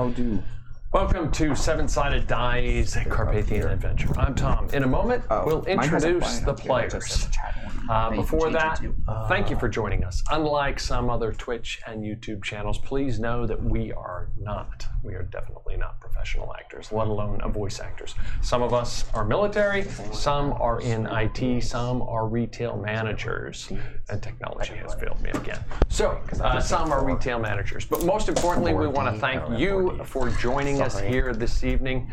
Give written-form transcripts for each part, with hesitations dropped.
How do? Welcome to Seven-Sided Die's Carpathian Adventure. I'm Tom. In a moment, we'll introduce the players. Before that, thank you for joining us. Unlike some other Twitch and YouTube channels, please know that we are definitely not professional actors, let alone voice actors. Some of us are military, some are in IT, some are retail managers, and technology has failed me again. So, some are retail managers, but most importantly, we want to thank you for joining us here this evening.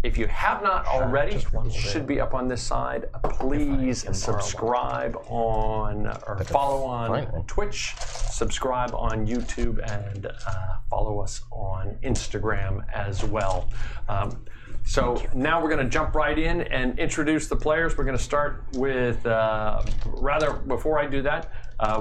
If you have not already, should be up on this side. Please subscribe on or follow on Twitch, subscribe on YouTube, and follow us on Instagram as well. So now we're going to jump right in and introduce the players. We're going to start with, before I do that,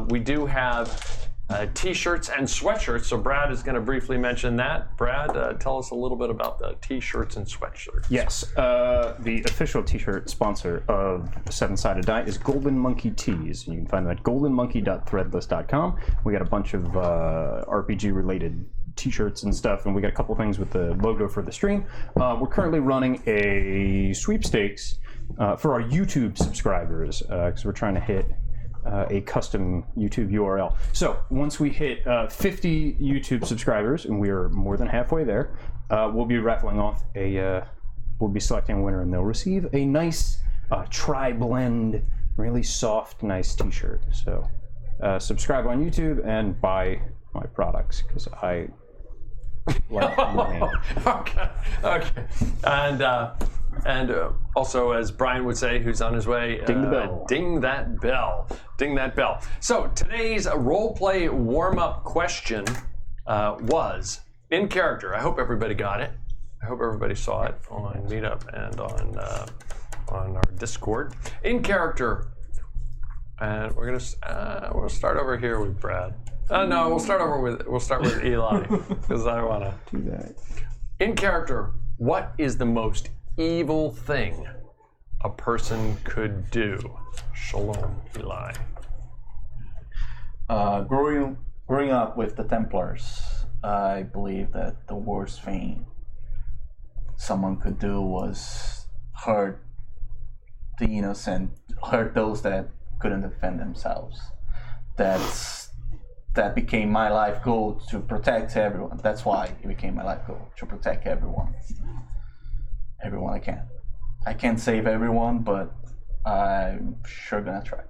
we do have T-shirts and sweatshirts, so Brad is going to briefly mention that. Brad, tell us a little bit about the T-shirts and sweatshirts. Yes, the official T-shirt sponsor of Seven-Sided Die is Golden Monkey Tees. You can find them at goldenmonkey.threadless.com. We got a bunch of RPG-related T-shirts and stuff, and we got a couple things with the logo for the stream. We're currently running a sweepstakes for our YouTube subscribers, because we're trying to hit a custom YouTube URL. So once we hit 50 YouTube subscribers, and we are more than halfway there, we'll be raffling off we'll be selecting a winner, and they'll receive a nice tri-blend, really soft, nice T-shirt. So subscribe on YouTube and buy my products, because I like money. Okay. And also, as Brian would say, who's on his way, ding the bell. Ding that bell. Ding that bell. So today's roleplay warm-up question was in character. I hope everybody got it. I hope everybody saw it on Meetup and on our Discord. In character, and we'll start over here with Brad. No, we'll start with Eli, because I want to do that. In character, what is the most evil thing a person could do? Shalom, Eli. Growing up with the Templars, I believe that the worst thing someone could do was hurt the innocent, hurt those that couldn't defend themselves. That became my life goal, to protect everyone. That's why it became my life goal, to protect everyone. Everyone I can. I can't save everyone, but I'm sure gonna try.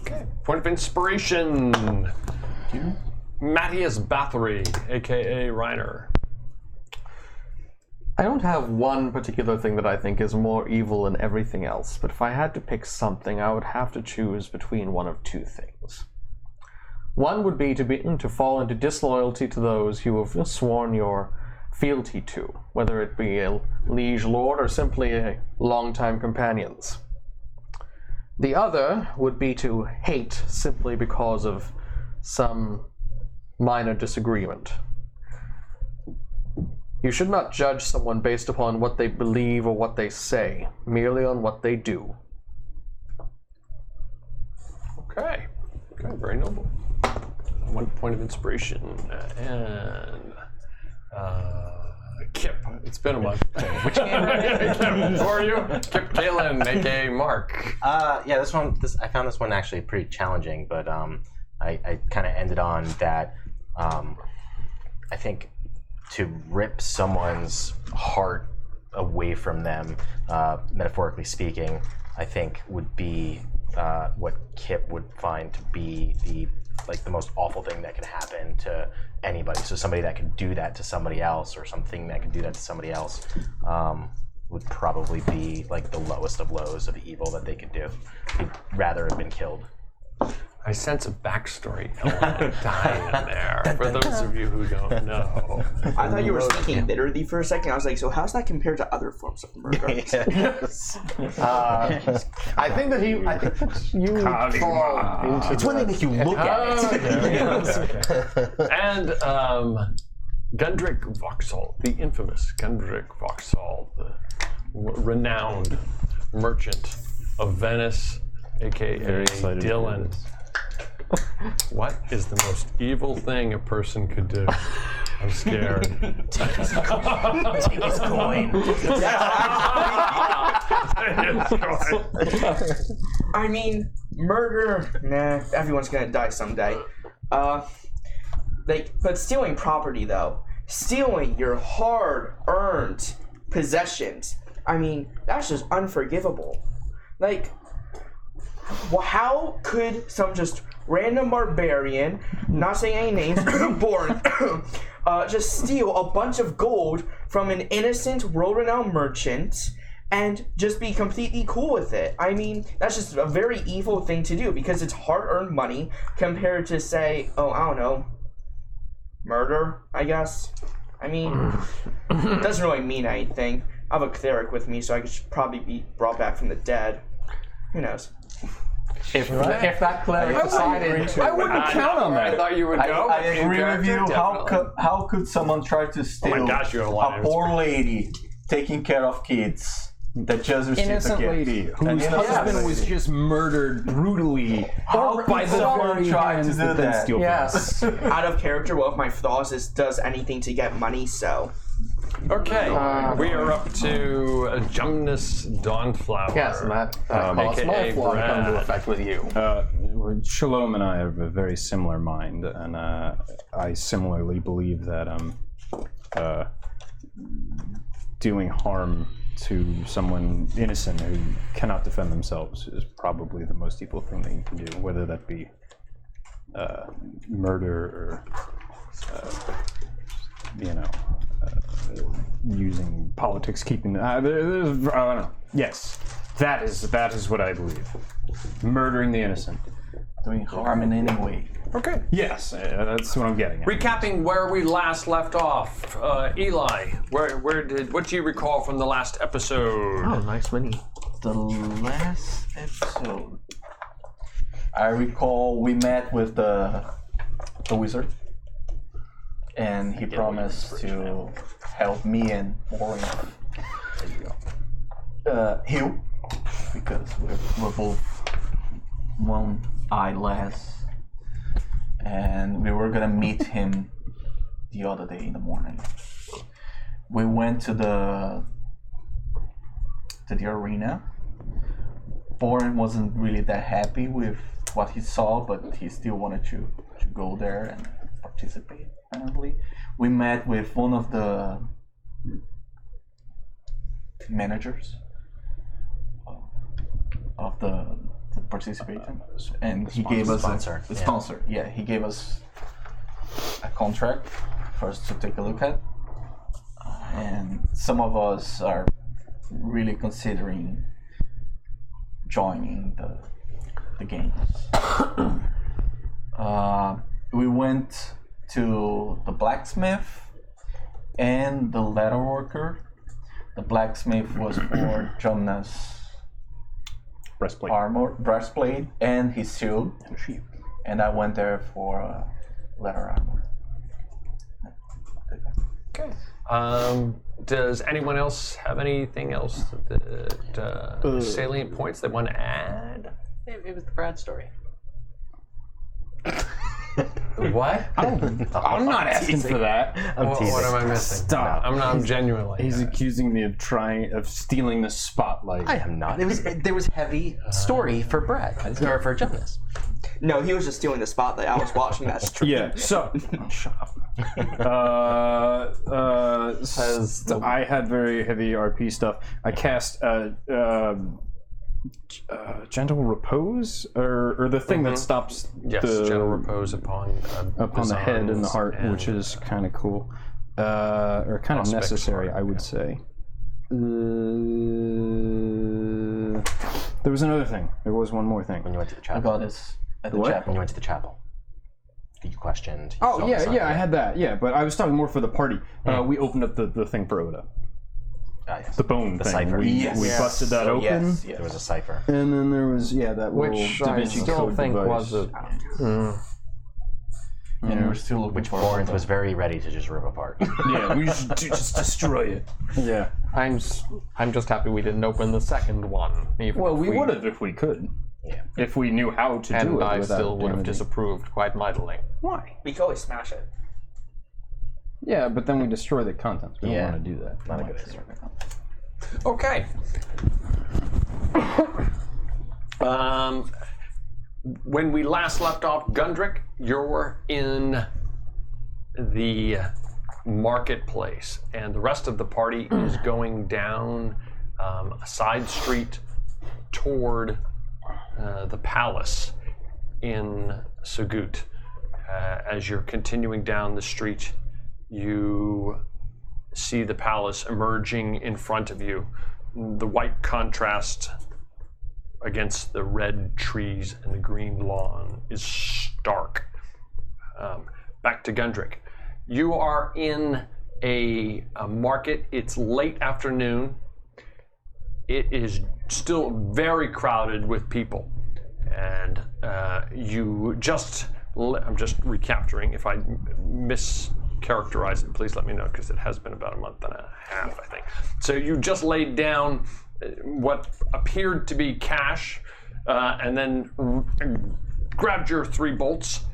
Okay. Point of inspiration. Matthias Bathory, aka Reiner. I don't have one particular thing that I think is more evil than everything else, but if I had to pick something, I would have to choose between one of two things. One would be to fall into disloyalty to those you have sworn your fealty to, whether it be a liege lord or simply a longtime companions. The other would be to hate simply because of some minor disagreement. You should not judge someone based upon what they believe or what they say, merely on what they do. Okay, very noble. One point of inspiration, and Kip. It's been a month. Which game? Kip, for you? Kip Kalen, aka Mark. Yeah, I found this one actually pretty challenging, but I kind of ended on that. I think to rip someone's heart away from them, metaphorically speaking, I think would be what Kip would find to be the most awful thing that can happen to anybody. So somebody that can do that to somebody else, or something that can do that to somebody else, would probably be like the lowest of lows of evil that they could do. He'd rather have been killed. I sense a backstory element dying in there, for those of you who don't know. I thought you were speaking literally for a second. I was like, so how's that compared to other forms of murder? Yes. I think that you fall into it's when they make you look at it. And Gundrick Vauxhall, the infamous Gundrick Vauxhall, the renowned merchant of Venice, aka Dylan. What is the most evil thing a person could do? I'm scared. Take his coin. I mean, murder, nah, everyone's gonna die someday. But stealing property though, stealing your hard-earned possessions, I mean, that's just unforgivable. Like, how could some just random barbarian, not saying any names, born, just steal a bunch of gold from an innocent, world-renowned merchant and just be completely cool with it? I mean, that's just a very evil thing to do because it's hard-earned money compared to, say, I don't know, murder, I guess. I mean, it doesn't really mean anything. I have a cleric with me, so I could probably be brought back from the dead. Who knows? If that cleric decided I wouldn't count on I that. thought you would go. I agree with you. How could someone try to steal gosh, you have a lot a of poor lady taking care of kids that just received Innocent a gift? lady An whose innocent husband lady. was just murdered brutally How by could the someone very try to hands do that then that? steal from yes. Out of character, one of my flaws is does anything to get money, so... Okay, we are up to Jumnus Dawnflower. Yes, and that caused my AKA flaw to come into Brad. effect with you. Shalom and I have a very similar mind, and I similarly believe that doing harm to someone innocent who cannot defend themselves is probably the most evil thing that you can do, whether that be murder or using politics, keeping I don't know. Yes, that is what I believe. Murdering the innocent. Doing harm in any way. Okay. Yes, that's what I'm getting at. Recapping where we last left off, Eli, what do you recall from the last episode? Oh, nice mini. The last episode, I recall we met with the wizard, and he promised to help me and Orin heal, because we're both one eye less, and we were gonna meet him the other day in the morning. We went to the arena. Orin wasn't really that happy with what he saw, but he still wanted to go there and participate, apparently. We met with one of the managers of the participation, and he gave us sponsor. a sponsor. Yeah, he gave us a contract for us to take a look at, and some of us are really considering joining the games. We went to the blacksmith and the leatherworker. The blacksmith was for Jumna's breastplate and his shield, and I went there for leather armor. Okay. Does anyone else have anything else that salient points they want to add? It was the Brad story. What? I'm not asking for that. What am I missing? Stop. I'm genuinely. He's accusing me of stealing the spotlight. I am not. There was heavy story for Brad or for Jonas. No, he was just stealing the spotlight. I was watching that stream. Yeah, so shut up. So I had very heavy RP stuff. I cast gentle repose, or the thing that stops Yes, the gentle repose upon the head and the heart, and, which is kind of cool, or kind of Aspects necessary, of it, I would say. There was another thing. There was one more thing. When you went to the I chapel. got this at the What? chapel. When you went to the chapel. You questioned. You Oh saw the yeah, sign, yeah, I had that. Yeah, but I was talking more for the party. We opened up the thing for Oda, Yes. the bone The thing. cipher. We Yes. busted that So, open, yes, yes. There was a cipher. and then there was that little Which Da I Vinci still Code think device. was a... And we're still looking Which for Orange was very ready to just rip apart. Yeah, we should just destroy it. Yeah. I'm just happy we didn't open the second one. Even Well, if we would have if we could. If we knew how to do And it I without still would have damaging- disapproved quite mightily. Why? We can always smash it. Yeah, but then we destroy the contents. We don't want to do that. Not a good idea. Okay. When we last left off, Gundrick, you're in the marketplace, and the rest of the party is going down a side street toward the palace in Söğüt. As you're continuing down the street, you see the palace emerging in front of you. The white contrast against the red trees and the green lawn is stark. Back to Gundrick. You are in a market. It's late afternoon. It is still very crowded with people. And you just, I'm just recapturing. If I mischaracterize it, please let me know, because it has been about a month and a half, I think. So you just laid down what appeared to be cash, and then grabbed your 3 bolts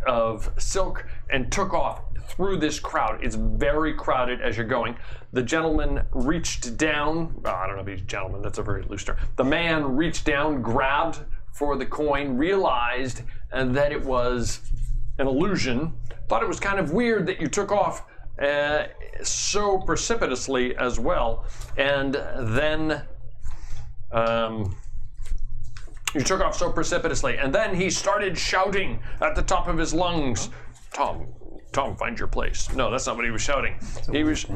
of silk and took off through this crowd. It's very crowded as you're going. The gentleman reached down, I don't know if he's a gentleman, that's a very loose term. The man reached down, grabbed for the coin, realized that it was an illusion, thought it was kind of weird that you took off so precipitously as well, and then you took off so precipitously, and then he started shouting at the top of his lungs, Tom, find your place. No, that's not what he was shouting. He was.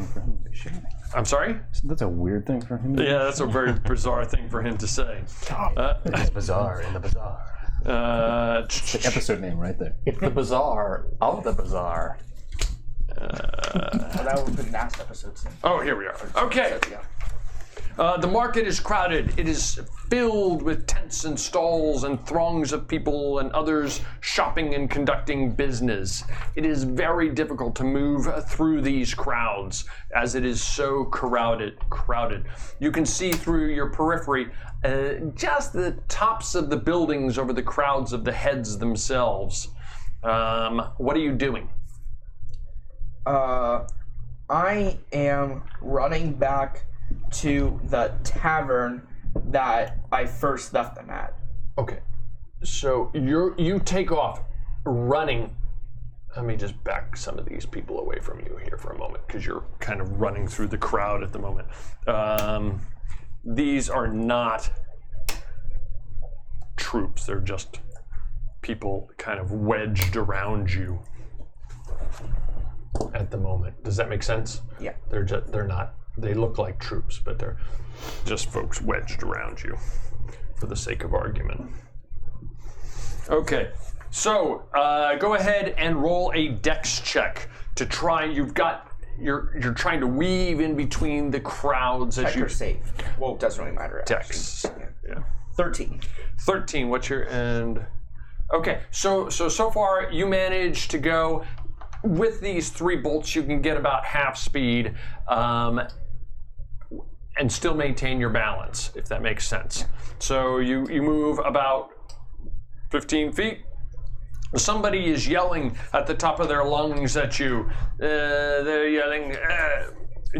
I'm sorry? That's a weird thing for him to Yeah, that's a very bizarre thing for him to say. It's bizarre in the bazaar. It's the episode name right there. It's the bazaar of the bazaar. Well, that would have been last episode's name. Oh, here we are. Okay. The market is crowded. It is filled with tents and stalls and throngs of people and others shopping and conducting business. It is very difficult to move through these crowds as it is so crowded. You can see through your periphery just the tops of the buildings over the crowds of the heads themselves. What are you doing? I am running back to the tavern that I first left them at. Okay, so you take off running. Let me just back some of these people away from you here for a moment, because you're kind of running through the crowd at the moment. These are not troops, they're just people kind of wedged around you at the moment. Does that make sense? Yeah. They're not, they look like troops, but they're just folks wedged around you for the sake of argument. Okay, so go ahead and roll a dex check to try. You're trying to weave in between the crowds as Check you or save. Well, it doesn't really matter. dex. Yeah. 13. 13. What's your end? Okay, so far you managed to go with these 3 bolts. You can get about half speed. And still maintain your balance, if that makes sense. So you move about 15 feet. Somebody is yelling at the top of their lungs at you. They're yelling,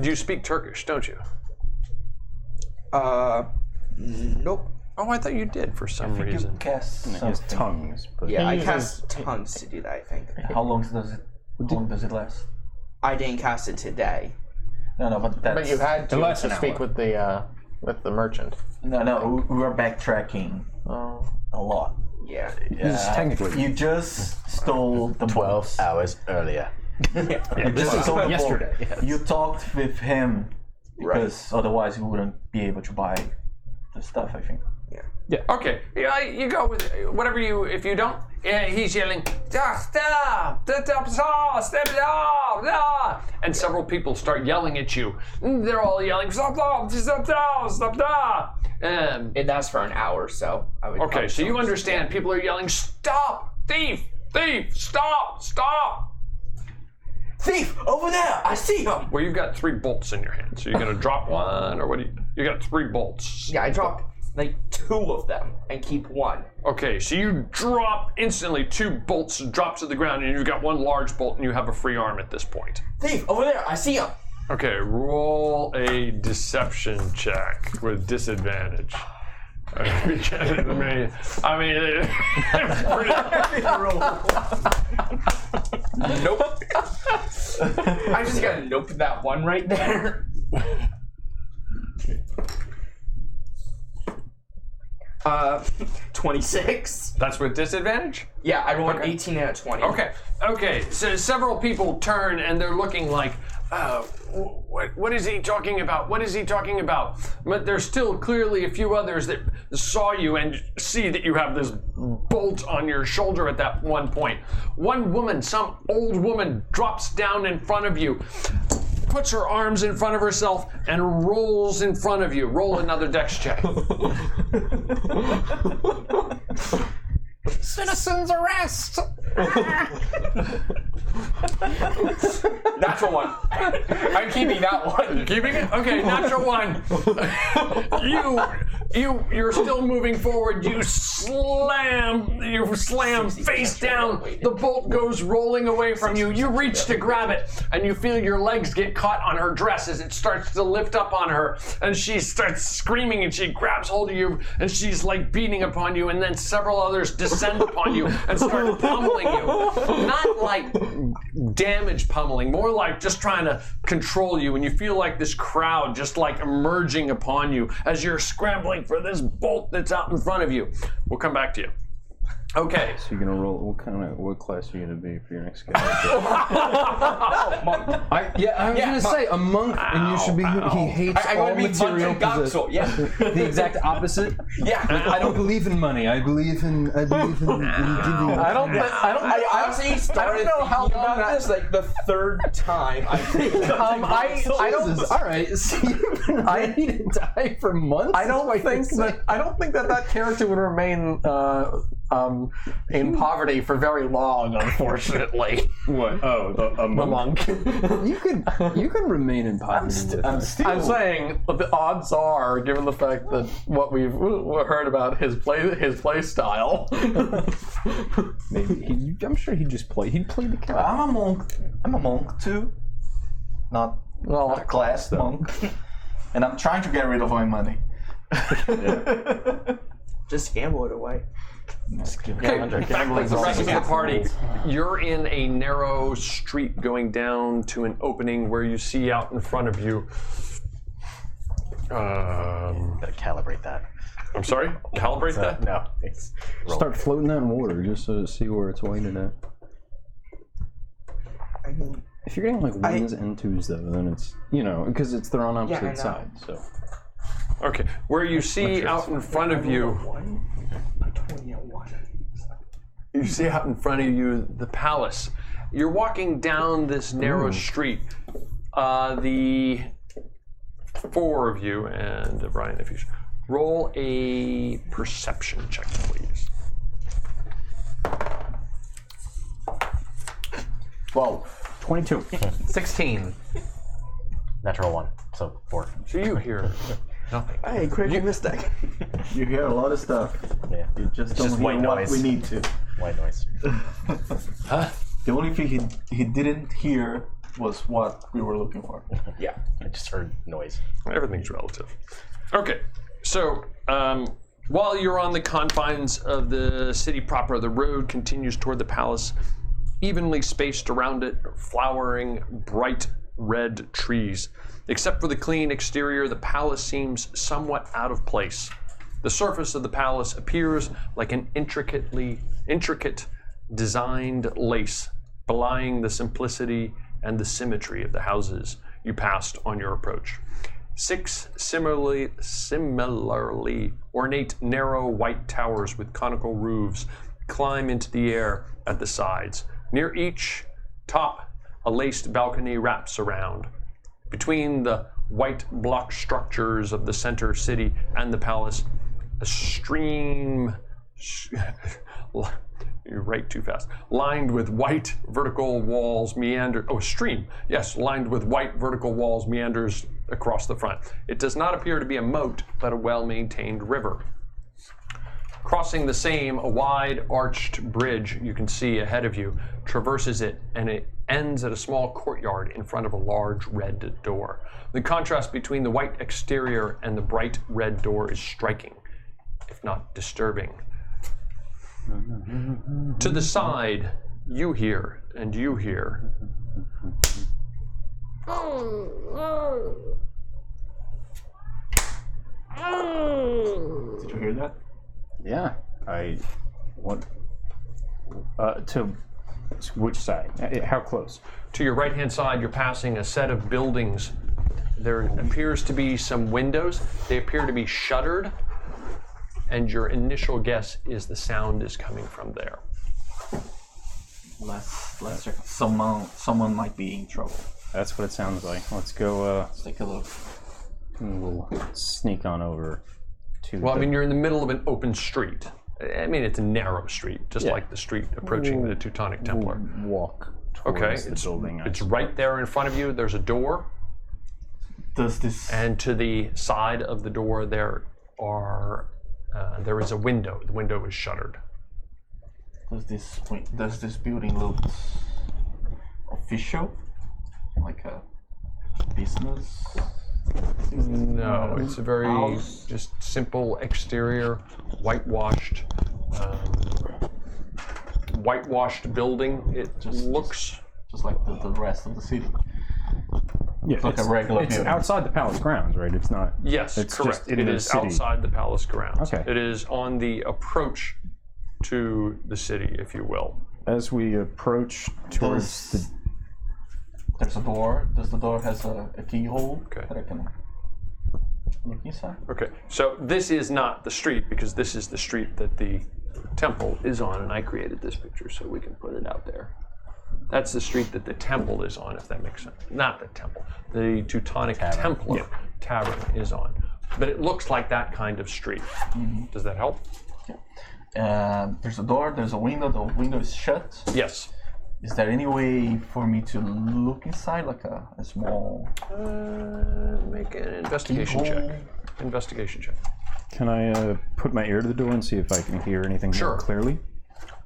do you speak Turkish, don't you? Nope. Oh, I thought you did for some reason. Cast He has something. tongues, but Yeah, I cast tons to do that, I think. How long does it last? I didn't cast it today. No, but that's... But you had to less an speak hour. with the merchant. No, we were backtracking a lot. Yeah. technically- You just stole the 12 box. hours earlier. You just stole the yesterday. box. Yes. You talked with him because otherwise you wouldn't be able to buy the stuff, I think. Okay, yeah, you go with whatever you. If you don't, he's yelling, stop, and several people start yelling at you. They're all yelling, stop. It lasts for an hour, so I would. Okay, so you understand. People are yelling, stop, thief, stop. Thief over there! I see him. Well, you've got 3 bolts in your hand, so you're gonna drop one, or what? You got 3 bolts. Yeah, I dropped like 2 of them and keep 1. Okay, so you drop instantly. 2 bolts drop to the ground, and you've got 1 large bolt, and you have a free arm at this point. Thief, over there, I see him. Okay, roll a deception check with disadvantage. I mean, it's pretty. Nope. I just gotta nope that one right there. 26. That's with disadvantage? Yeah, I rolled an 18 and a 20. Okay. So several people turn and they're looking like, what is he talking about? What is he talking about? But there's still clearly a few others that saw you and see that you have this bolt on your shoulder at that one point. One woman, some old woman, drops down in front of you, puts her arms in front of herself, and rolls in front of you. Roll another dex check. Citizens arrest! Natural 1. I'm keeping that one. Keeping it? Okay, natural 1. You're still moving forward. You slam face down. The bolt goes rolling away from you. You reach to grab it, and you feel your legs get caught on her dress as it starts to lift up on her, and she starts screaming, and she grabs hold of you, and she's like beating upon you, and then several others descend upon you and start pummeling you. Not like damage pummeling, more like just trying to control you, and you feel like this crowd just like emerging upon you as you're scrambling for this bolt that's out in front of you. We'll come back to you. Okay. So you're gonna roll. What class are you gonna be for your next character? I was gonna say a monk, and you should be. He hates all material possessions. Yeah. The exact opposite. Yeah. I don't believe in money. I believe in giving. I honestly started thinking about this like the 3rd time. I think. I don't. All right. So you've been ready to die for months. I don't think that character would remain in poverty for very long, unfortunately. What? Oh, a monk. You can remain in poverty. I'm saying the odds are, given the fact that what we've heard about his play style. Maybe I'm sure he'd just play. He'd play the character. I'm a monk too. Not a class monk. And I'm trying to get rid of my money. Just gamble it away. Okay, back with the rest of the party. You're in a narrow street going down to an opening where you see out in front of you. Gotta calibrate that. I'm sorry? Calibrate that? No. Start floating that in water just to see where it's weighted at. I mean, if you're getting like 1s and 2s though, then it's because they're on opposite sides. So. Okay, where you see out in front of you. You see out in front of you the palace. You're walking down this narrow street. The 4 of you and Brian, if you should, roll a perception check, please. 12. 22. 16. Natural 1, so 4. So you hear nothing. Hey, critical mistake. You hear a lot of stuff. Yeah. You just don't just hear white what noise. we need to. White noise. Huh? The only thing he didn't hear was what we were looking for. yeah. I just heard noise. Everything's relative. Okay, so while you're on the confines of the city proper, the road continues toward the palace, evenly spaced around it, flowering bright red trees. Except for the clean exterior, the palace seems somewhat out of place. The surface of the palace appears like an intricate designed lace, belying the simplicity and the symmetry of the houses you passed on your approach. 6 similarly ornate, narrow white towers with conical roofs climb into the air at the sides. Near each top, a laced balcony wraps around. Between the white block structures of the center city and the palace, a stream, you write too fast, lined with white vertical walls meanders across the front. It does not appear to be a moat, but a well-maintained river. Crossing the same, a wide arched bridge you can see ahead of you traverses it, and it ends at a small courtyard in front of a large red door. The contrast between the white exterior and the bright red door is striking, if not disturbing. To the side, you hear, and you hear. Did you hear that? Yeah, to which side? How close? To your right-hand side, you're passing a set of buildings. There appears to be some windows. They appear to be shuttered, and your initial guess is the sound is coming from there. Let's check. Someone might be in trouble. That's what it sounds like. Let's go. Let's take a look. We'll sneak on over to. Well, I mean, you're in the middle of an open street. I mean, it's a narrow street, just like the street approaching the Teutonic Templar. Walk Okay, towards the building. It's right there in front of you. There's a door. Does this? And to the side of the door, there is a window. The window is shuttered. Does this building look official? Like a business? No, it's a very house? just simple exterior, whitewashed building. It looks just like the rest of the city. Yeah, like a regular It's building. outside the palace grounds, right? It's not. yes, It's correct. just in It the is city. outside the palace grounds. Okay. It is on the approach to the city, if you will. As we approach towards the. There's a door. Does the door has a keyhole Okay. that I can look inside? Okay, so this is not the street because this is the street that the temple is on, and I created this picture so we can put it out there. That's the street that the temple is on, if that makes sense. Not the temple. The Teutonic Templar Tavern is on. But it looks like that kind of street. Does that help? There's a door. There's a window. The window is shut. Yes. Is there any way for me to look inside, like a small? Make an investigation keyhole? check. Investigation check. Can I put my ear to the door and see if I can hear anything Sure. more clearly?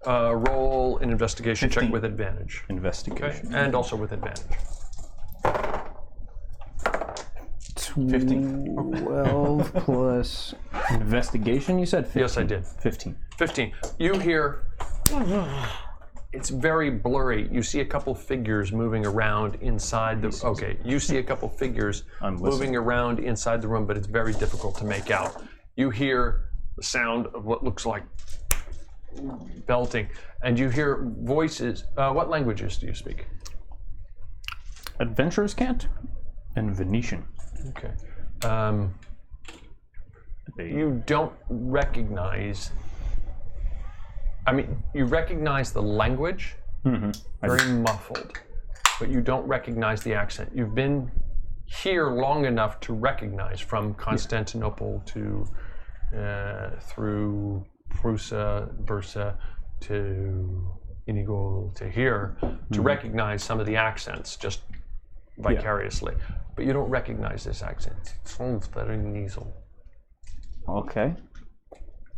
Roll an investigation check 15. with advantage. Okay, Investigation. and also with advantage. 15. 12 plus investigation, you said? 15. Yes, I did. 15. 15. You hear. It's very blurry. You see a couple figures moving around inside the. Okay, you see a couple figures I'm moving listening. around inside the room, but it's very difficult to make out. You hear the sound of what looks like belting, and you hear voices. What languages do you speak? Adventurers can't? And Venetian. Okay. You don't recognize. I mean, you recognize the language, very muffled, but you don't recognize the accent. You've been here long enough to recognize from Constantinople to through Prusa, Bursa, to Inigol, to here, to recognize some of the accents just vicariously. But you don't recognize this accent. It sounds very nasal. Okay.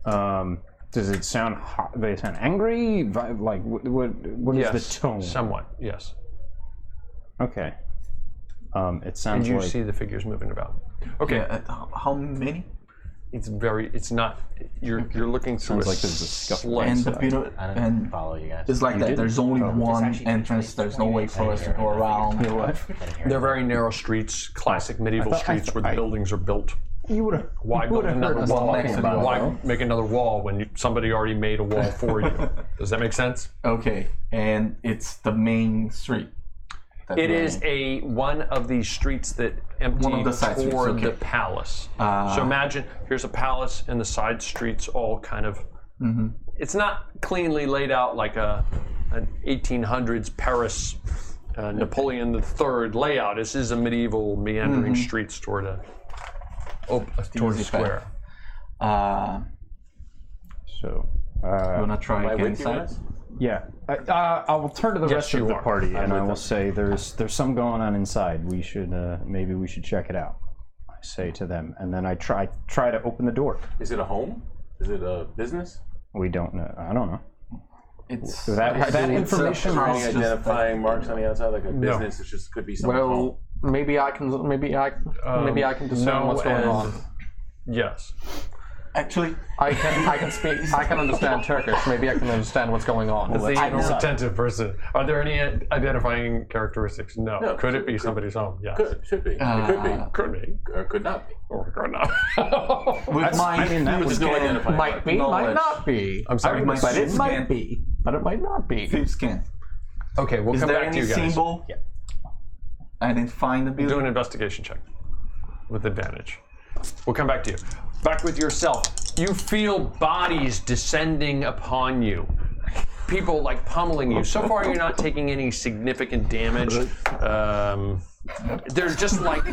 Does it sound hot? They sound angry? Like, what is the tone? Somewhat, yes. Okay. It And sounds you like... see the figures moving about. Okay, How many? it's not, you're looking through Sounds like there's a scuffle. And the building, I didn't and follow you guys. it's like that. didn't? There's only one actually entrance. There's no way for us to go around. What? They're very narrow streets, classic medieval I streets where the buildings are built. You would have... Why build another wall? next to the Why make another wall when somebody already made a wall for you? Does that make sense? Okay, and it's the main street. that It we're is in. one of the streets that empty One of the side streets, toward okay. the palace. So imagine here's a palace and the side streets all kind of. It's not cleanly laid out like an 1800s Paris Napoleon III layout. This is a medieval meandering streets toward a Easy square. path. So... You wanna try Am I get with you inside? guys? Yeah, I will turn to the rest of the party and I will say there's some going on inside. We should maybe we should check it out. I say to them, and then I try to open the door. Is it a home? Is it a business? We don't know. I don't know. It's That information. Are there any identifying marks on the outside like a business? It just could be someone's home. Well, maybe I can discern what's going on. Yes. actually I can speak. I can understand Turkish. Maybe I can understand what's going on. As the most attentive person, are there any identifying characteristics? No. Could it be somebody's home? Yes. Should be. It could be. Could be. Or could not be. Or could not. with my There's no identifying Might mark. be, might not be. I'm sorry. But it might be. But it might not be. thief skin. Okay, we'll Is come there back to any you guys. symbol identifying the Do building? an investigation check with advantage. We'll come back to you. Back with yourself. You feel bodies descending upon you. People like pummeling you. So far, you're not taking any significant damage. They're just like,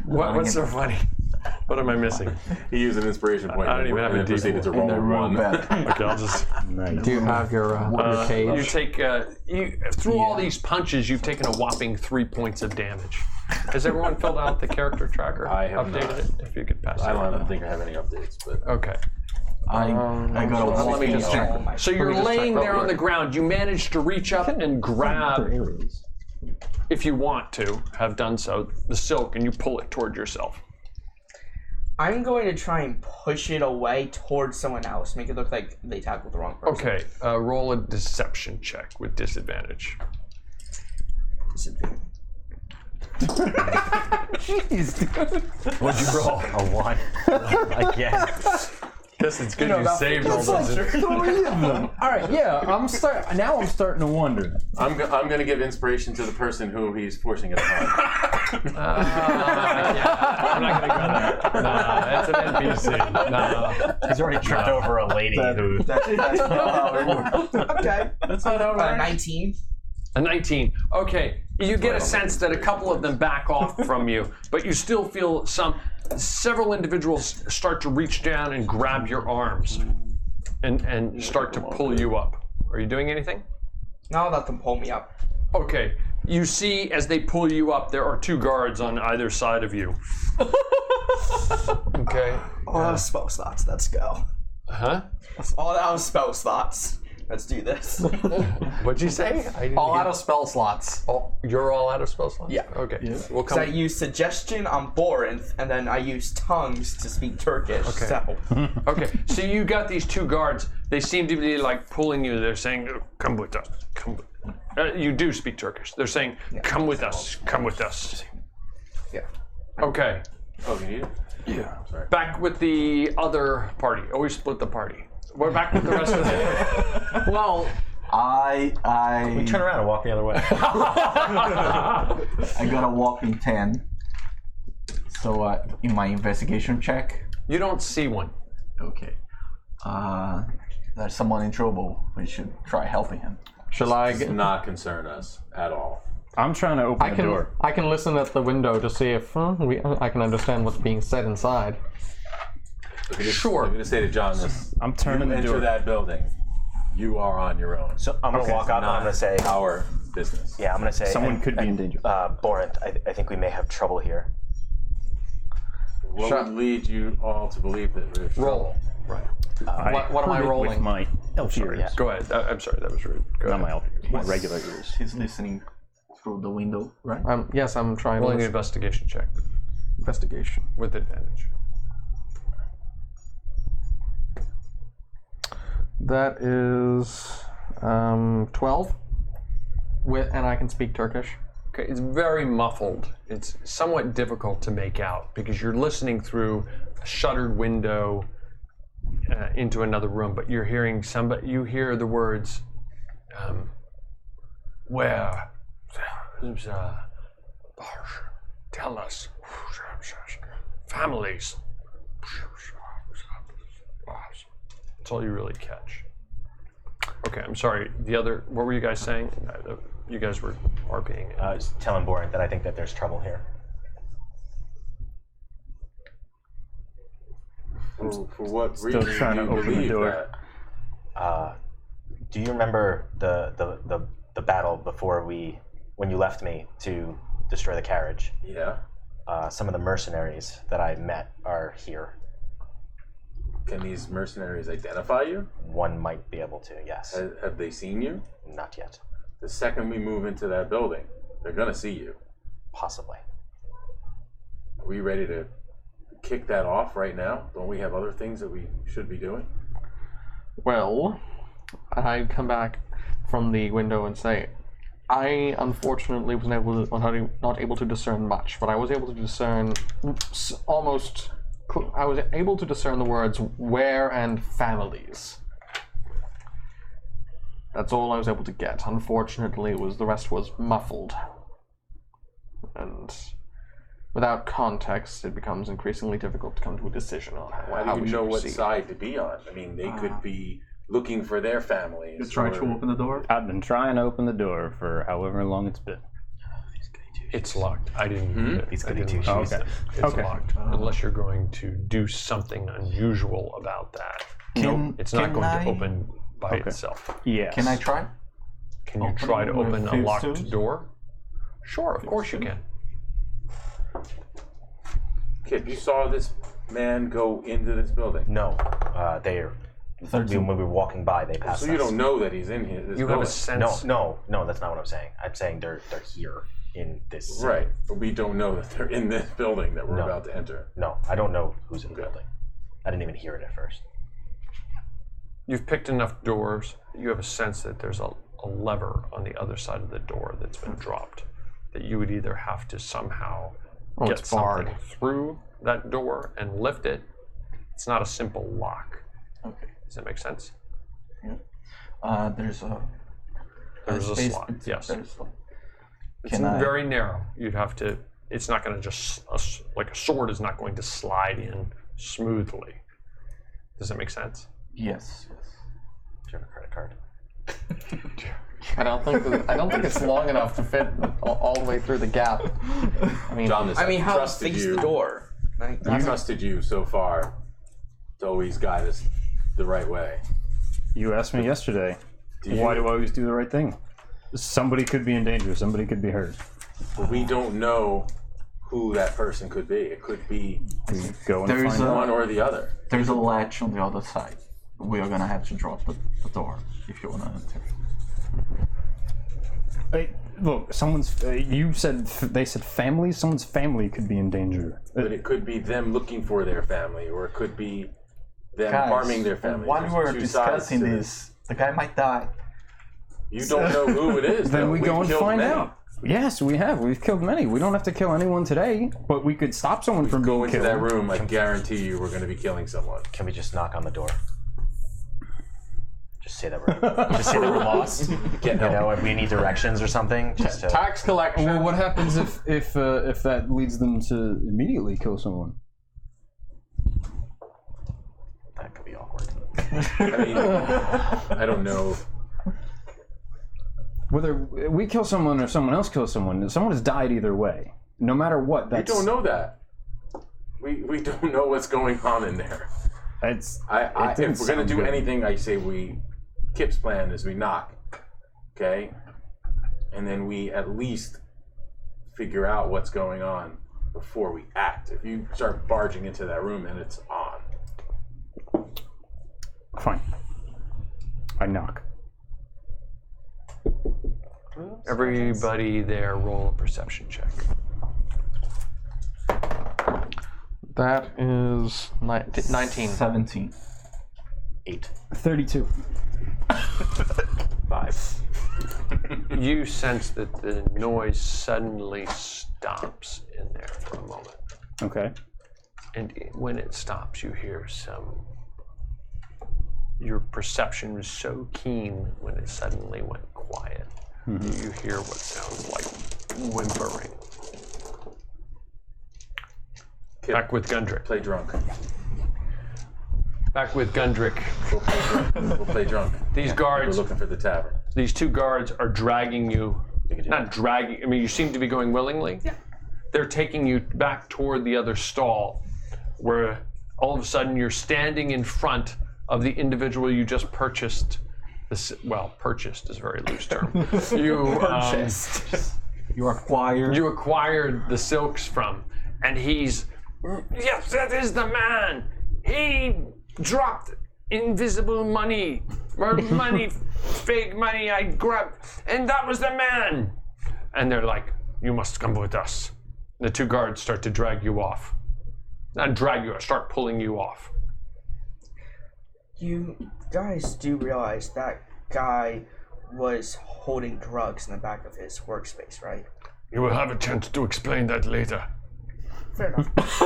what's so funny? What am I missing? He used an inspiration point. I don't even have a and proceeded to roll In the room one. bed. Okay, I'll just. Do you have your cage? You take through all these punches. You've taken a whopping 3 points of damage. Has everyone filled out the character tracker? I have updated not. it. If you could pass. I it don't around. think I have any updates, but Okay. I got a Let me just check. So you're just laying check there real on the quick. ground. You manage to reach up and grab, if you want to have done so, the silk, and you pull it toward yourself. I'm going to try and push it away towards someone else, make it look like they tackled the wrong person. Okay. Roll a deception check with disadvantage. Disadvantage. What'd you roll? A 1. Again. Guess it's good you saved all those. All right, yeah. I'm starting to wonder. I'm going to give inspiration to the person who he's forcing it upon. Yeah, I'm not gonna go there. Nah, that's an NPC. Nah. He's already tripped over a lady who. That's not how it works. Okay. That's not how it works. 19. A 19. Okay, you get a sense that a couple of them back off from you, but you still feel several individuals start to reach down and grab your arms and start to pull you up. Are you doing anything? Now I'll let them pull me up. Okay, you see as they pull you up, there are 2 guards on either side of you. Okay. All out of spell slots. Let's go. Huh? All out of spell slots. Let's do this. What'd you say? All out of spell slots. Oh, you're all out of spell slots? Yeah. Okay. We'll So I come. use suggestion on Borinth, and then I use tongues to speak Turkish. Okay. So Okay, so you got these 2 guards. They seem to be like pulling you. They're saying, "Come with us. Come with." You do speak Turkish. They're saying, "Come with us. Come with us." yeah. Okay. Oh, you need it? Yeah. Sorry. Back with the other party. Always split the party. We're back with the rest of the. Well, I Turn around and walk the other way. I got a whopping 10. So in my investigation check, You don't see one. okay. There's someone in trouble. We should try helping him. shall I? Does not concern us at all. I'm trying to open the door. I can listen at the window to see if I can understand what's being said inside. Sure. I'm going to say to John this. I'm turning the Enter door. that building. You are on your own. So I'm going to walk up and I'm going to say, our business. yeah, I'm going to say, Someone could be in danger. Borinth, I think we may have trouble here. What would lead you all to believe that there's Roll. Right. What am I Heard it rolling? With my elf ears. yeah. Go ahead. I'm sorry. That was rude. Go Not ahead. my elf ears. My regular ears. He's listening through the window, right? Yes, I'm trying Rolling to an investigation check investigation. with advantage. That is 12. And I can speak Turkish. Okay, it's very muffled. It's somewhat difficult to make out because you're listening through a shuttered window into another room, but you're hearing somebody. You hear the words, "Where? Tell us, families." That's all you really catch. Okay, I'm sorry. The other, what were you guys saying? You guys were RPing. I was telling Borinth that I think that there's trouble here. For what Still reason trying do to you open the believe door. that? Do you remember the battle before when you left me to destroy the carriage? Yeah. Some of the mercenaries that I met are here. Can these mercenaries identify you? One might be able to, yes. Have they seen you? Not yet. The second we move into that building, they're gonna see you. Possibly. Are we ready to kick that off right now? Don't we have other things that we should be doing? Well, I come back from the window and say, I unfortunately was not able to discern much, but I was able to discern almost. I was able to discern the words "where" and "families." That's all I was able to get. Unfortunately, the rest was muffled, and without context, it becomes increasingly difficult to come to a decision on How do you know what side to be on? I mean, they could be looking for their families. You try to open the door? I've been trying to open the door for however long it's been. It's locked. I didn't. He's I goody didn't two lock shoes. it. It's Okay. locked. Unless you're going to do something unusual about that. It's not going to open by itself. Yes. Can I try? Can you try to open a locked door? Sure, of course you can. Kid, you saw this man go into this building? No, when we were walking by, they passed So you us. don't know that he's in here. This You building. have a sense. No, that's not what I'm saying. I'm saying they're here in this city. Right, but we don't know that they're in this building that we're No. about to enter. No, I don't know who's in the building. I didn't even hear it at first. You've picked enough doors. You have a sense that there's a lever on the other side of the door that's been dropped. That you would either have to somehow get it's barred. something through that door and lift it. It's not a simple lock. Okay. Does that make sense? There's a There's a slot. Yes. It's Can I- very narrow. You'd have to. It's not going to just like a sword is not going to slide in smoothly. Does that make sense? Yes. Do you have a credit card? I don't think it's long enough to fit all the way through the gap. I mean, John, How trusted big's you. the door? I trusted you so far to always guide us the right way. You asked me yesterday, Did why you? do I always do the right thing? Somebody could be in danger. Somebody could be hurt. But we don't know who that person could be. It could be We go and There's find a- out. one or the other. There's a latch on the other side. We are gonna have to drop the door if you wanna enter. Hey, look, someone's. You said they said family. Someone's family could be in danger. But it could be them looking for their family, or it could be them Guys, harming their family. while There's we're two sides discussing to this, the guy might die. You don't know who it is. Then though. we We've go and killed find many. out. Yes, we have. We've killed many. We don't have to kill anyone today, but we could stop someone from Go being into killed. that room. I guarantee you, we're going to be killing someone. Can we just knock on the door? Just say that we're lost. Get You know, if we need directions or something, just to. tax collection. Well, what happens if that leads them to immediately kill someone? That could be awkward. I mean, I don't know. Whether we kill someone or someone else kills someone, someone has died either way. No matter what, We that's don't know that. We don't know what's going on in there. It's. If didn't we're going sound to do good. anything, I say Kip's plan is we knock, okay? And then we at least figure out what's going on before we act. If you start barging into that room, then it's on. Fine. I knock. Everybody there, roll a perception check. That is 19. 17. 8. 32. 5. You sense that the noise suddenly stops in there for a moment. Okay. And when it stops, you hear some. Your perception was so keen when it suddenly went quiet. You hear what sounds like whimpering. Kip, Back with Gundrick. play drunk. Back with Gundrick. We'll play drunk. We'll play drunk. These We're guards, looking for the tavern. these two guards are dragging you. Not dragging. I mean, you seem to be going willingly. Yeah. They're taking you back toward the other stall, where all of a sudden you're standing in front of the individual you just purchased Purchased is a very loose term. You You acquired. you acquired the silks from, and he's yes, that is the man. He dropped invisible money or money, fake money. I grabbed, and that was the man. And they're like, "You must come with us." The two guards start to drag you off. Not drag you, start pulling you off. You guys do realize that guy was holding drugs in the back of his workspace, right? You will have a chance to explain that later. Fair enough.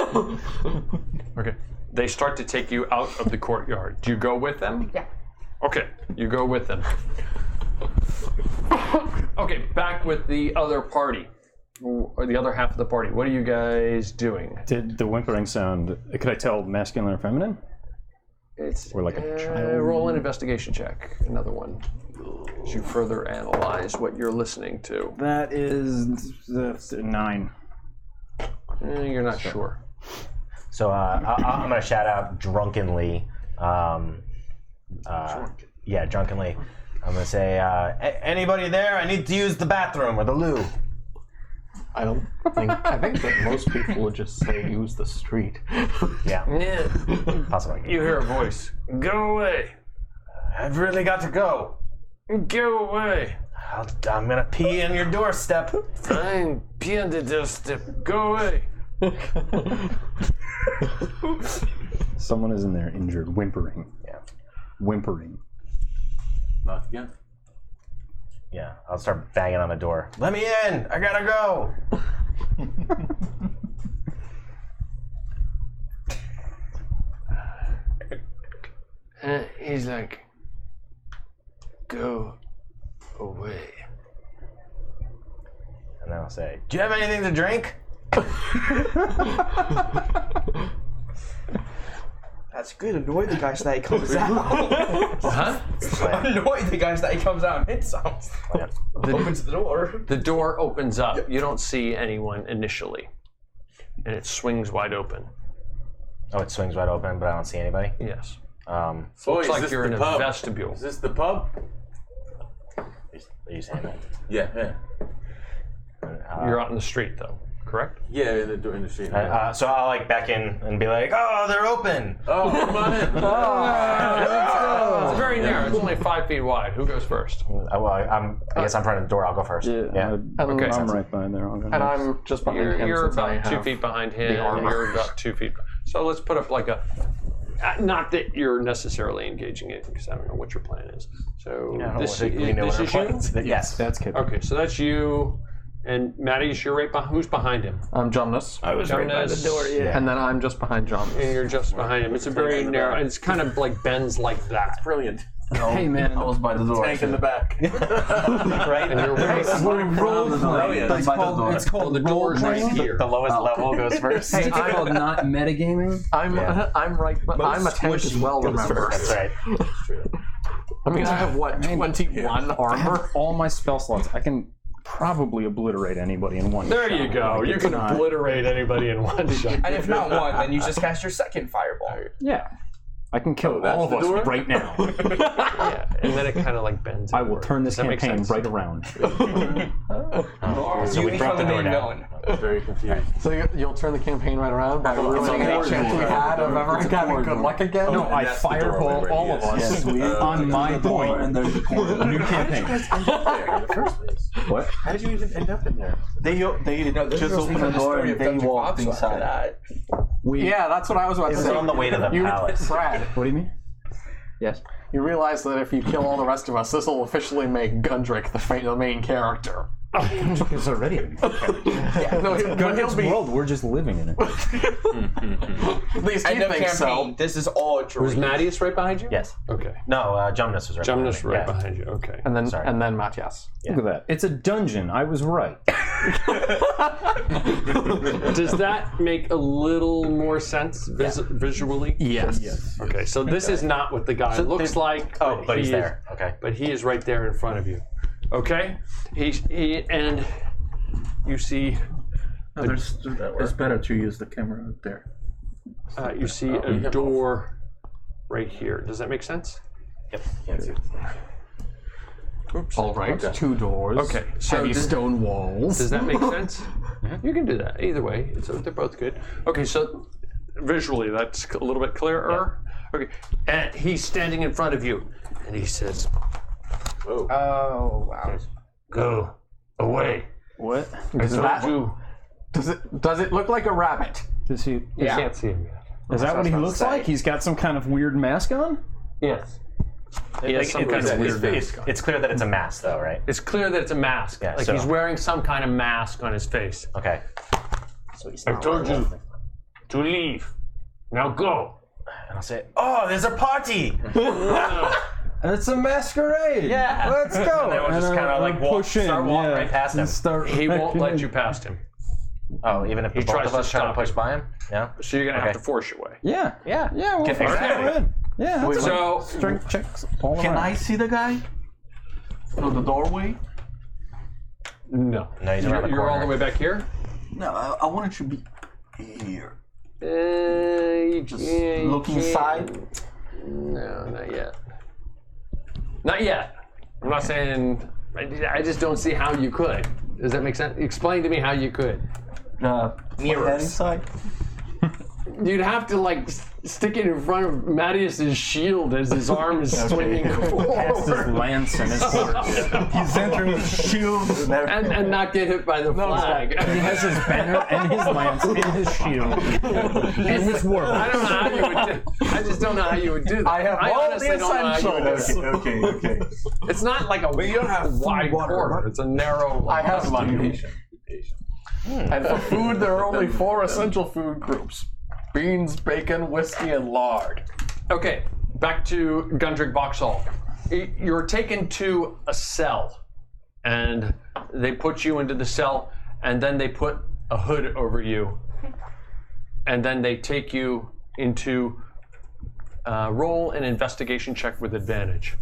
Okay. They start to take you out of the courtyard. Do you go with them? Yeah. Okay, you go with them. Okay, back with the other party. Or the other half of the party. What are you guys doing? Did the whimpering sound, could I tell masculine or feminine? It's Or like a child? roll an investigation check. Another one. As you further analyze what you're listening to. That is 9. You're not sure. So I'm gonna shout out drunkenly. Yeah, drunkenly. I'm gonna say, anybody there? I need to use the bathroom or the loo. I think that most people would just say use the street. Yeah, Yeah. possibly. You hear a voice. Go away. I've really got to go. Go away. I'm gonna pee in your doorstep. Fine. Pee on the doorstep. Go away. Someone is in there injured, whimpering. Yeah. Whimpering. Not again. Yeah, I'll start banging on the door. Let me in! I gotta go! He's like, go away. And then I'll say, do you have anything to drink? That's good. Annoy the guy so that he comes out. Huh? Annoy the guy so that he comes out and hits some. Opens the door. The door opens up. You don't see anyone initially. And it swings wide open. Oh, it swings wide open, but I don't see anybody. Yes. Boy, Looks is like this you're the in a pub? vestibule. Is this the pub? Are you saying that? Yeah. You're out in the street, though, correct? Yeah, in the street. So I'll like back in and be like, oh, they're open. Oh, come on in. It's very narrow. It's only 5 feet wide. Who goes first? I guess I'm front of the door. I'll go first. Yeah. Okay. I'm right behind there. And I'm just behind him You're since I about 2 have feet behind him. armor. You're about 2 feet. So let's put up like a. Not that you're necessarily engaging it, because I don't know what your plan is. So this is you? Yes. That's Kip. Okay, so that's you. And Maddie, you're right behind. Who's behind him? I'm Jonas. I was right by the door, yeah. And then I'm just behind Jonas. And you're just behind him. It's a very narrow. It's kind of like bends like that. Brilliant. Hey, man. I was by the door. Tank in the back. Right? And you're right. We're role-playing. It's called The door's right here. The lowest level goes first. Hey, it's called not metagaming. I'm right, but I'm a tank as well, remember? That's right. I mean, I have what, 21 I armor? have all my spell slots. I can probably obliterate anybody in one There shot. you go. Like, You it's can not- obliterate anybody in one shot. And if not one, then you just cast your second fireball. Yeah. I can kill that's all of the us door? right now. Yeah, and then it kind of like bends. I will turn this Does that make campaign sense? right around. So we brought the door down. I'm very confused. So you'll turn the campaign right around by ruining any chance we had of ever having good luck again? No, I That's the fireball doorway all where of he us is. on my point. And there's a corner. New campaign. There in the first place. What? How did you even end up in there? They This just is opened the door and they walked inside. That. Yeah, that's what I was about to It was say. on the way to the palace. Brad, What do you mean? Yes. you realize that if you kill all the rest of us, this will officially make Gundrick the main character. It's already a No, but he'll be. world. We're just living in it. At least End he of thinks campaign. so. This is all a Was dream. Mattias right behind you? Yes. Okay. No, Jonas was right Jonas behind me. right behind you. Okay. And then Sorry. Matthias. Look at that. It's a dungeon. I was right. Does that make a little more sense visually? Yes. Okay, so this is not what the guy looks like. Oh, but he's he there. Okay. But he is right there in front of you. Okay? And you see It's better to use the camera up there. you see a door right here. Does that make sense? Yep. Can't see. Oops. All right. 2 doors. Okay, so Heavy stone walls. does that make sense? You can do that either way. They're both good. Okay, so visually that's a little bit clearer. Okay, and he's standing in front of you, and he says, Oh, wow. "Go away." What? I told you. Does it look like a rabbit? Does he? You can't see him yet. Is that what he looks like? He's got some kind of weird mask on? Yes. He has some kind of weird mask on. It's clear that it's a mask, though, right? It's clear that it's a mask. Yeah, like so- he's wearing some kind of mask on his face. Okay. I told you to leave. Now go. And I'll say, "Oh, there's a party!" It's a masquerade. Yeah. Let's go. And then we'll just kind of like push in. start walking right past him. He won't let you past him. Oh, even if the both tries of to us try to stop push you. by him? Yeah. So you're gonna have to force your way. Yeah. Yeah. Yeah. We'll Get figure exactly. it in. Yeah. That's fine. So Strength checks all Can around. I see the guy through the doorway? no. No, he's around the You're all the corner. way back here. No, I wanted to be here. Just Look inside. No, not yet. Not yet. I'm not saying. I just don't see how you could. Does that make sense? Explain to me how you could. Mirrors. Inside. You'd have to like stick it in front of Mattias's shield as his arm is swinging Cast his forward, lance and his horse. He's entering with shield. and not get hit by the flag. He has his banner and his lance and his shield and his war. I don't know how you would do. I just don't know how you would do that. I have all honestly the don't know how you would do essentials. it. Okay. It's not like a you don't have wide food, water, corridor. right? It's a narrow. I have money. Patient. And for food, there are only 4 essential food groups: beans, bacon, whiskey, and lard. Okay, back to Gundrick Vauxhall. You're taken to a cell, and they put you into the cell, and then they put a hood over you, and then they take you into roll an investigation check with advantage.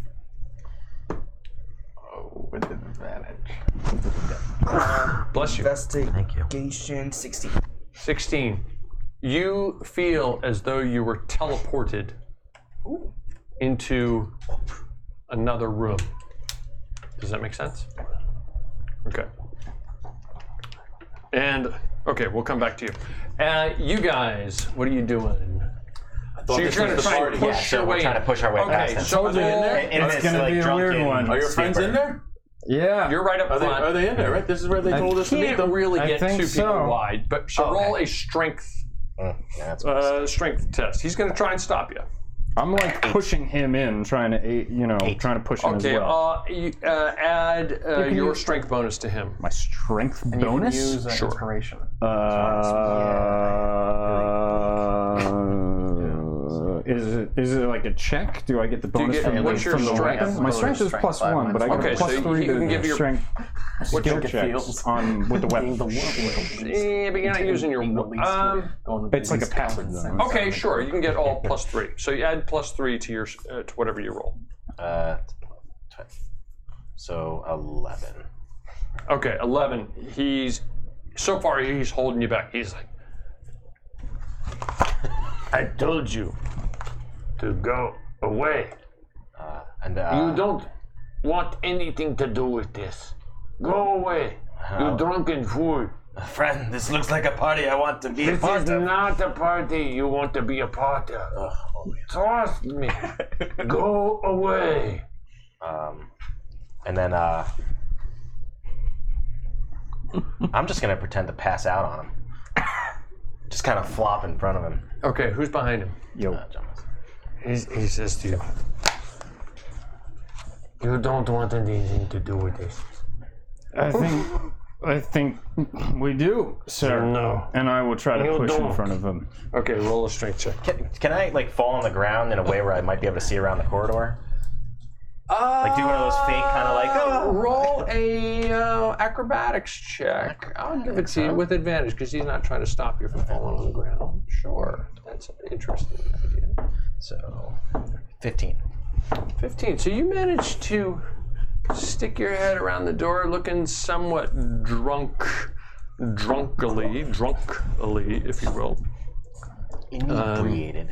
Oh, with advantage. Bless you. Investigation 16. 16. You feel as though you were teleported into another room. Does that make sense? Okay. And, okay, we'll come back to you. You guys, what are you doing? So you're trying to try and push Yeah, so your we're way trying to push our way past Okay, him. so roll. It's gonna be a weird one. Are your friends in there? Yeah. You're right up Are front. they in there, right? This is where they told us to meet Can't them? really I get think 2 people so. wide, but so roll a strength Yeah, that's strength test. He's going to try and stop you. I'm like pushing him in, trying to push him Okay, as well. add can your use- strength bonus to him. My strength bonus? Use Sure. inspiration. Is it like a check? Do I get the bonus get- from, what's your from the strength? weapon? My strength is Strength plus five, 1, but I mine's get Okay, plus so 3 you to can give your- strength skill your checks feels? on with the weapon. Yeah, but you're not using your. It's like a passive though. Okay, sure. You can get all plus 3. So you add plus 3 to your to whatever you roll. So 11. Okay, 11. He's holding you back. He's like, I told you to go away. And You don't want anything to do with this. Go away. You drunken fool. friend, this looks like a party I want to be a This part is of. not a party you want to be a part of. Trust me. Go away. And then I'm just gonna pretend to pass out on him. Just kind of flop in front of him. Okay, who's behind him? Yo. He says to you, you don't want anything to do with this. I think we do, sir. No. And I will try to You push in don't. front of him. Okay, roll a strength check. Can I like fall on the ground in a way where I might be able to see around the corridor? Like do one of those fake kind of like. Oh. Roll a acrobatics check. I'll give it to you with advantage because he's not trying to stop you from falling on the ground. Sure, that's an interesting idea. So 15. 15. So you managed to stick your head around the door, looking somewhat drunkily, if you will. Inebriated.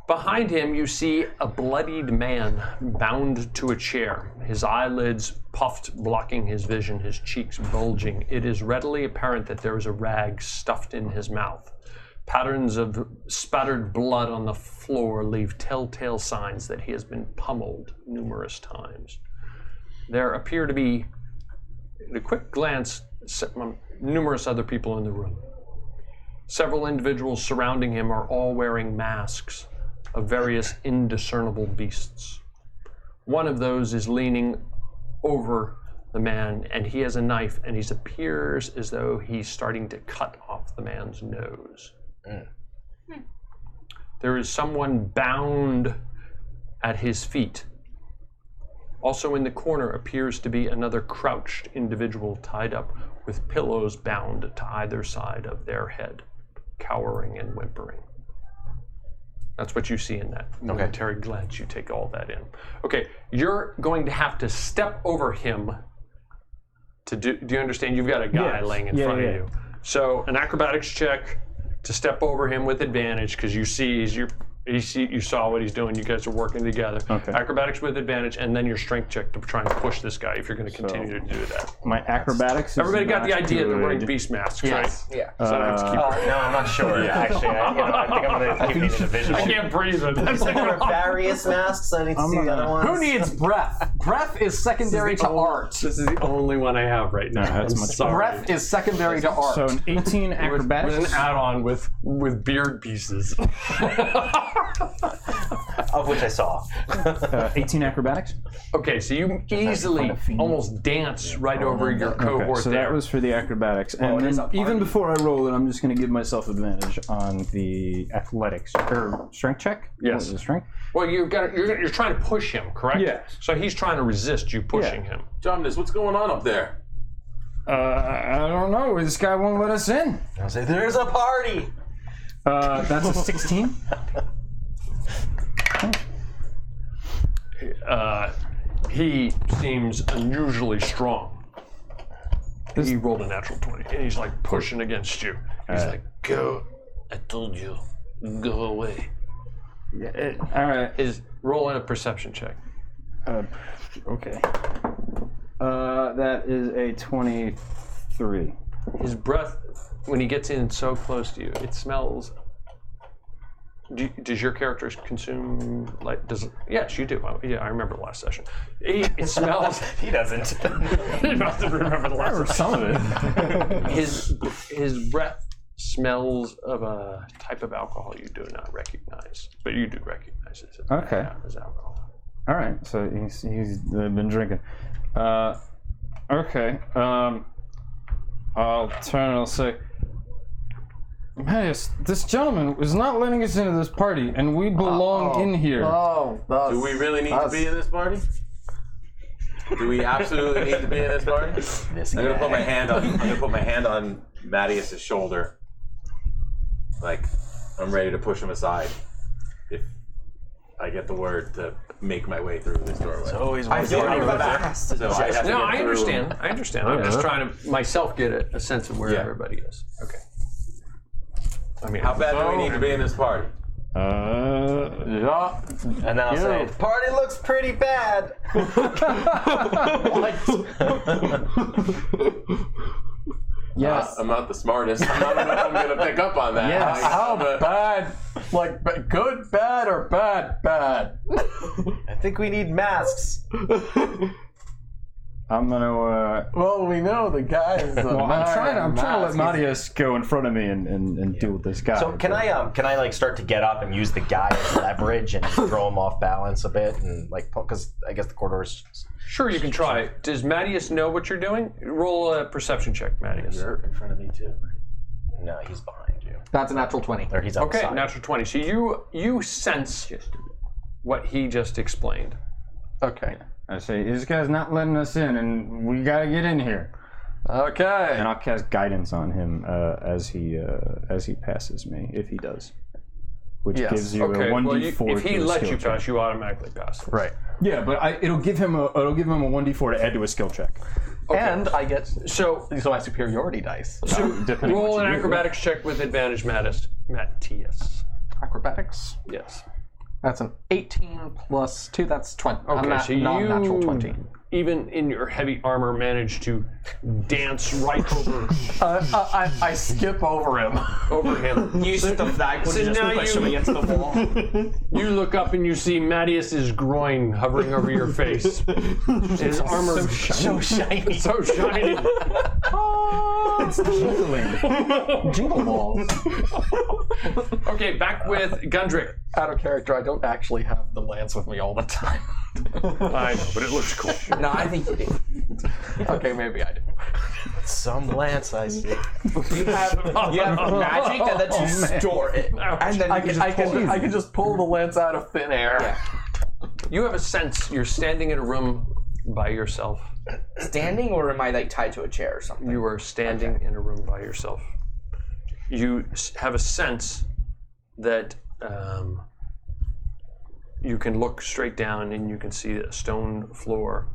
Behind him, you see a bloodied man bound to a chair, his eyelids puffed, blocking his vision, his cheeks bulging. It is readily apparent that there is a rag stuffed in his mouth. Patterns of spattered blood on the floor leave telltale signs that he has been pummeled numerous times. There appear to be, at a quick glance, numerous other people in the room. Several individuals surrounding him are all wearing masks of various indiscernible beasts. One of those is leaning over the man, and he has a knife, and he appears as though he's starting to cut off the man's nose. There is someone bound at his feet. Also in the corner appears to be another crouched individual tied up with pillows bound to either side of their head, cowering and whimpering. That's what you see in that momentary glance. You take all that in. Okay, you're going to have to step over him to do you understand? You've got a guy laying in front of you. So an acrobatics check to step over him with advantage, because you see you saw what he's doing. You guys are working together. Okay. Acrobatics with advantage, and then your strength check to try and push this guy if you're going to continue to do that. My acrobatics. Everybody got the idea they're wearing beast masks, right? Yeah. So I have to keep no, I'm not sure. Actually, I think I'm going to keep needing a visual. I can't breathe. You said there were various masks. I need to see the other ones. Who needs breath? Breath is secondary to art. This is the only one I have right now. That's much better. Breath is secondary to art. So an 18 acrobatics. With an add-on with beard pieces. Of which I saw. 18 acrobatics. Okay, so you easily almost dance right over your cohort so there. that was for the acrobatics. And then even before I roll it, I'm just going to give myself advantage on the athletics or strength check. Yes. The strength. Well, you're trying to push him, correct? Yes. So he's trying to resist you pushing him. Jomnis, what's going on up there? I don't know. This guy won't let us in. I'll say, there's a party! That's a 16. He seems unusually strong. He rolled a natural 20, and he's like pushing against you. He's like, "Go! I told you, go away." Yeah, all right. Is rolling a perception check. Okay. That is a 23. His breath, when he gets in so close to you, it smells. Does your character consume Yes, you do. Yeah, I remember the last session. It smells. He doesn't. He doesn't remember the last session. Some of it. His breath smells of a type of alcohol you do not recognize, but you do recognize it. Okay. As alcohol. All right. So he's been drinking. Okay. I'll turn and I'll say, Marius, this gentleman is not letting us into this party, and we belong in here. Do we really need to be in this party? Do we absolutely need to be in this party? I'm gonna put my hand on Mattias's shoulder, like I'm ready to push him aside if I get the word to make my way through this doorway. It's always I feel like fast. So I have to get I through. understand. I understand. I'm just trying to myself get a sense of where everybody is. Okay. I mean, How bad do we need to be in this party? Yeah. And then I'll say, the party looks pretty bad. Yes. I'm not the smartest. I'm not I'm going to pick up on that. Yes. How bad? Like good, bad, or bad, bad? I think we need masks. I'm gonna. Well, we know the guy is. I'm trying to let Marius go in front of me and deal with this guy. So can I like start to get up and use the guy as leverage and throw him off balance a bit and like because I guess the corridor's. Sure, you can try. Does Mattias know what you're doing? Roll a perception check, Mattias. You're in front of me too. No, he's behind you. That's a natural 20. Or he's outside. Okay, natural 20. So you sense what he just explained. Okay. I say, this guy's not letting us in, and we gotta get in here. Okay. And I'll cast guidance on him as he passes me, if he does. Which gives you a 1d4. If he lets you pass, you automatically pass. Right. Yeah, but it'll give him a 1d4 to add to a skill check. Okay. And I get so my superiority dice. So roll an acrobatics check with advantage, Mattias. Acrobatics. Yes. That's an 18 plus 2. That's 20. Okay, so non-natural 20. Even in your heavy armor, managed to dance right over I skip over him. You use the flag when you just now push him against the wall. You look up and you see Mattias's groin hovering over your face. His armor So shiny. so shiny. It's jingling. Jingle balls. Okay, back with Gundrick. Out of character, I don't actually have the lance with me all the time. I know, but it looks cool. No, I think you do. Okay, maybe I do. Some lance I see. You have magic that lets you store it, and then I can just pull the lance out of thin air. Yeah. You have a sense you're standing in a room by yourself. Standing, or am I like tied to a chair or something? You are standing in a room by yourself. You have a sense that you can look straight down and you can see a stone floor.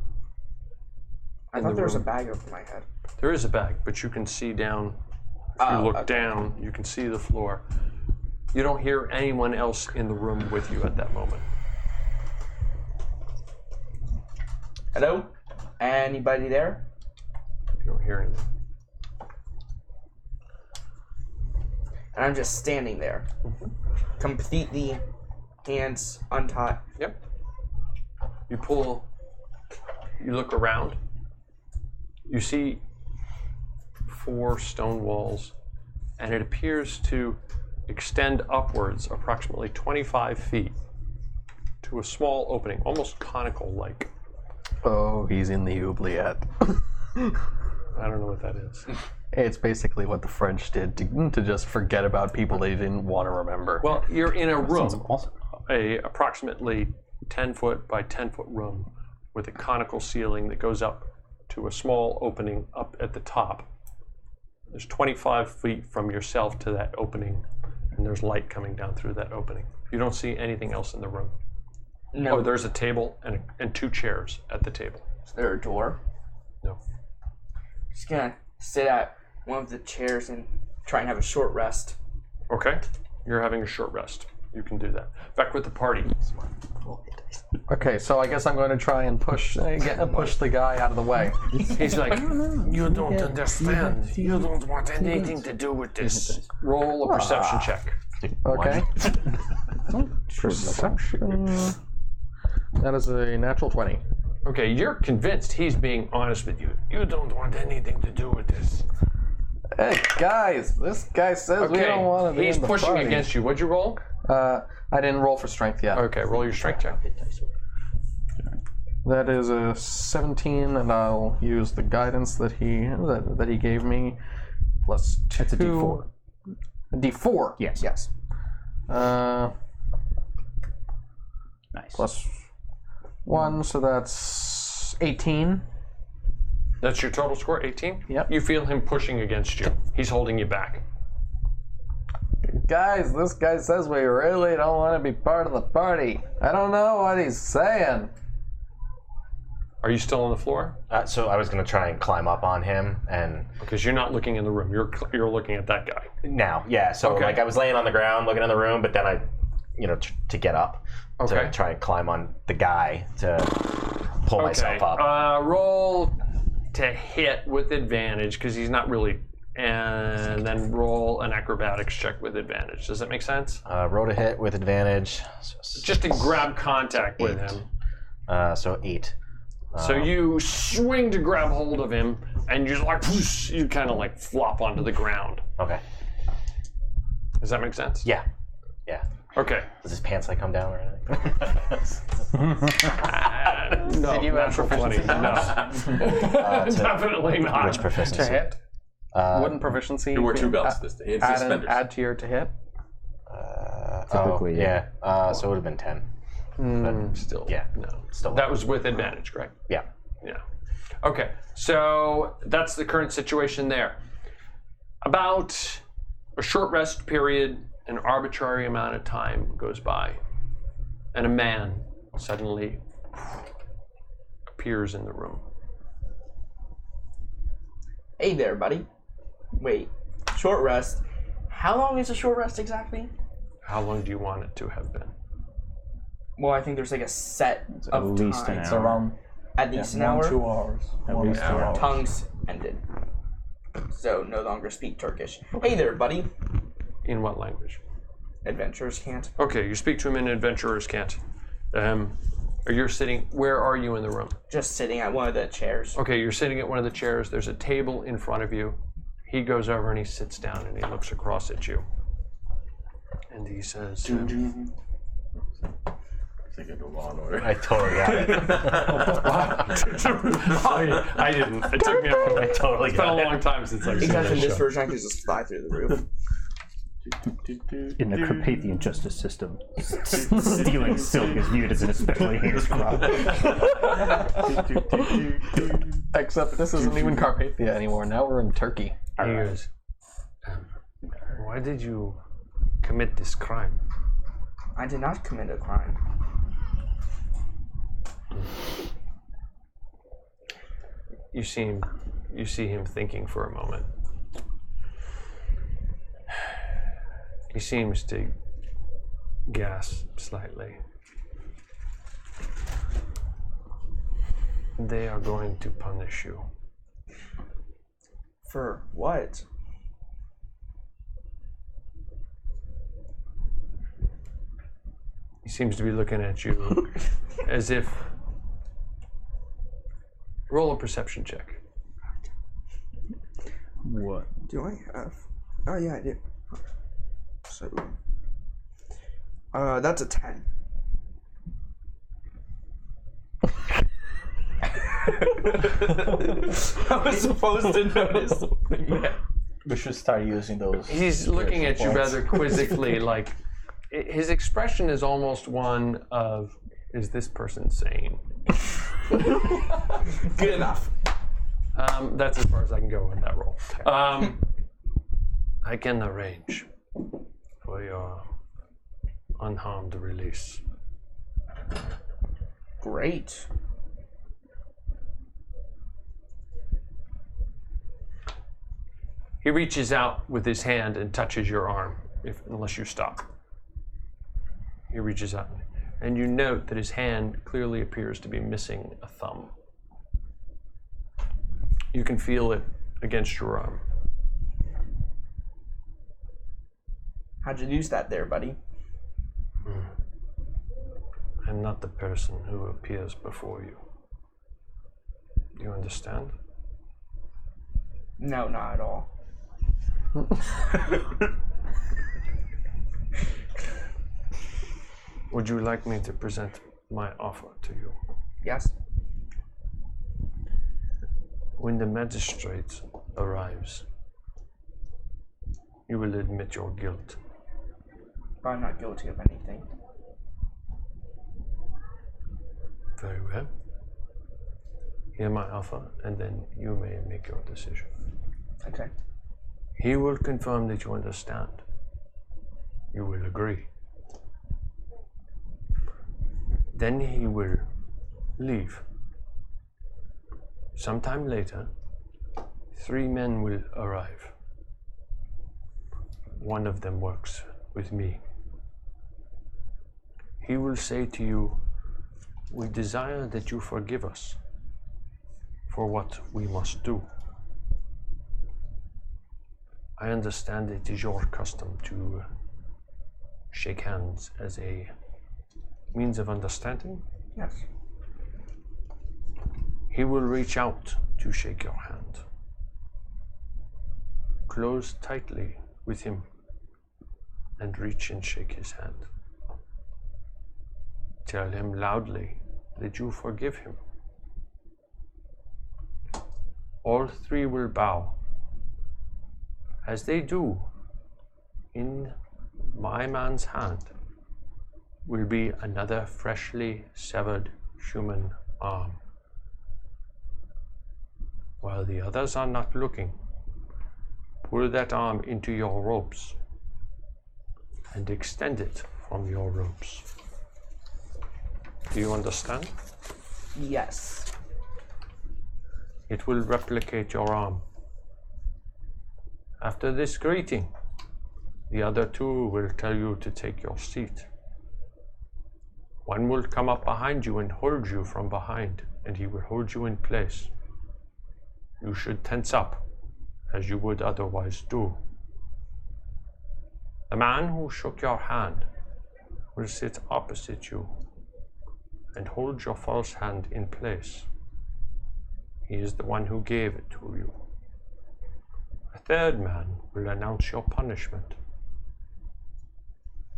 I thought there was a bag over my head. There is a bag, but you can see down. If you look down, you can see the floor. You don't hear anyone else in the room with you at that moment. Hello? Anybody there? You don't hear anything. And I'm just standing there, completely hands untied. Yep. You look around. You see 4 stone walls, and it appears to extend upwards approximately 25 feet to a small opening, almost conical-like. Oh, he's in the oubliette. I don't know what that is. It's basically what the French did to just forget about people they didn't want to remember. Well, you're in a room, Awesome. a approximately 10-foot by 10-foot room with a conical ceiling that goes up to a small opening up at the top. There's 25 feet from yourself to that opening, and there's light coming down through that opening. You don't see anything else in the room. No. Oh, there's a table and 2 chairs at the table. Is there a door? No. Just gonna sit at one of the chairs and try and have a short rest. Okay, you're having a short rest. You can do that. Back with the party. Okay, so I guess I'm going to try and push the guy out of the way. He's like, you don't understand. You don't want anything to do with this. Roll a perception check. Okay. Perception. That is a natural 20. Okay, you're convinced he's being honest with you. You don't want anything to do with this. Hey guys, this guy says we don't want to be he's in the pushing party. against you. What'd you roll? I didn't roll for strength yet. Okay, roll your strength check. That is a 17, and I'll use the guidance that he gave me, plus 2. That's a D4. A D4. Yes. Yes. Nice. Plus 1, so that's 18. That's your total score, 18? Yep. You feel him pushing against you. He's holding you back. Guys, this guy says we really don't want to be part of the party. I don't know what he's saying. Are you still on the floor? So I was going to try and climb up on him, and Because you're not looking in the room. You're looking at that guy. now, yeah. So Okay. like I was laying on the ground looking in the room, but then I, to get up Okay. to try and climb on the guy to pull myself up. Roll to hit with advantage because he's not really. And then roll an acrobatics check with advantage. Does that make sense? Roll to hit with advantage. Just to grab contact with him. So 8. So you swing to grab hold of him, and you're like, whoosh, you kind of like flop onto the ground. Okay. Does that make sense? Yeah. Yeah. Okay. Does his pants like come down or anything? No, Did you have natural 20. proficiency? No. Definitely not. Which proficiency? To hit? Wouldn't proficiency He wore 2 belts. It's suspenders. add to your to hit? Typically, yeah. So it would have been 10. Still, Yeah. no. Still. That was with advantage, correct? Yeah. Yeah. Okay, so that's the current situation there. About a short rest period, an arbitrary amount of time goes by, and a man suddenly appears in the room. Hey there, buddy. Wait. Short rest. How long is a short rest exactly? How long do you want it to have been? Well, I think there's like a set At of least time. an It's hour. around At least an 1, hour. 2 hours. At 1 least or 2 an hour. hours. Tongues ended. So no longer speak Turkish. Hey there, buddy. In what language? Adventurers can't. Okay, you speak to him in Adventurers Can't. You're sitting. Where are you in the room? Just sitting at one of the chairs. Okay, you're sitting at one of the chairs. There's a table in front of you. He goes over and he sits down and he looks across at you. And he says, I think I do Law and Order. I totally got it. I didn't. It took me a moment. I totally It's been a got it. long time since I've seen Except in that this show. version, I can just fly through the roof. In the Carpathian justice system, stealing silk is viewed as an especially heinous crime. Except this isn't even Carpathia anymore. Now we're in Turkey. He goes, why did you commit this crime? I did not commit a crime. You see him thinking for a moment. He seems to gasp slightly. They are going to punish you. For what? He seems to be looking at you as if. Roll a perception check. What? Do I have? Oh yeah, I do. So, that's a 10. I was supposed to notice. We should start using those. He's looking at you points. rather quizzically, like his expression is almost one of, "Is this person sane?" Good enough. That's as far as I can go with that roll. I can arrange for your unharmed release. Great. He reaches out with his hand and touches your arm, unless you stop. He reaches out, and you note that his hand clearly appears to be missing a thumb. You can feel it against your arm. How'd you use that there, buddy? I'm not the person who appears before you. Do you understand? No, not at all. Would you like me to present my offer to you? Yes. When the magistrate arrives, you will admit your guilt. But I'm not guilty of anything. Very well. Hear my offer, and then you may make your decision. Okay. He will confirm that you understand. You will agree. Then he will leave. Sometime later, 3 men will arrive. One of them works with me. He will say to you, "We desire that you forgive us for what we must do. I understand it is your custom to shake hands as a means of understanding." Yes. He will reach out to shake your hand. Close tightly with him and reach and shake his hand. Tell him loudly that you forgive him. All 3 will bow. As they do, in my man's hand will be another freshly severed human arm. While the others are not looking, pull that arm into your ropes and extend it from your ropes. Do you understand? Yes. It will replicate your arm. After this greeting, the other 2 will tell you to take your seat. One will come up behind you and hold you from behind, and he will hold you in place. You should tense up, as you would otherwise do. The man who shook your hand will sit opposite you and hold your false hand in place. He is the one who gave it to you. A third man will announce your punishment.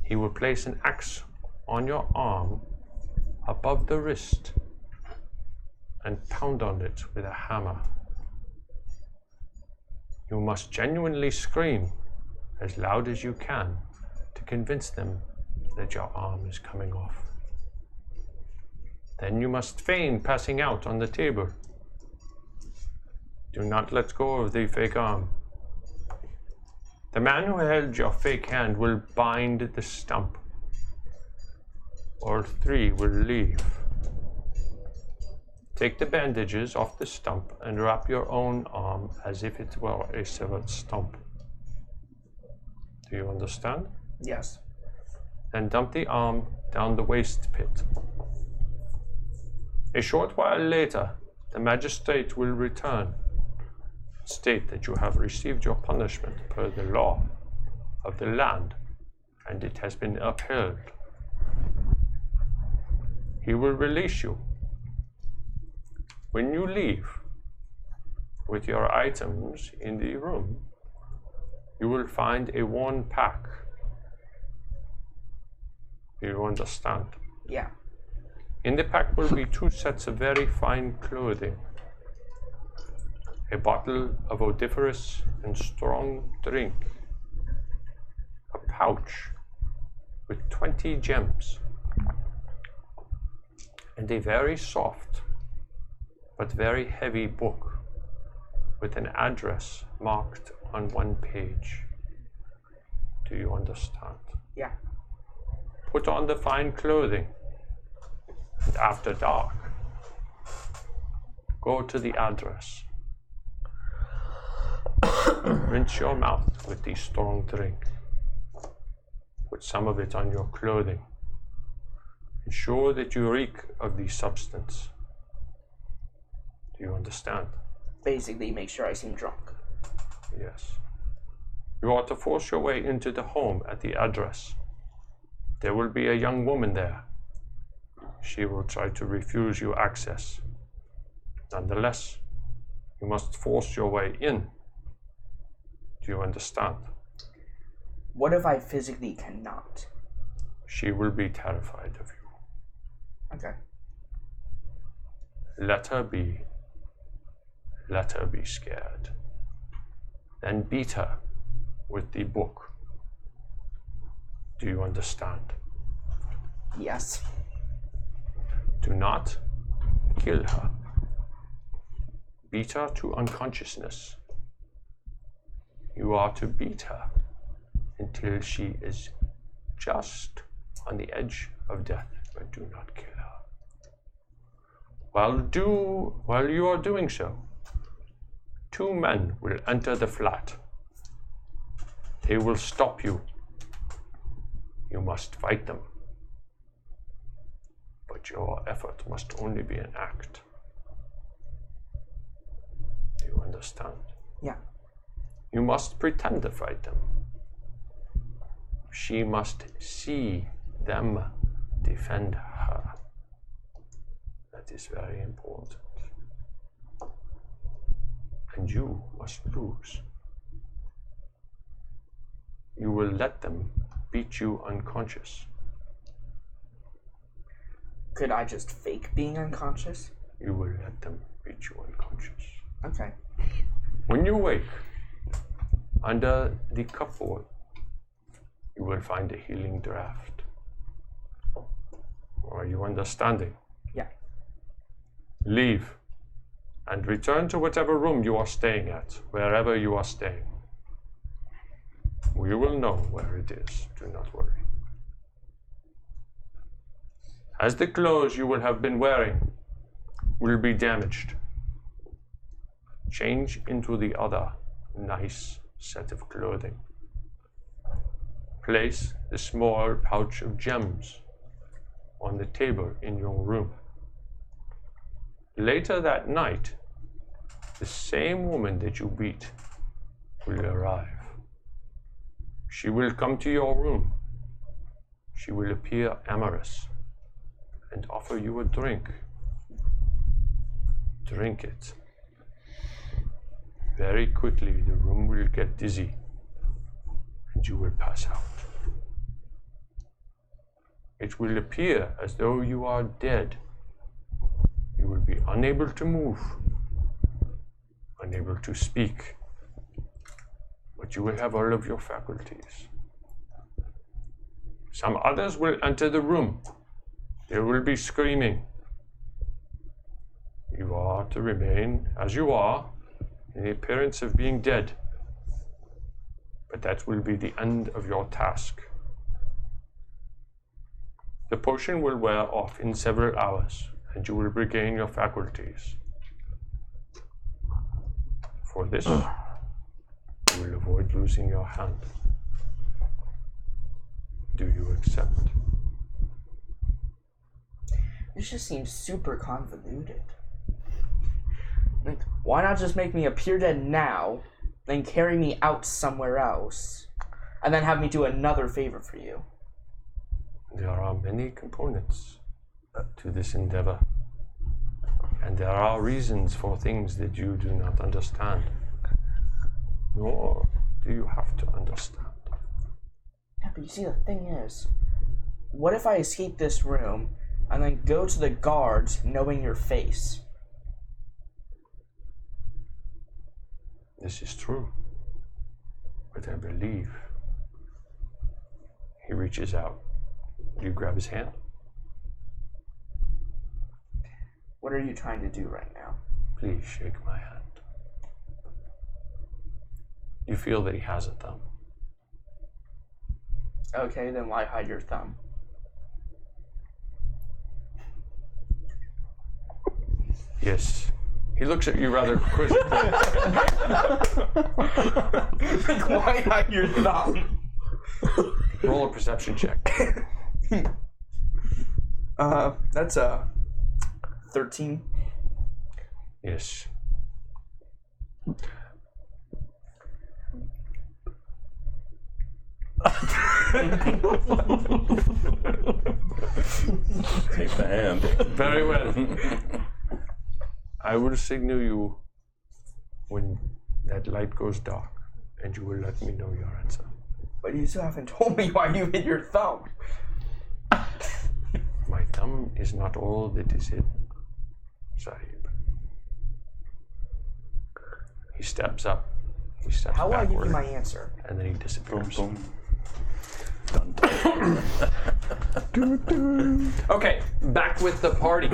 He will place an axe on your arm above the wrist and pound on it with a hammer. You must genuinely scream as loud as you can to convince them that your arm is coming off. Then you must feign passing out on the table. Do not let go of the fake arm. The man who held your fake hand will bind the stump. All three will leave. Take the bandages off the stump and wrap your own arm as if it were a severed stump. Do you understand? Yes. Then dump the arm down the waste pit. A short while later, the magistrate will return. State that you have received your punishment per the law of the land, and it has been upheld. He will release you. When you leave with your items in the room, you will find a worn pack. Do you understand? Yeah. In the pack will be 2 sets of very fine clothing, a bottle of odoriferous and strong drink, a pouch with 20 gems, and a very soft but very heavy book with an address marked on one page. Do you understand? Yeah. Put on the fine clothing, and after dark, go to the address. Rinse your mouth with the strong drink. Put some of it on your clothing. Ensure that you reek of the substance. Do you understand? Basically, make sure I seem drunk. Yes. You are to force your way into the home at the address. There will be a young woman there. She will try to refuse you access. Nonetheless, you must force your way in. Do you understand? What if I physically cannot? She will be terrified of you. Okay. Let her be. Let her be scared. Then beat her with the book. Do you understand? Yes. Do not kill her. Beat her to unconsciousness. You are to beat her until she is just on the edge of death, but do not kill her. While you are doing so, 2 men will enter the flat. They will stop you. You must fight them. But your effort must only be an act. Do you understand? Yeah. You must pretend to fight them. She must see them defend her. That is very important. And you must lose. You will let them beat you unconscious. Could I just fake being unconscious? You will let them beat you unconscious. Okay. When you wake, under the cupboard, you will find a healing draft. Are you understanding? Yeah. Leave and return to whatever room you are staying at, wherever you are staying. We will know where it is, do not worry. As the clothes you will have been wearing will be damaged, change into the other nice set of clothing. Place the small pouch of gems on the table in your room. Later that night, the same woman that you beat will arrive. She will come to your room. She will appear amorous and offer you a drink. Drink it. Very quickly, the room will get dizzy and you will pass out. It will appear as though you are dead. You will be unable to move, unable to speak, but you will have all of your faculties. Some others will enter the room. They will be screaming. You are to remain as you are, in the appearance of being dead. But that will be the end of your task. The potion will wear off in several hours, and you will regain your faculties. For this, you will avoid losing your hand. Do you accept? This just seems super convoluted. Like, why not just make me appear dead now, then carry me out somewhere else, and then have me do another favor for you? There are many components to this endeavor, and there are reasons for things that you do not understand, nor do you have to understand. Yeah, but you see, the thing is, what if I escape this room and then go to the guards knowing your face? This is true, but I believe. He reaches out. You grab his hand. What are you trying to do right now? Please shake my hand. You feel that he has a thumb. Okay, then why hide your thumb? Yes. He looks at you rather quizzically. Like, why hide your thumb? Roll a perception check. That's a 13. Yes. Take the hand. Very well. I will signal you when that light goes dark, and you will let me know your answer. But you still haven't told me why you hid your thumb. My thumb is not all that is hidden, Sahib. He steps up. He steps How will I give backward, you my answer? and then he disappears. Boom, boom. Okay, back with the party.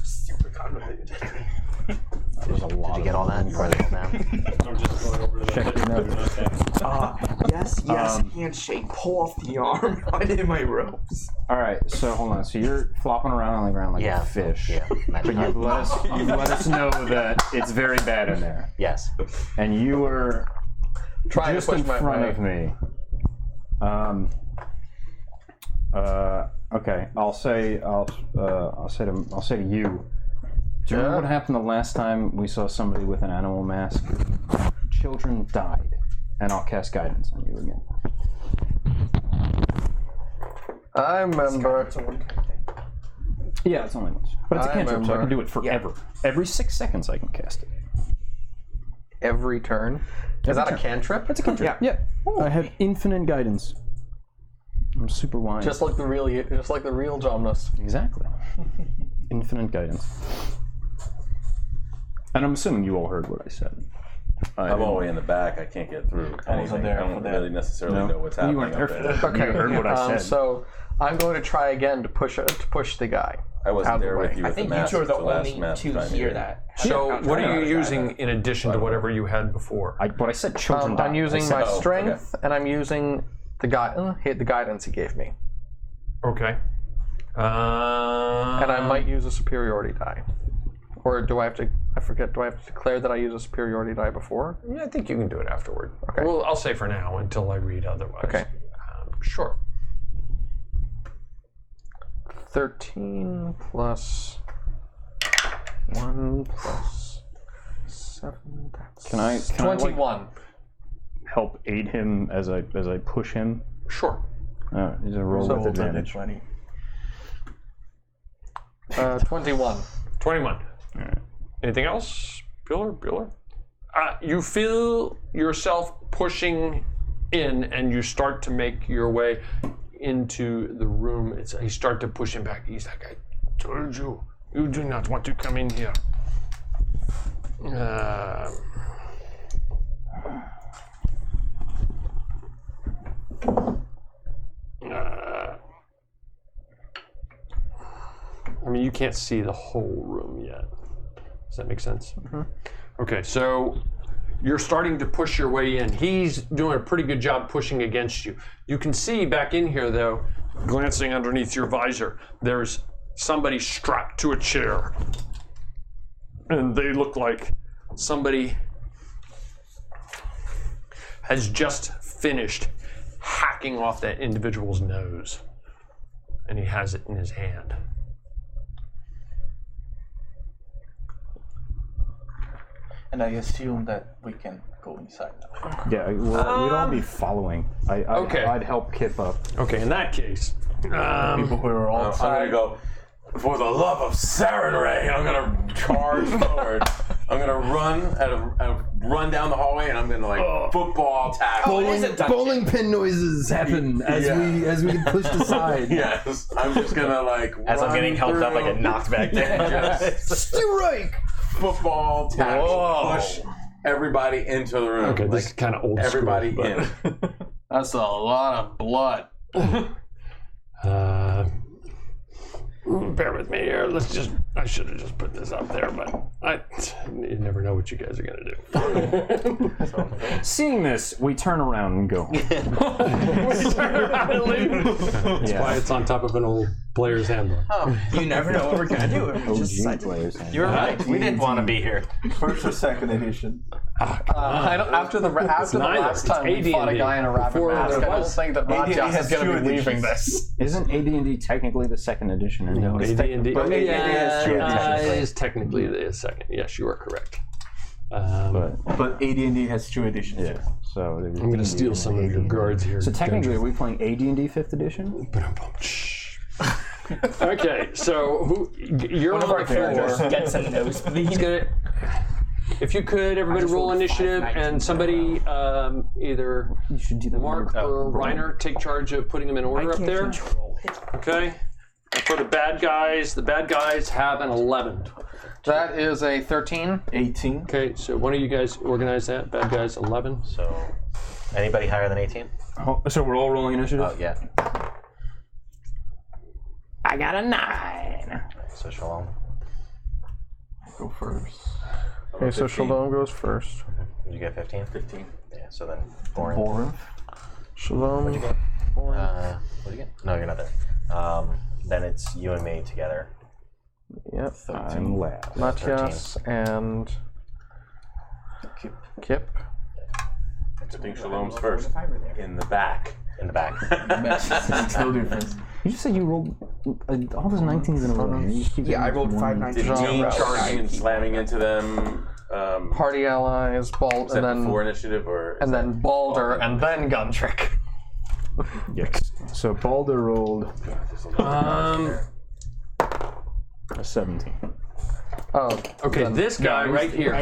Super convoluted. Did you get all that? Write it all down. I'm just going over to the Check your notes. Yes, handshake, pull off the arm, hide in my ropes. All right, so hold on. So you're flopping around on the ground like Yeah. a fish. Yeah. But you've let us know that it's very bad in there. Yes. And you were Trying just to push in my front way. of me. Okay, I'll say to you. Do you remember what happened the last time we saw somebody with an animal mask? Children died, and I'll cast guidance on you again. I remember. It's a one-time thing. Yeah, it's only once, but it's a I cantrip, so I can remember. do it forever. Every 6 seconds, I can cast it. Every turn. Is that a turn. cantrip? That's a cantrip. Yeah. I have infinite guidance. I'm super wise. Just like the real Jomnus. Exactly. Infinite guidance. And I'm assuming you all heard what I said. I'm all the way in the back. I can't get through anything. there I don't for that. really necessarily No. know what's You happening weren't up there for there. that. Okay. You heard what I said. So I'm going to try again to push the guy. I out wasn't of the there with way. you I with think the you mask. two are the the last only mask two time here either. that. So, what are you using in addition to whatever you had before? But I said children died. I'm using I said, my oh, strength, and I'm using the guidance he gave me, Okay. and I might use a superiority die. Or do I have to? I forget. Do I have to declare that I use a superiority die before? I think you can do it afterward. Okay. Well, I'll say for now until I read otherwise. Okay. Sure. 13 plus 1 plus 7. That's Can I 21. help aid him as I push him? Sure. He's a roll with advantage. 20. 21. 21. Anything else? Bueller? You feel yourself pushing in, and you start to make your way into the room. You start to push him back. He's like, I told you, you do not want to come in here. I mean, you can't see the whole room yet. Does that make sense? Mm-hmm. Okay, so you're starting to push your way in. He's doing a pretty good job pushing against you. You can see back in here, though, glancing underneath your visor, there's somebody strapped to a chair. And they look like somebody has just finished hacking off that individual's nose. And he has it in his hand. And I assume that we can go inside now. Yeah, we'd all be following. Okay. I'd help Kip up. Okay, in that case, People who are all I'm gonna go. For the love of Sarenrae, I'm gonna charge forward. I'm gonna run down the hallway, and I'm gonna football tackle. Bowling pin noises happen as we get pushed aside. Yes, I'm just gonna As I'm getting helped up, I get knocked back down. Strike! Football tackle, push everybody into the room. okay, this is kind of old Everybody school. in. That's a lot of blood. Bear with me here. I should have just put this up there, but you never know what you guys are going to do. Seeing this, we turn around and go. That's why it's on top of an old player's handbook. You never know what we're gonna do. We just decide to- players. You're right. We didn't want to be here. First or second edition? After the last time we fought a guy in a rabbit mask, I don't think that Rajas is going to be leaving this. Isn't AD&D technically the second edition? Or no, AD&D. But AD&D has two editions. It is technically the second. Yes, you are correct. But AD&D has 2 editions. Yeah. So I'm going to steal some of your guards here. So technically, are we playing AD&D 5th edition? Okay, so you're on the floor. Get some nose bleed. He's gonna. If you could, everybody roll initiative, and somebody, either You should do the Mark or Reiner, take charge of putting them in order up there. Okay. And for the bad guys have an 11. That is a 13. 18. Okay, so one of you guys organize that. Bad guys 11. So, anybody higher than 18? So we're all rolling initiative? Oh, yeah. I got a 9. So, Shalom. Go first. Okay, so Shalom goes first. Did you get 15? 15. Yeah, so then Borin. Borin. Shalom. What'd you get? What'd you get? No, you're not there. Then it's you and me together. Yep. I'm last. Matthias and Kip. I think Shalom's first. In the back. In the back. It's no difference. You just said you rolled all those 19s in a row. You just keep Yeah, I getting rolled 5 one. 19s in a Me row. charging and slamming into them. Party allies, Bald, Is that and then before initiative or? and then Balder, and then Guntrick. Yes. So Balder rolled a 17. Oh, Okay, then- this guy right here.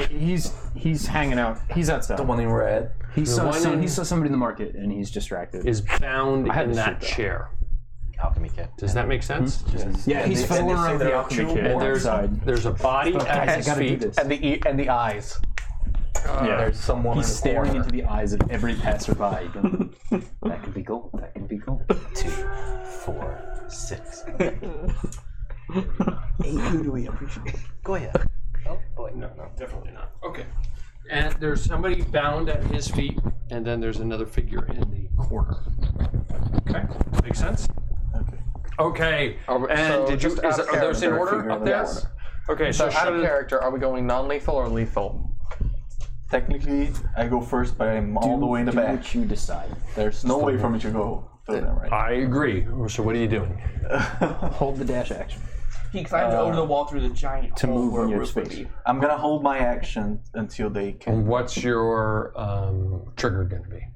He's hanging out. He's outside. The one in red. He saw one- somebody in the market and he's distracted. Is bound had in to that shoot that. chair. Alchemy kit. Does that make sense? Yeah, he's they- fiddling and they say around with there the are alchemy two kit. more. Outside. There's a body at Guys, I his gotta do feet. this. and the eyes. Yeah. There's someone He's in the staring corner. into the eyes of every passerby. Going, that could be gold. That could be gold. 2, 4, 6. 8, who do we appreciate? Go ahead. Oh, boy. No, definitely not. Okay. And there's somebody bound at his feet, and then there's another figure in the corner. Okay, makes sense? Okay. So And did you? just out of Are those in character, order figure up in there? the Okay, So so out of should character, are we going non-lethal or lethal? Technically, I go first, but I'm all the way in the back. What you decide. There's no way for me to go through them, right? I agree. So what are you doing? Hold the dash action. He climbs over the wall through the giant To hole move where in your Roof would space. be. I'm gonna hold my action until they can. What's your trigger going to be?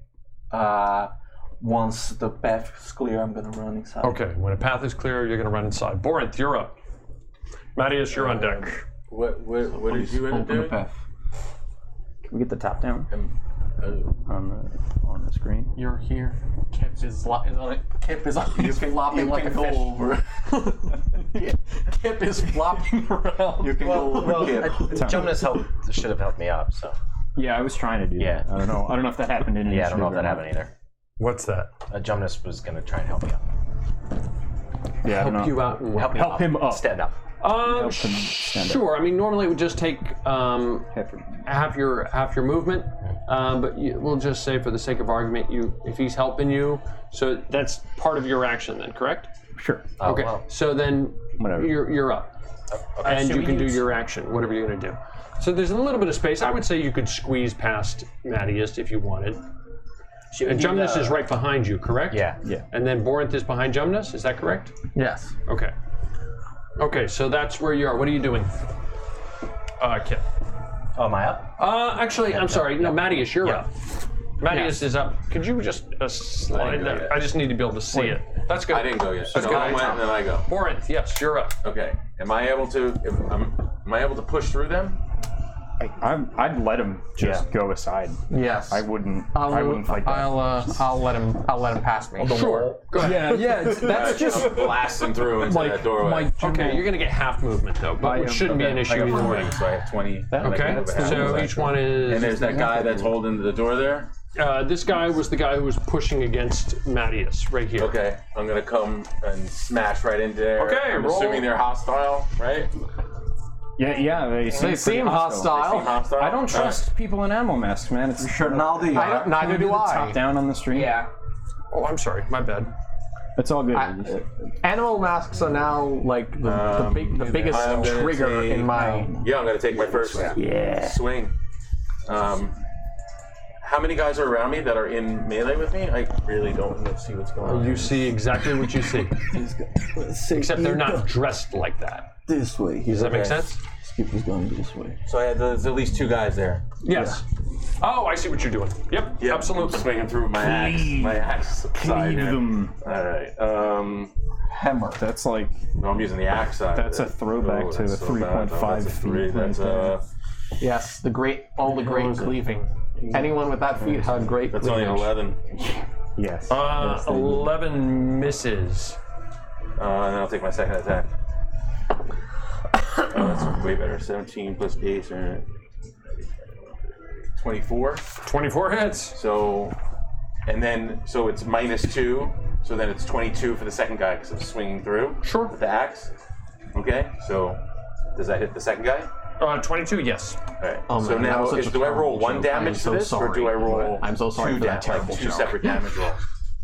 Once the path is clear, I'm gonna run inside. Okay, when a path is clear, you're going to run inside. Borinth, you're up. Mattias, you're on deck. What did you end up Open the doing? path. Can we get the top down on the screen? You're here. Kip is on it. Kip is on. He's flopping like a fish. over. Kip is flopping around. You can go over. Kip. Jonas should have helped me up. So Yeah, I was trying to do Yeah. that. I don't know if that happened in yeah, I don't know if that initiative or happened either. What's that? Jonas was gonna try and help me up. not. Yeah, I don't Help know. you out and what? Help him up. Stand up. Help him stand up. Sure. I mean, normally it would just take Heifer. half your movement, but we'll just say for the sake of argument, if he's helping you, so that's part of your action then, correct? Sure. Okay. well. So then Whatever. you're up, and you can do your action, whatever you're going to do. So there's a little bit of space. I would say you could squeeze past Mattias if you wanted. And Jumnus is right behind you, correct? Yeah. Yeah. And then Borinth is behind Jumnus, is that correct? Yes. Okay. Okay, so that's where you are. What are you doing? Kip. Oh, am I up? Actually, I'm sorry. No, Mattias, you're up. Mattias is up. Could you just slide go that? yet. I just need to be able to see it. That's good. I didn't go yet. That's So good. I went and then I go. Borinth, yes, you're up. Okay. Am I able to push through them? I'd let him just go aside. Yes. I wouldn't fight that. I'll let him pass me. Sure. Go ahead. Yeah, that's just I'm blasting through into that doorway. Okay, you're going to get half movement, though, but it shouldn't be an issue I got either way. 40, so I have 20. Okay, so each one is... And there's that guy that's holding the door there. this guy was the guy who was pushing against Mattias, right here. Okay, I'm gonna come and smash right into there. Okay, I'm roll. assuming they're hostile, right? Yeah, they They seem hostile. Seem hostile. I don't trust people in ammo masks, man. It's Sure, now they are. Neither do top I. down on the stream. Yeah. Oh, I'm sorry. My bad. It's all good. Animal masks are now like the biggest I'm gonna trigger take- in my. Yeah, I'm gonna take my first swing. How many guys are around me that are in melee with me? I really don't see what's going on. You see exactly what you see. Except they're not dressed like that. This way. Does that make sense? Skipper's going this way. So there's at least 2 guys there. Yes. Oh, I see what you're doing. Yep, absolutely. I'm swinging through my axe side here. them. All right. Hammer. That's like No, I'm using the axe side. That's a throwback to that's the so bad. 3.5 That's a 3. feet That's right Yes, all the great cleaving. Anyone with that feat had great that's only cleavage. 11. yes. 11 misses. And then I'll take my second attack. That's way better. 17 plus 8, so 24. 24 hits. So it's -2. So then it's 22 for the second guy because I'm swinging through. Sure. With the axe. Okay. So does that hit the second guy? 22, yes. All right. Oh, so man, that now was such a do I roll terrible 1 joke. damage I'm for so this, or do I sorry. roll I'm so sorry 2 for that terrible two joke. separate damage rolls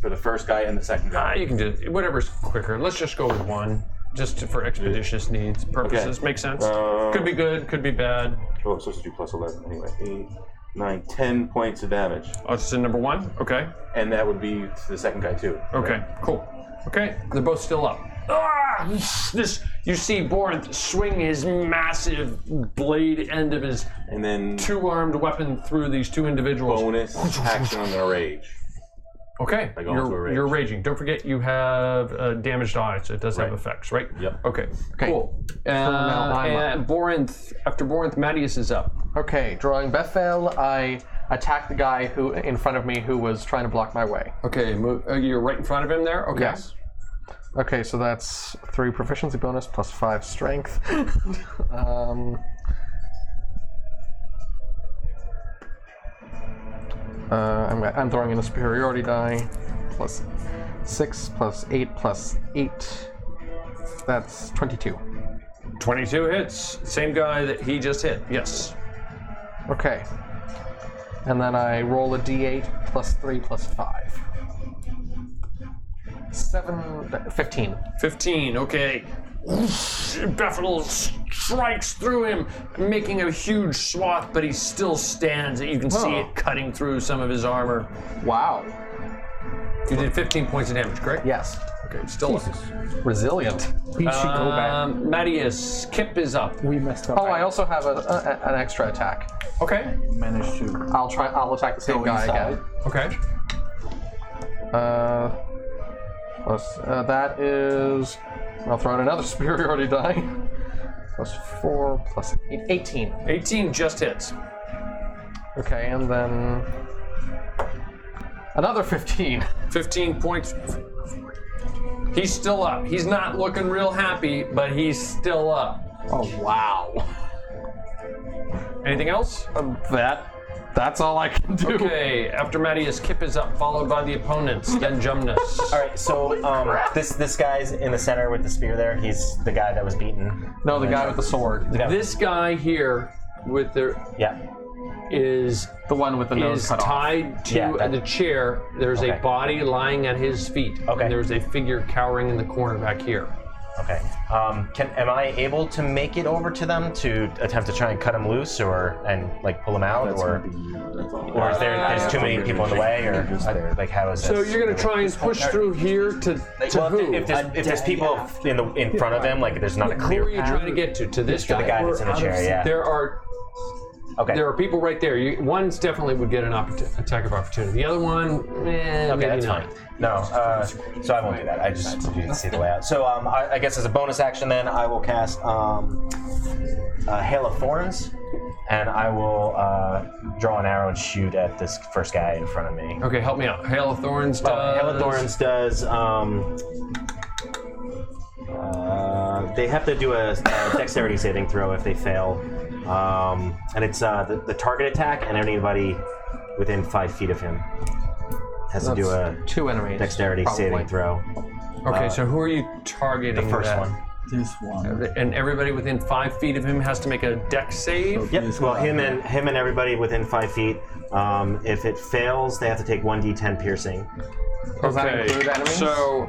for the first guy and the second guy? You can do whatever's quicker. Let's just go with 1, just for expeditious needs purposes. Makes sense. Could be good, could be bad. Oh, it's supposed to do plus 11 anyway. 8, 9, 10 points of damage, Oh, it's in number 1? Okay. and that would be to the second guy too. Okay, cool. Okay, they're both still up. You see Borinth swing his massive blade end of his And then 2-armed weapon through these 2 individuals. bonus action, I'm gonna rage. Okay, I go into a rage. you're raging. Don't forget you have a damaged eye, so it does have Right. effects, right? Yep. Okay, cool. now I'm And Borinth, after Borinth, Mattias is up. Okay, drawing Bethel, I attack the guy who in front of me who was trying to block my way. Okay, you're right in front of him there? Okay. Yes. Okay, so that's 3 proficiency bonus plus 5 strength. I'm throwing in a superiority die. Plus 6 plus 8 plus 8. That's 22. 22 hits. Same guy that he just hit. Yes. Okay. And then I roll a d8 plus 3 plus 5. 15. 15, okay. Bethel strikes through him, making a huge swath, but he still stands. You can see it cutting through some of his armor. Wow. You did 15 points of damage, correct? Yes. Okay, still Resilient. We should go back. Mattias, Kip is up. We messed up. Oh, I also have an extra attack. Okay. Managed to. I'll attack the same guy again. Okay. That is. I'll throw out another superiority die. Plus 4 plus 8, 18. 18 just hits. Okay, and then another 15. 15 points. He's still up. He's not looking real happy, but he's still up. Oh wow. Anything else? That's all I can do. Okay, after Mattias, Kip is up, followed by the opponents, then Jumnus. All right, so this guy's in the center with the spear there. He's the guy that was beaten. No, the guy with the sword. This guy here with the is The one with the nose cut off. tied to the chair. There's a body lying at his feet. Okay. And there's a figure cowering in the corner back here. Okay. Am I able to make it over to them to attempt to try and cut him loose, and pull him out, or is there's too many people in the way, or how is this? So you're gonna try and push through here to who? If there's people in front of him, there's not a clear Who are you path. trying to get to? To this To the guy that's in the chair, yeah. There are people right there. One's definitely would get an attack of opportunity. The other one, maybe that's not. fine. No, so I won't do that. I just didn't see the way out. So I guess as a bonus action, then I will cast Hail of Thorns, and I will draw an arrow and shoot at this first guy in front of me. Okay, help me out. Hail of Thorns does. Hail of Thorns does. They have to do a dexterity saving throw if they fail, and it's the target attack, and anybody within 5 feet of him has to do a 2 enemies. dexterity saving throw. Okay, so who are you targeting? The first one. This one. And everybody within 5 feet of him has to make a dex save? Yep. Well, him and everybody within 5 feet. If it fails, they have to take 1d10 piercing. Does that include enemies? So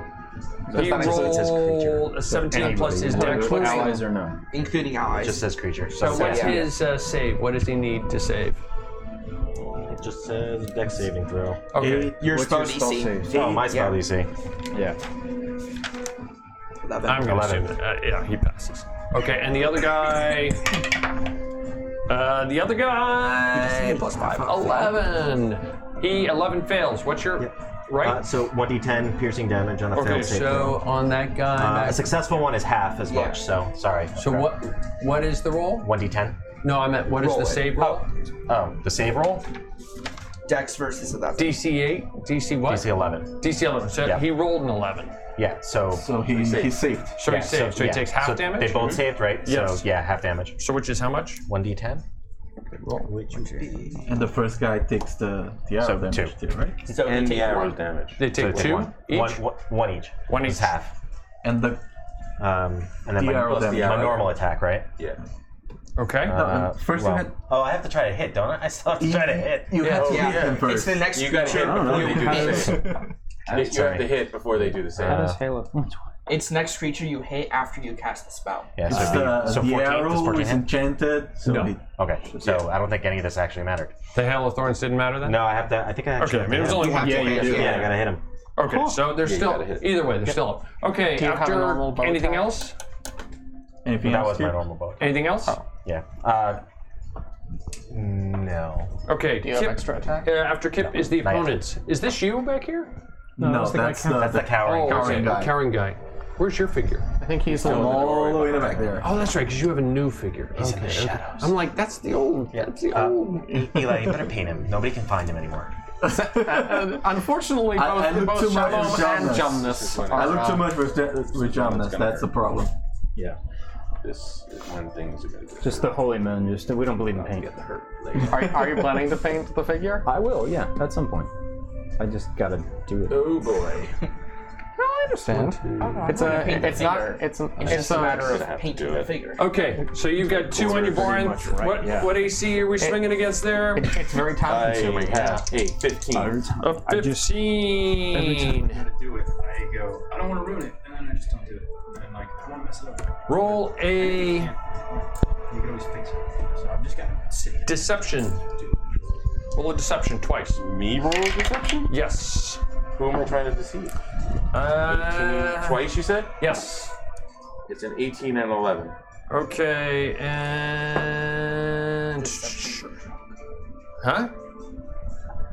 he rolled a 17 plus his dex. Allies or no? Including It allies. just says creature. So what's his save? What does he need to save? It just says dex saving throw. Okay. Your What's spell your spell DC. save? Oh, my spell DC. Yeah. I'm going to assume that. He passes. Okay, and the other guy. Plus 5. 11. 11 fails. What's your right? So 1d10 piercing damage on a Okay, failed save throw. so on that guy. A successful one is half as much. So sorry. So what is the roll? 1d10. No, I meant what is Roll the it. save roll? Oh, the save roll? Dex versus 11. DC 8? DC what? DC 11. DC 11. So Yeah. he rolled an 11. Yeah. So He's saved. So yeah, he saved. So he takes half so damage? They both saved, right? Yes. So yeah, half damage. So which is how much? 1d10. And the first guy takes the arrow So damage 2. too, right? So And the arrow damage. They take So 2 one. each? One each. One It's each. half. And the And then The my, arrow damage. my normal attack, right? Yeah. Okay. first you well- had Oh, I have to try to hit, don't I? I still have to try to hit. you had to Yeah. hit him It's first. the next You got to hit creature. before they do the It's- save. You have to hit before they do the save. It's next creature you hit after you cast the spell. Yeah, so, It's it'd be, so the 14. Does arrow 14 is hit? enchanted, so No. Okay, so I don't think any of this actually mattered. The Hail of Thorns didn't matter then? No, I have to. I think I actually. Okay, I mean, it was have to only hit one him. point. Yeah, I gotta hit him. Okay, so they're still, gotta hit. either way, they're still up. Okay, you have a after, normal bow anything attack? else? anything That else was my here? normal bow. Anything else? Yeah. No. Okay, Do you have Kip, extra attack? after Kip is the Not yet. opponents. Is this you back here? No, that's That's the cowering. okay, guy. Cowering guy. Where's your figure? I think he's the all the way in the back there. Oh, that's right, because you have a new figure. He's in the shadows. I'm like, that's the old, that's the old. Eli, you better paint him. Nobody can find him anymore. Unfortunately, I both, look both too much Shalom with and Jumnus. Jumnus I are, look too much with Jumnus, that's the problem. Yeah. This is when things are going to go. Just the holy men. Just we don't believe in paint. Get the hurt later. are you planning to paint the figure? I will. Yeah, at some point. I just gotta do it. Oh boy. I understand. It's It's a matter have of to painting do the it. figure. Okay, so you've got 2 on your board. much right, yeah. What AC are we swinging against there? It's very time consuming. I have 15. A I just 15. do it. I go. I don't want to ruin it, and then I just don't do it. And like I want to mess it up. Roll a You can always fix it. So I'm just gonna sit here. deception. Roll a deception twice. Me roll a deception? Yes. Who am I trying to deceive? 18 twice, you said? Yes. It's an 18 and 11. Okay, and... Huh?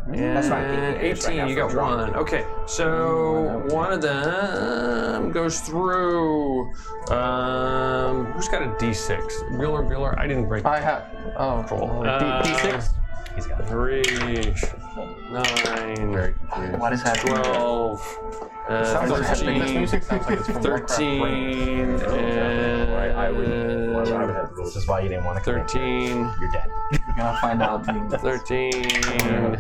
That's fine. And 18, you got one. Okay, so one of them goes through. Who's got a D6? Bueller. I didn't break. I have. Oh, Cool. D6. He's got it. 3, 9, What is happening? 12, Sounds like 13, this music sounds like it's from 13, This is why you didn't want to come in. 13, You're dead. We're gonna find out. 13,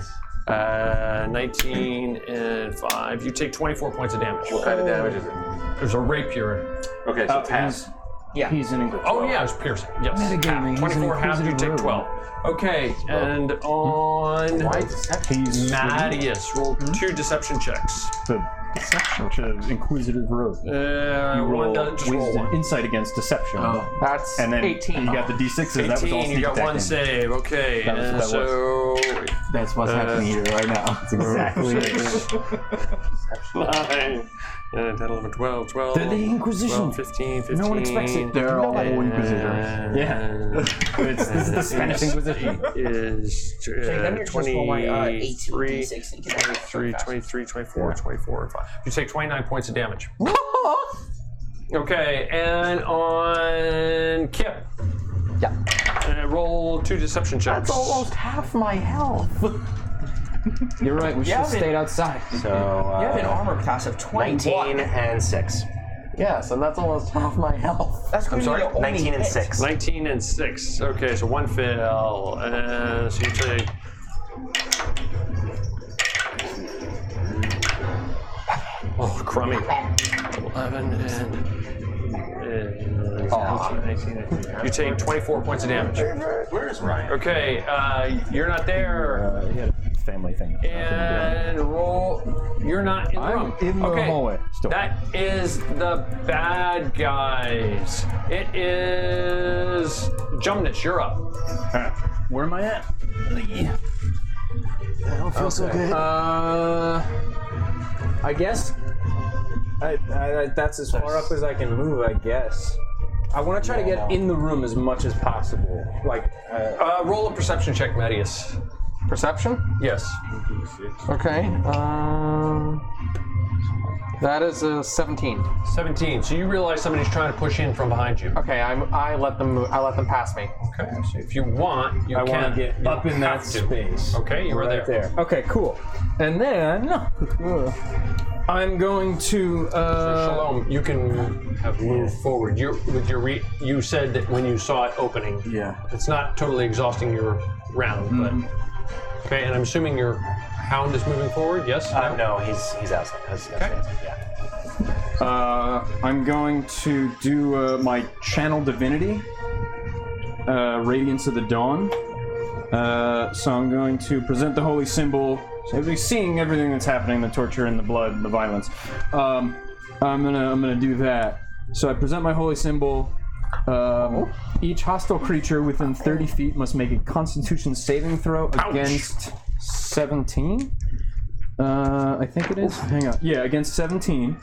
19, and 5. You take 24 points of damage. What kind of damage is it? There's a rapier. Okay, so pass. He's an English. Oh yeah, it's piercing. Yes. Metagaming, Half. he's an 24 half, you inquisitive take 12. Okay, and on He's Mattias, roll 2 deception checks. the deception inquisitive rogue. One doesn't just roll wisdom, one. insight against deception. That's And then 18. you got the d6s. That was all 18, you got sneak one attack. save. Okay, That was and what that so That's what's happening here right now. That's exactly it. 9, 10, 11, 12, 12. They're the Inquisition. 12, 15, 15. No one expects it. They're all Inquisitors. Yeah. This is the Spanish Inquisition. Is Then you're just roll my 18 23, D6 and get that 23, 24, 24, and 5. You take 29 points of damage. Okay, and on Kip. Yeah. Roll 2 deception checks. That's almost half my health. You're right. We should have stayed outside. So, You have an armor class of 21. 19 and 6. Yes, and that's almost half my health. That's going to be the only 19 and hit. 6. 19 and 6. Okay, so 1 fail. So you take. Oh, crummy. 11 and 19. You take 24 points of damage. Where's Ryan? Okay, you're not there. He had a family thing. And roll. You're not in the room. I'm in the Okay, hallway still. that is the bad guys. It is Jumnus. You're up. Where am I at? I don't feel so good. I guess that's as far up as I can move, I guess. I want to try to get in the room as much as possible. Like, Roll a perception check, Mattias. Perception? Yes. Okay. That is a 17. 17. So you realize somebody's trying to push in from behind you. Okay, I let them move. I let them pass me. Okay. So if you want, you I can want to get up in that space. Okay, you were right there. Okay, cool. And then I'm going to. Shalom, you can have moved forward. You said that when you saw it opening, Yeah. it's not totally exhausting your round, but okay. And I'm assuming your hound is moving forward. Yes. No, he's outside. Yeah. I'm going to do my channel divinity, Radiance of the Dawn. So I'm going to present the holy symbol. So everybody's seeing everything that's happening, the torture and the blood and the violence. I'm gonna do that. So I present my holy symbol. Each hostile creature within 30 feet must make a Constitution saving throw against 17. I think it is. Hang on. Yeah, against 17.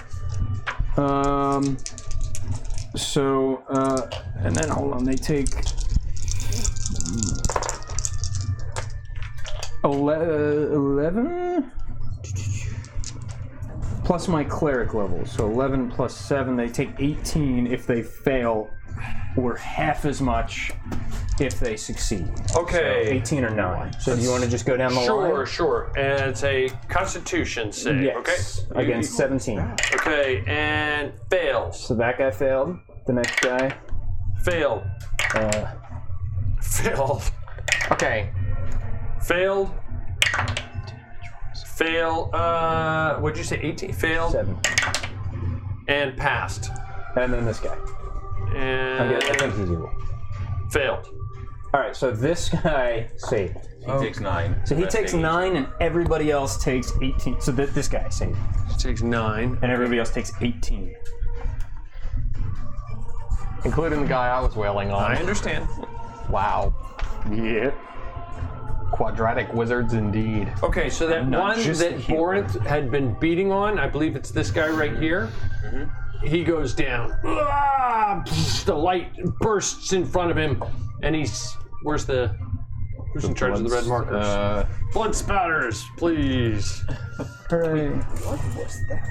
So, and then hold on. They take 11 plus my cleric level. So 11 plus 7. They take 18 if they fail, or half as much if they succeed. Okay. 18 or 9. So do you want to just go down the line? Sure. And it's a Constitution save. Yes. Okay. Against 17. Okay, and fails. So that guy failed. The next guy. Failed. Failed. Okay. Failed. Fail. What'd you say? 18. Failed. 7. And passed. And then this guy. And I think he's evil. failed. Alright, so this guy saved. He takes 9. So he takes 9 and everybody else takes 18. So this guy saved. Takes 9. And everybody else takes 18. Including the guy I was wailing on. I understand. Wow. Yeah. Quadratic wizards indeed. Okay, so that one just that the healer. Borinth had been beating on, I believe it's this guy right here. He goes down. Ah, the light bursts in front of him, and he's who's in charge of the red markers? Blood spatters, please. What was that?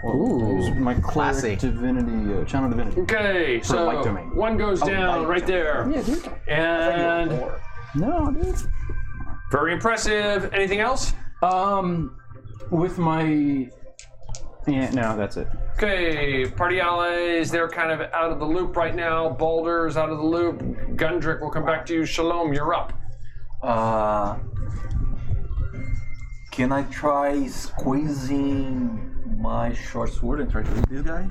Ooh, my Classy. cleric divinity, channel divinity. Okay, so light domain. one goes down right there, Yeah, dude. and No, dude. very impressive. Anything else? With my. Yeah, no, that's it. Okay, party allies, they're kind of out of the loop right now. Baldur's out of the loop. Gundrick will come back to you. Shalom, you're up. Can I try squeezing my short sword and try to hit this guy?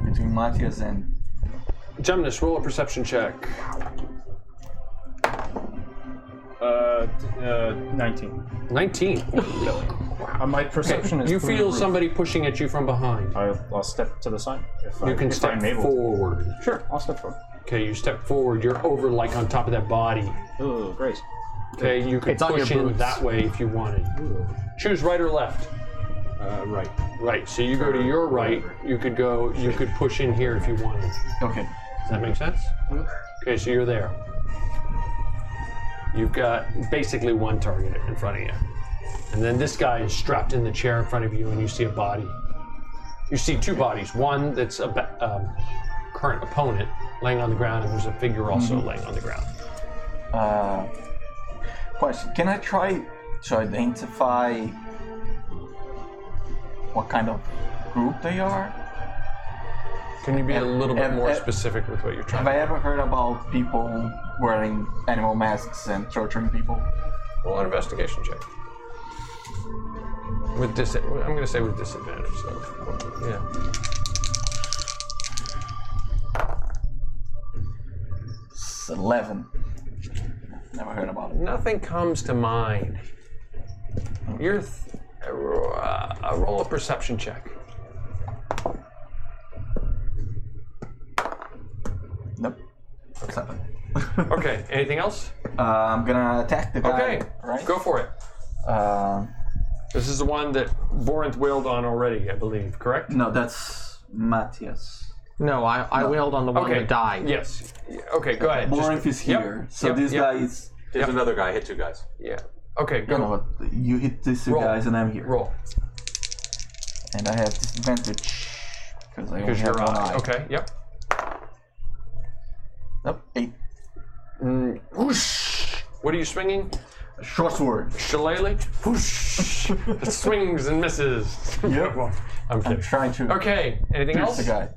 Between Matthias and... Gemini, roll a perception check. 19. 19. My perception is. You through feel the roof. somebody pushing at you from behind. I'll step to the side. You can step forward. Sure, I'll step forward. Okay, you step forward. You're over like on top of that body. Oh, great. Okay, you could It's on push your in boots. that way if you wanted. Choose right or left. Right. Right. So you go to your right. You could go. You could push in here if you wanted. Okay. Does that make sense? Okay, so you're there. You've got basically one target in front of you. And then this guy is strapped in the chair in front of you, and you see a body. You see two bodies. One that's a current opponent laying on the ground, and there's a figure also laying on the ground. Question. Can I try to identify what kind of group they are? Can you be a little bit Have- more have- specific with what you're trying Have to I ever heard about people wearing animal masks and torturing people? roll an investigation check? With I'm going to say with disadvantage. So, yeah. It's 11. Never heard about it. Nothing comes to mind. You're roll a perception check. Nope. 7. Okay. Anything else? I'm gonna attack the guy. Okay. Right? Go for it. This is the one that Borinth wailed on already, I believe. Correct? No, that's Matthias. No, I wailed on the one that died. Yes. Okay. Go ahead. Borinth is here, so this guy is. There's another guy. Hit two guys. Yeah. Okay. Go. No, but you hit these two Roll. guys, and I'm here. Roll. And I have disadvantage because I only Because have you're one on. eye. Okay. Yep. Nope. 8. Whoosh. What are you swinging? Short sword. Shillelagh? Whoosh. It swings and misses. Yep. I'm I'm kidding. trying to Okay. Anything pierce else? the guy.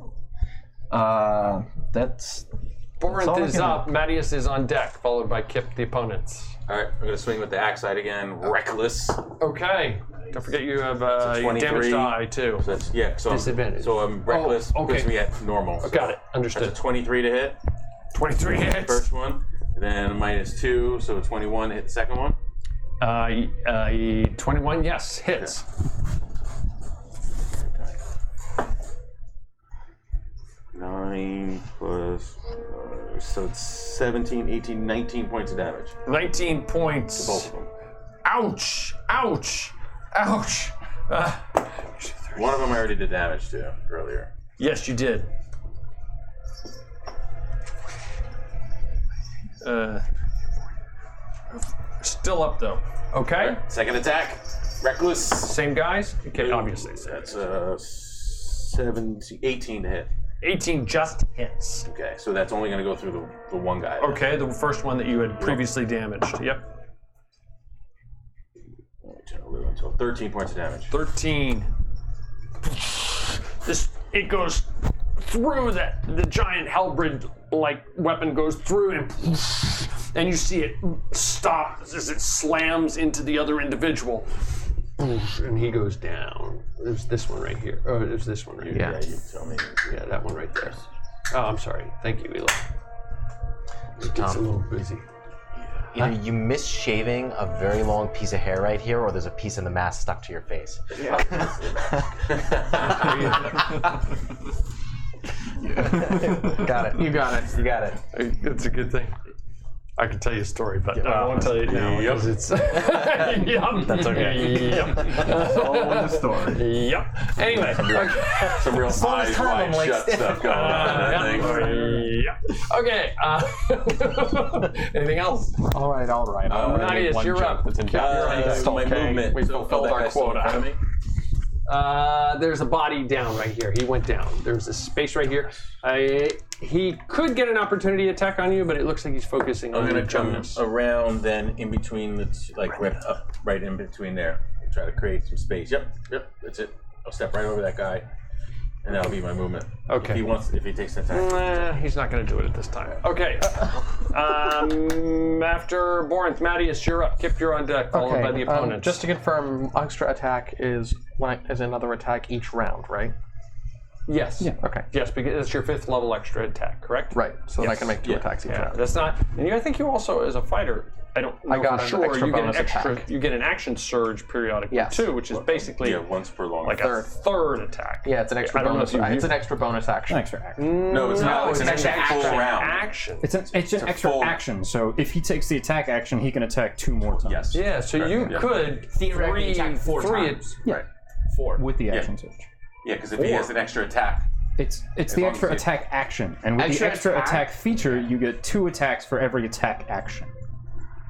That's all Borinth I is can up. Mattias is on deck, followed by Kip, the opponents. All right, I'm gonna swing with the axe side again. Reckless. Okay. Don't forget you have That's a your damage 23. die too. So that's So Disadvantage. So I'm reckless. Oh, okay. Puts me at normal. Got it. That's Understood. a 23 to hit. 23 hits. First one. Then -2, so 21 to hit the second one. 21, yes, hits. Nine plus, so it's 17, 18, 19 points of damage. 19 points. Both of them. Ouch! Ouch! Ouch! One of them I already did damage to earlier. Yes, you did. Still up though. Okay. Second attack. Reckless. Same guys? Okay, obviously. That's 18 to hit. 18 just hits. Okay, so that's only going to go through the one guy. Okay, the first one that you had previously damaged. Yep. 13 points of damage. 13. It goes through the giant halberd like weapon goes through and you see it stop as it slams into the other individual. And he goes down. There's this one right here. Oh, there's this one right here. Yeah, you tell me. Yeah, that one right there. Oh, I'm sorry. Thank you, Eli. It gets a little busy. Either you missed shaving a very long piece of hair right here, or there's a piece in the mask stuck to your face. Got it. You got it. You got it. That's a good thing. I can tell you a story, but I won't tell you now because it's. That's okay. It's all in the story. Yep. Anyway, Some real eyes wide shut stuff going on. I think. Okay. Anything else? All right. Nadia, you're up. My movement. We fulfilled our quota. There's a body down right here. He went down. There's a space right here. He could get an opportunity attack on you, but it looks like he's focusing on I'm your gonna come gymnast. around then in between the right in between there. Try to create some space. Yep, that's it. I'll step right over that guy, and that'll be my movement. Okay. If he takes an attack. He's not going to do it at this time. Okay. After Borinth, Mattias, you're up. Kip, you're on deck, followed by the opponent. Just to confirm, extra attack is another attack each round, right? Yes. Yeah. Okay. Yes, because it's your 5th level extra attack, correct? Right. So that I can make 2 attacks each Yeah, round. that's not. And I think you also, as a fighter, I don't know got for an sure. extra You get an bonus extra. attack. You get an action surge periodically too, which is basically once per long. like a third attack. Yeah, it's an extra I don't know bonus. if you It's an extra bonus action. Extra action. No, it's not. It's an extra full round. Action. It's an extra full- action. So if he takes the attack action, he can attack 2 more times. Yes. Yeah, so you could Theoretically attack 4 times. Right. 4. With the action surge. Yeah, because if he has an extra attack, It's the long extra as he- attack action, and with Extra the extra attack? attack feature, you get 2 attacks for every attack action.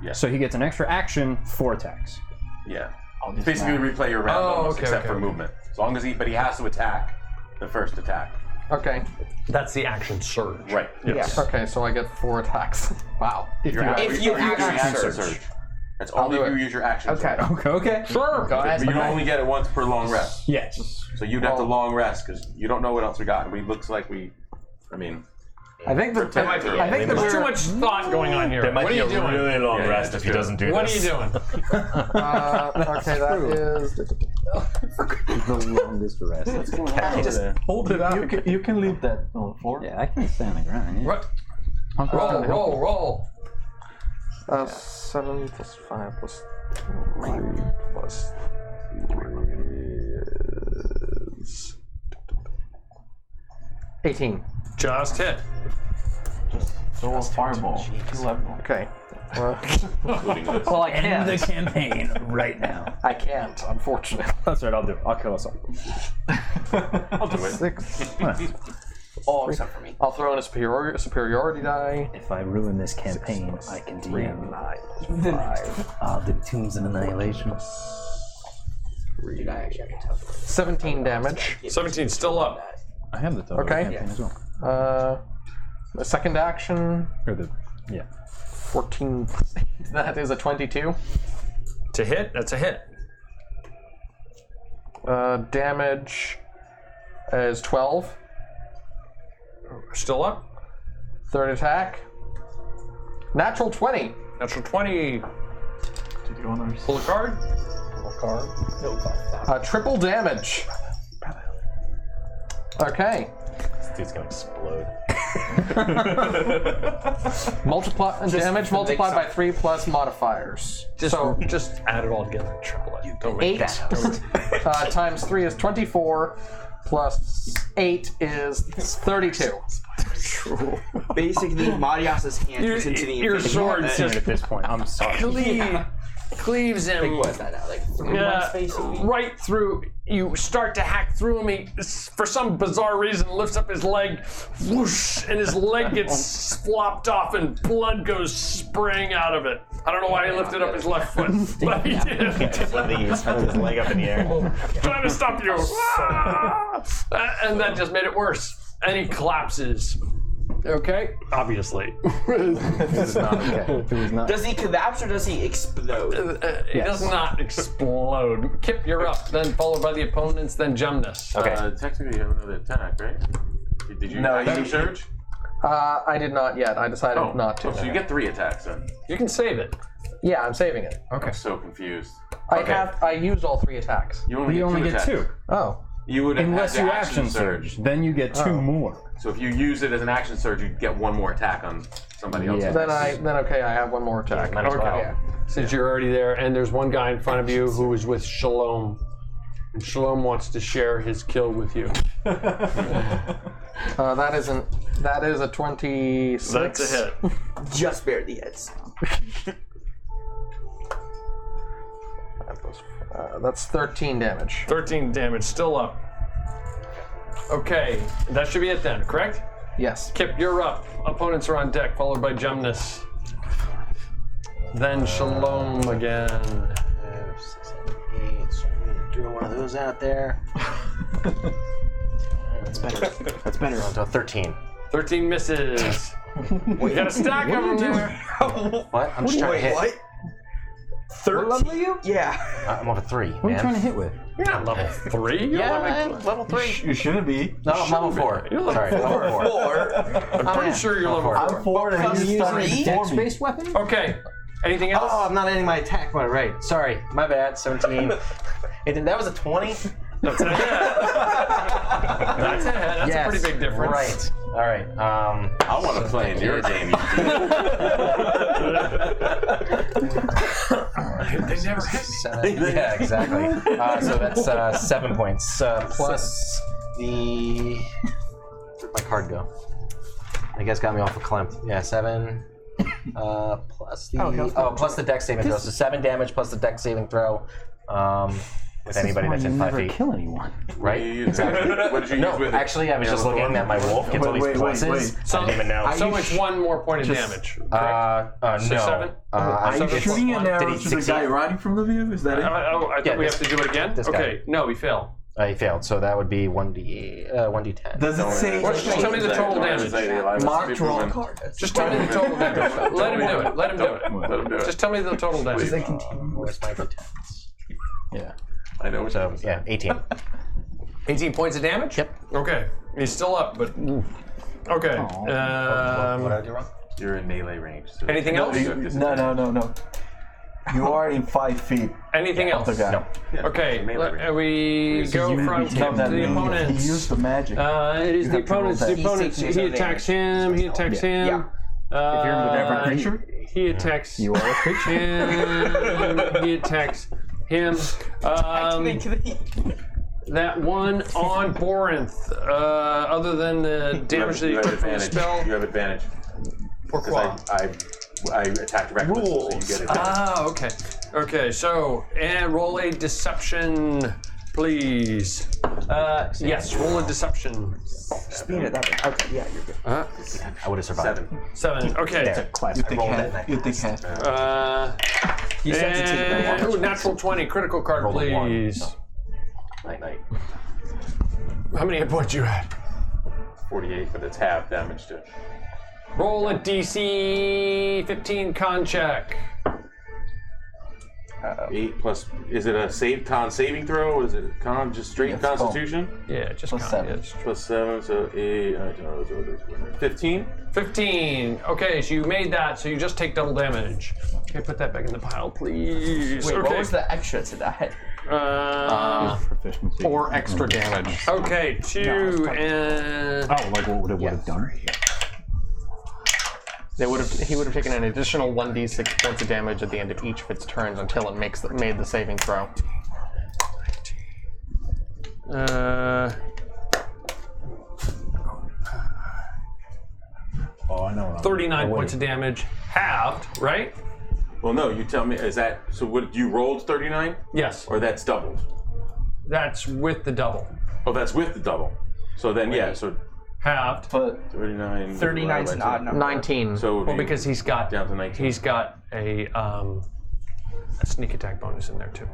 Yeah. So he gets an extra action, 4 attacks. yeah. It's basically replay your round almost, except for movement. As long as he has to attack the first attack. Okay. That's the action surge. Right. Yes. Okay, so I get 4 attacks. Wow. If you action surge. That's only do if you it. use your action Okay. surge. Okay. Sure. But you only get it once per long rest. Yes. So you'd have to long rest because you don't know what else we got. And looks like I think the There's too much thought going on here. What are you doing? really long Yeah, rest that's if he true. doesn't do What are this. you doing? okay, that is The longest rest. hold it up. You can leave that on the floor. Yeah, I can stay on the ground. Yeah. What? Roll. 7 plus 5 plus 3 plus 3 is 18. Just hit. Throw a fireball. 2 level. Okay. including this. Well, I can't. campaign right now. I can't, unfortunately. That's right, I'll do it. I'll kill us all. I'll do it. 6. All except for me. I'll throw in a superiority die. If I ruin this campaign, I can 3, DM. 9, 5. I'll do Tombs of Annihilation. Dude, I actually have to tell you. 17 damage. 17 still up. I have the total Okay. campaign as well. The second action, Or the, yeah. 14 plus 8. That is a 22. To hit, that's a hit. Damage is 12. Still up. Third attack. Natural 20. Natural 20. To the owners. Pull a card. Triple damage. Okay. This dude's gonna explode. Damage multiplied by 3 plus modifiers. Just add it all together and triple it. Don't make 8 times 3 is 24. Plus 8 is 32. Basically, Marias's hand is into the your infinity sword gauntlet. just At this point, I'm sorry. cleaves him. What is that now? Like 3 months, basically? right through. You start to hack through him. He, for some bizarre reason, lifts up his leg, whoosh, and his leg gets flopped off, and blood goes spraying out of it. I don't know why he lifted up his left foot, but he did. He's got his leg up in the air. Trying to stop you. And that just made it worse. And he collapses. Okay? Obviously. It was not okay. It was not. Does he collapse or does he explode? He does not explode. Kip, you're up. Then followed by the opponents, then Gemnus. Okay. Technically, you have another attack, right? Did you No, action you- surge? I did not yet. I decided not to. Oh, so you get 3 attacks then. You can save it. Yeah, I'm saving it. I'm so confused. I used all 3 attacks. You only You get 2 only get attacks. 2. Oh. You would have Unless had you the action surge, then you get 2 more. So if you use it as an action surge, you get 1 more attack on somebody else. Yeah. Then okay, I have 1 more attack. Might as well. Yeah. Since you're already there, and there's one guy in front of you who is with Shalom. And Shalom wants to share his kill with you. That is a 26. That's a hit. Just barely hits. That's 13 damage. 13 damage, still up. Okay, that should be it then, correct? Yes. Kip, you're up. Opponents are on deck, followed by Jumnus. Then Shalom again. 5, 6, 7, 8. So I'm gonna do one of those out there. That's better. That's better. On to 13. 13 misses. You got a stack of them there. What? I'm just trying to hit. What? 13? What level are you? Yeah. I'm level 3. What are you trying to hit with? You're not level 3. You're level 3. You shouldn't be. No, I'm level 4. You're level Sorry, level 4. I'm pretty sure you're level 4. I'm 4 and Plus you started three? before me. Dex-based weapon? Okay. Anything else? Oh, I'm not ending my attack mode. Right. Sorry. My bad. 17. That was a 20. That's a hit. That's a hit. That's a pretty big difference. Right. All right. I want to play in your game. They never hit. 7. Yeah, exactly. So that's 7 points plus the. Where'd my card go? I guess got me off a clamped. Yeah, 7. Plus the plus the dex saving throw. So 7 damage plus the dex saving throw. With anybody that's in 5 feet. Kill anyone. Right? Exactly. What did you use with it? Actually, I was just looking that my wolf gets all these pluses. So, I didn't even know. so it's one more point of damage. No. 6, 7? Are you shooting an arrow to the succeed? guy running from the view? Is that it? I thought we have to do it again? this guy. Okay, no, he failed. He failed, so that would be 1d10. Does it say? Just tell me the total damage. Mark roll. Just tell me the total damage. Let him do it. Let him do it. Just tell me the total damage. Where's my d10s? Yeah. I know. So, yeah, 18. 18 points of damage? Yep. Okay. He's still up, but... Okay. What did I do wrong? You're in melee range. So Anything else? No. You are in 5 feet. Anything else? The guy. Okay, we go from Kip to the opponents. He used the magic. It is the opponents. The opponents. He attacks him. He attacks him. Yeah. If you're with every creature, He attacks You are a creature. him. He attacks him. That one on Borinth, other than the damage that he took from the spell. You have advantage. Pourquoi? I attacked reckless, so you get advantage. Ah, okay. Okay, so, and roll a deception, please. Yes, roll a deception. Speed it up. Okay, yeah, you're good. I would have survived. 7. Okay. you think half. You sensitive. And, natural 20, critical card, Roll a one. please. Night. How many hit points you had? 48, but it's half damage to it. Roll a DC 15 con check. 8 plus. Is it a saving throw? Or is it con just straight Yes, Constitution? Yeah, just Plus con, 7. yes. Plus 7, so 8. 15. 15. Okay, so you made that, so you just take double damage. Okay, put that back in the pile, please. Wait, okay. what was the extra to that? Proficiency. Or extra damage. Okay, 2 and... Oh, like what it would have done? He would have taken an additional 1d6 points of damage at the end of each of its turns until it made the saving throw. Oh, I know. 39 points of damage, halved, right? Well, no, you tell me. Is that so? What you rolled 39, Yes, or that's doubled? that's with the double. Oh, that's with the double. So then, yeah. So Halved. But 39. 39's an odd number. 19. So Well, because he's got down to 19. he's got a sneak attack bonus in there too.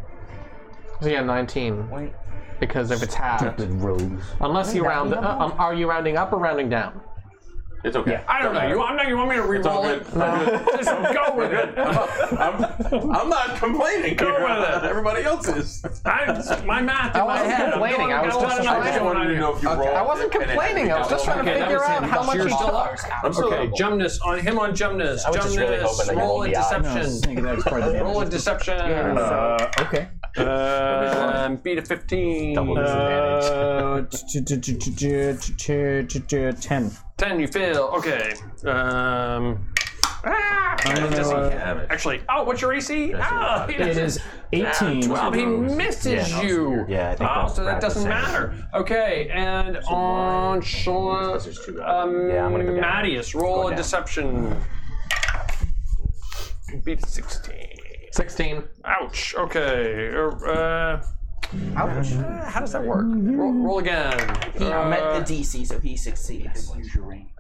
So yeah, 19. Wait. Because if it's halved. Rogues. Unless you round... are you rounding up or rounding down? It's okay. I don't know. You want me to It's all re-roll good. it? Just go with it. I'm not complaining. Go with it. Everybody else is. My math in my wasn't head. complaining. I was just I know if you roll. I wasn't complaining. I was just trying to figure out how much you're you still up. I'm still Okay, up. Jumnus on him on Jumnus. I was just really hoping that you Roll a rolled the odds. deception. Roll a deception. Okay. Beat a 15. Double disadvantage. 10. 10, you fail. Okay. Does he actually? Oh, what's your AC? Ah, he It doesn't- is 18. 12. He misses you. Yeah, I think so that doesn't matter. Okay, and on Yeah, I'm gonna go down. Mattias, roll Go a down. deception. Beat 16. 16. Ouch. Okay. Ouch. How does that work? Roll again. He met the DC, so he succeeds.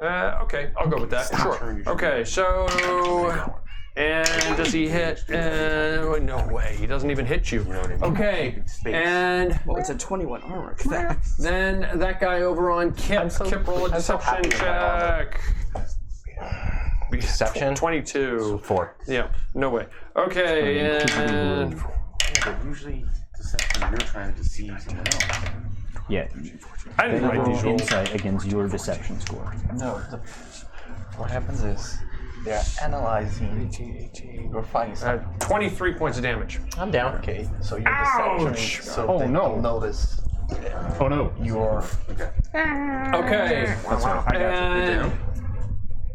Okay, I'll go with that. Sure. Okay, so. And does he hit? No way. He doesn't even hit you. Okay. And Well, it's a 21 armor. then that guy over on Kip. Kip, roll a deception check. Deception? 22. 4. Yeah, no way. Okay, and. But usually, deception, you're trying to deceive someone else. Yeah. I didn't write these rolls. Insight against your deception score. No, what happens is they're analyzing or finding something. 23 points of damage. I'm down. Okay, so your Ouch! deception, so Oh, they no. don't notice Oh no. your. Okay. That's right. I got you.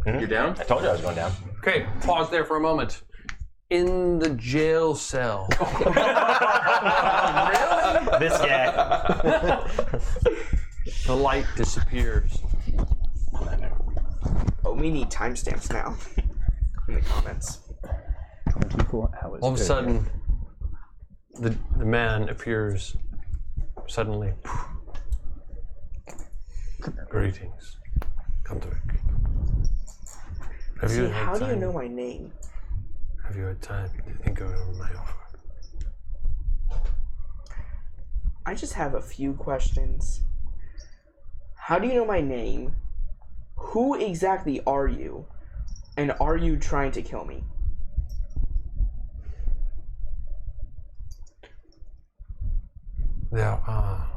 And. You're down? I told you I was going down. Okay, pause there for a moment. In the jail cell. This guy. The light disappears. Oh, we need timestamps now in the comments. 24 hours. All of a sudden, the man appears suddenly. Greetings. Come to it. Have See, you had how do you time? know my name? Have you had time to think over my offer? I just have a few questions. How do you know my name? Who exactly are you? And are you trying to kill me? There are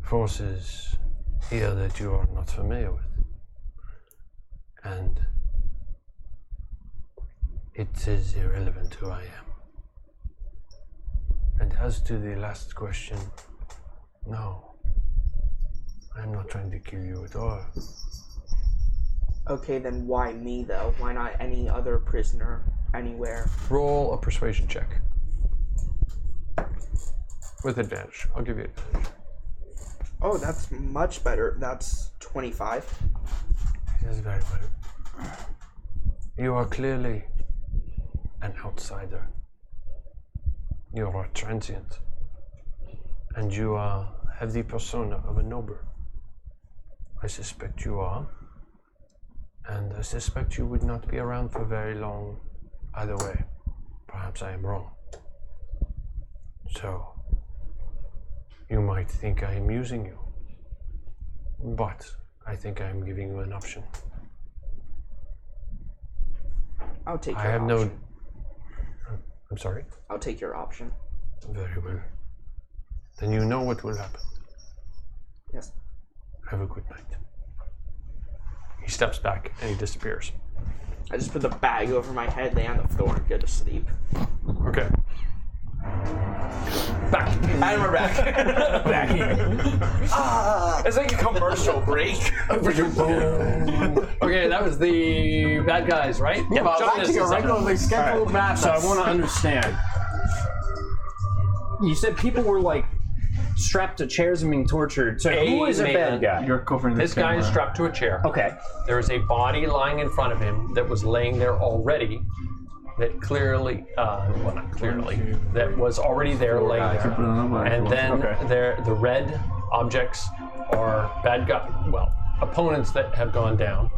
forces here that you are not familiar with. And it is irrelevant who I am. And as to the last question, no. I'm not trying to kill you at all. Okay, then why me though? Why not any other prisoner anywhere? Roll a persuasion check. With advantage. I'll give you advantage. Oh, that's much better. That's 25. Yes, very well. You are clearly an outsider. You are transient. And you have the persona of a noble. I suspect you are. And I suspect you would not be around for very long either way. Perhaps I am wrong. So, you might think I am using you. But I think I am giving you an option. I'll take your I have option. no. I'm sorry? I'll take your option. Very well. Then you know what will happen. Yes. Have a good night. He steps back and he disappears. I just put the bag over my head, lay on the floor, and go to sleep. Okay. Back. And we're back. Back here. It's like a commercial break. Okay, that was the bad guys, right? Yeah, back to your regularly scheduled match. So I want to understand. You said people were like strapped to chairs and being tortured. So who is a bad guy? You're covering This guy is strapped to a chair. Okay. There is a body lying in front of him that was laying there already. That clearly, well, not clearly, that was already there laying there. And then the red objects are bad guy, well, opponents that have gone down.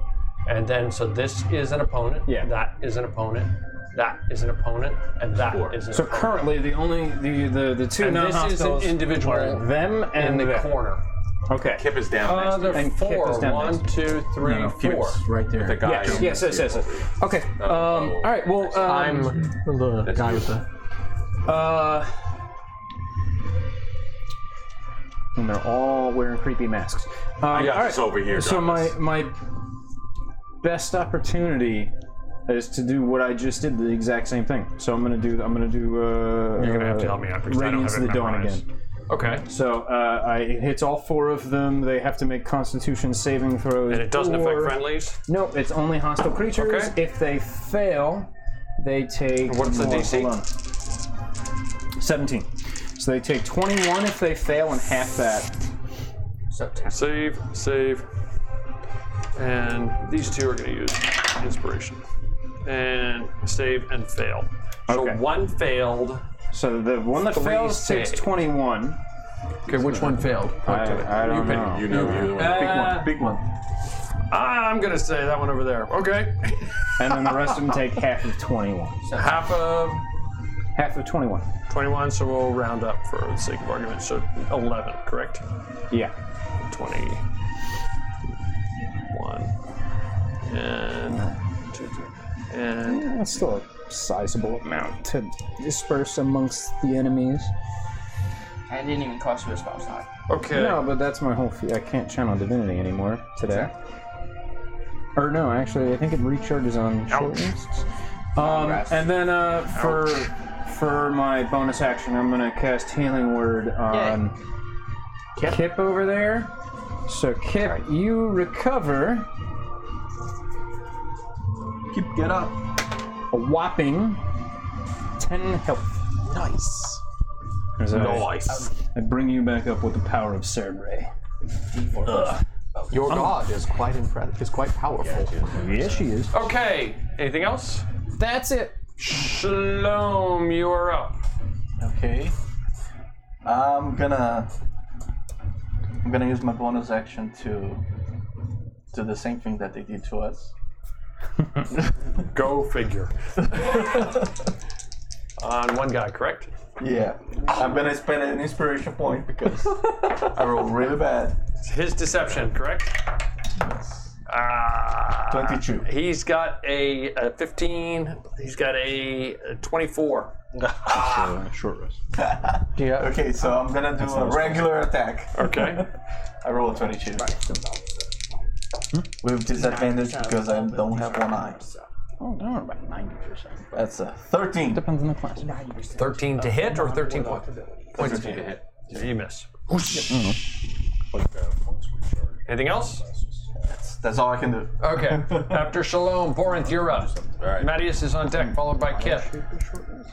And then, so this is an opponent, that is an opponent, that is an opponent, and that is an So opponent. currently, the only the two And this is an non-hostiles individual are them and in the them. corner. Okay. Kip is down next to There are And Kip four. is down 1, next. 2, 3, 4. right there. the guy. Yes. Okay. All right. Well, I'm the guy with the. and they're all wearing creepy masks. I got all this over here. So Douglas. my best opportunity is to do what I just did, the exact same thing. So I'm gonna do. You're gonna have to help me out because I don't Radiance have of it the Dawn memorized. again. Okay. So it hits all 4 of them. They have to make Constitution saving throws. And it doesn't affect friendlies? No, it's only hostile creatures. Okay. If they fail, they take... What's the DC? hold on. 17. So they take 21 if they fail, and half that. So 10. Save. And these 2 are going to use inspiration. And save and fail. So Okay. 1 failed. So the one that 3 fails takes save. 21. Okay, which one failed? Point to it. I don't pick. know. You know you're the one. Big one. I'm going to say that one over there. Okay. And then the rest of them take half of 21. Half of Half of 21. 21, so we'll round up for the sake of argument. So 11, correct? Yeah. 21. And 2, 3. And That's still a sizable amount to disperse amongst the enemies. And it didn't even cost you a spell slot. okay. No, but that's my whole I can't channel divinity anymore today. Or no, actually, I think it recharges on short rests. And then for my bonus action, I'm gonna cast Healing Word on Kip over there. So Kip, you recover Keep get up. a whopping 10 health. Nice. Nice. I bring you back up with the power of Cerebrae. Your god is quite powerful. Yes, she is. Okay. Anything else? That's it. Shalom, you are up. Okay. I'm gonna use my bonus action to do the same thing that they did to us. Go figure. On one guy, correct? Yeah. I'm gonna spend an inspiration point because I rolled really bad. His deception, correct? 22. He's got a 15. He's got a 24. Short rest. Yeah. Okay, so I'm gonna do a regular attack. Okay. I rolled a 22. With disadvantage because I don't have one eye. Oh, no, about 90%. That's a 13. Depends on the class. 13 to hit or 13 points? 13 to hit. Yeah, you miss. Anything else? That's all I can do. Okay. After Shalom, Borinth, you're up. Alright. Mattias is on deck, followed by Kip.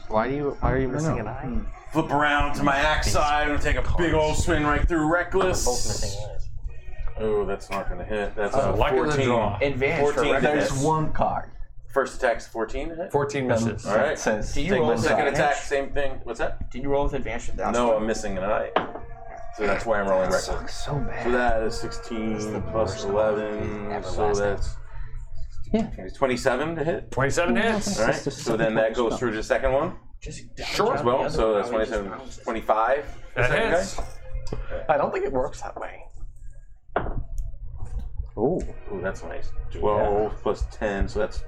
Why are you missing an eye? Flip around to my axe side. I'm gonna take a big old swing right through Reckless. Oh, that's not gonna hit. That's a luck of the 14. draw. Advantage 14 for to There's hit. one card. First attack's 14 to hit. 14 misses. All right. It says Do you take roll my with Second side. attack, same thing. What's that? Did you roll with advantage for that? No, I'm missing an eye. So that's why I'm rolling Reckless. So bad. So that is 16 plus 11. So that's 27 to hit. 27 hits. All right. So then that goes through the second one Sure. as well. So that's 27, 25. That Second hits. guy. I don't think it works that way. Oh. Ooh, that's nice. 12 plus 10, so that's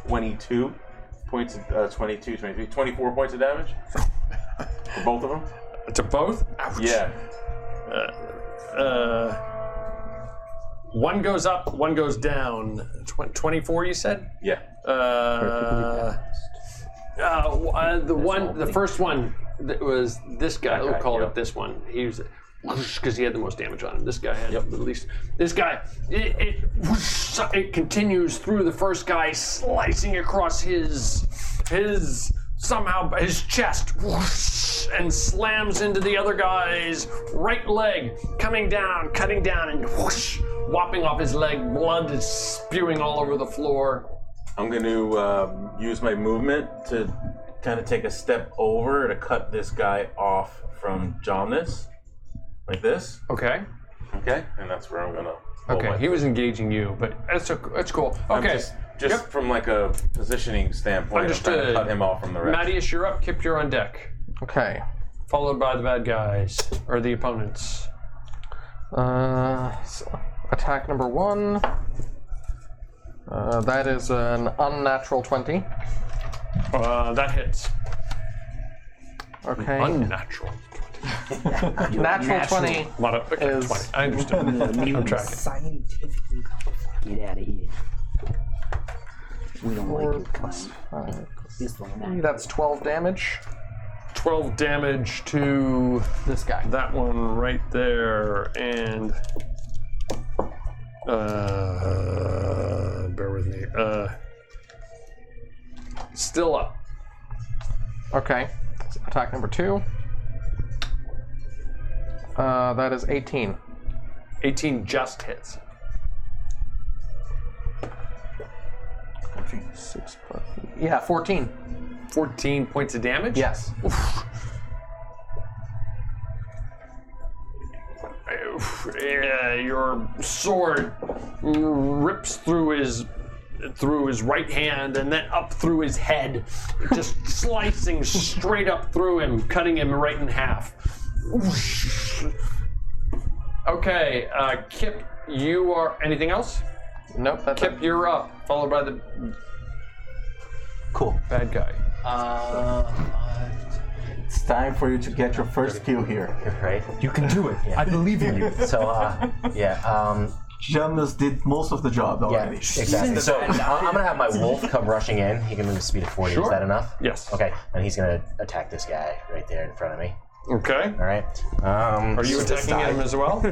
22 points. 22, 23, 24 points of damage for both of them. To both? Ouch. Yeah. One goes up, one goes down. 24, you said? Yeah. The first one that was this guy. We'll call yep. it this one. He was because he had the most damage on him. This guy had the least. This guy, it continues through the first guy, slicing across his chest, and slams into the other guy's right leg, coming down, cutting down, and whopping off his leg. Blood is spewing all over the floor. I'm going to use my movement to kind of take a step over to cut this guy off from Jomnus. Like this. Okay. Okay. And that's where I'm going to. Okay. He was engaging you, but that's cool. Okay. Just from like a positioning standpoint, I'm trying to cut him off from the rest. Mattias, you're up. Kip, you're on deck. Okay. Followed by the bad guys, or the opponents. So attack number 1. That is an unnatural 20. That hits. Okay. Unnatural. Natural 20 is 20. I understand. I'm tracking. Scientifically. Get out of here. We don't like it. Come on. It's the that's 12 damage. 12 damage to this guy. That one right there, and bear with me. Still up. Okay. Attack number 2. That is 18. 18 just hits. 6 plus. Yeah, 14. 14 points of damage? Yes. Your sword rips through his right hand and then up through his head, just slicing straight up through him, cutting him right in half. Okay, Kip, you are... Anything else? Nope, that's Kip, you're up, followed by the... Cool. Bad guy. It's time for you to get your first kill here. Right? You can do it. I believe in you. So, Jonas did most of the job yeah, already. exactly. So I'm gonna have my wolf come rushing in. He can move at speed of 40. Sure. Is that enough? Yes. Okay, and he's gonna attack this guy right there in front of me. Okay. All right. Are you attacking him as well?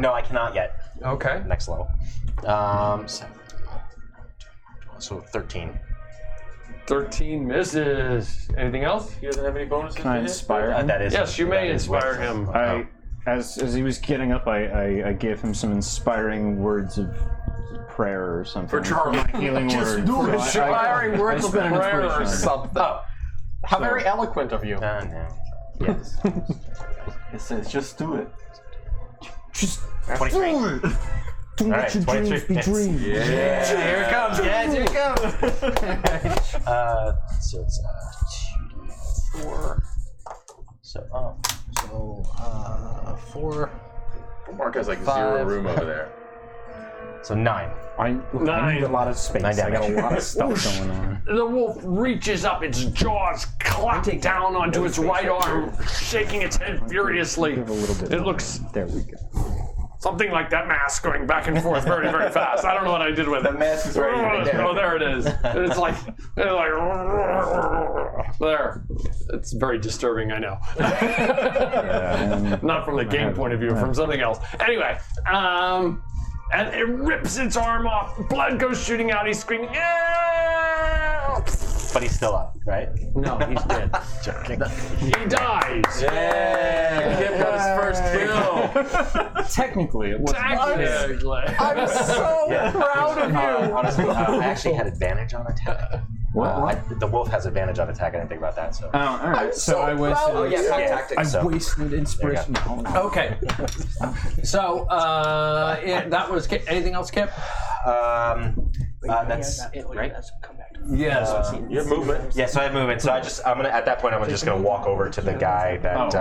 No, I cannot yet. Okay. Next level. So 13. 13 misses. Anything else? He doesn't have any bonuses. Can I inspire him? That is. Yes, you may inspire him. As he was getting up, I gave him some inspiring words of prayer or something. For Charlie. Healing words. inspiring words of spent an prayer or inspiration. something. How very eloquent of you. No. Yes. It says, just do it. Just 23. don't All let right, your 23 dreams be hits. dreams. Yeah. Here it comes, guys. Here it comes. So it's 2d4. So 4. Mark has like 0 5. room over there. So 9. I need a lot of space. 9 I got a damage. lot of stuff going on. The wolf reaches up, its jaws clap down onto its right arm, shaking its head furiously. Give a little bit. It looks There we go. something like that mask going back and forth very, very fast. I don't know what I did with it. The mask is right there. Oh, there it is. It's like there. It's very disturbing, I know. Not from the game point of view, from something else. Anyway, and it rips its arm off. Blood goes shooting out. He's screaming. "Ah!" But he's still up, right? No, he's dead. Joking. He dies. Yeah. Kip got his first kill. Technically, it was. Technically. I'm so proud of you. Honestly, I actually had advantage on attack. What? The wolf has advantage on attack. I didn't think about that. So. Oh, all right. So I was. proud of you. Tactics. I wasted inspiration. Okay. So, that was Kip. Anything else, Kip? That's it, right? Yes. You have movement. Yeah, so I have movement. So I'm gonna at that point I'm just gonna walk over to the guy that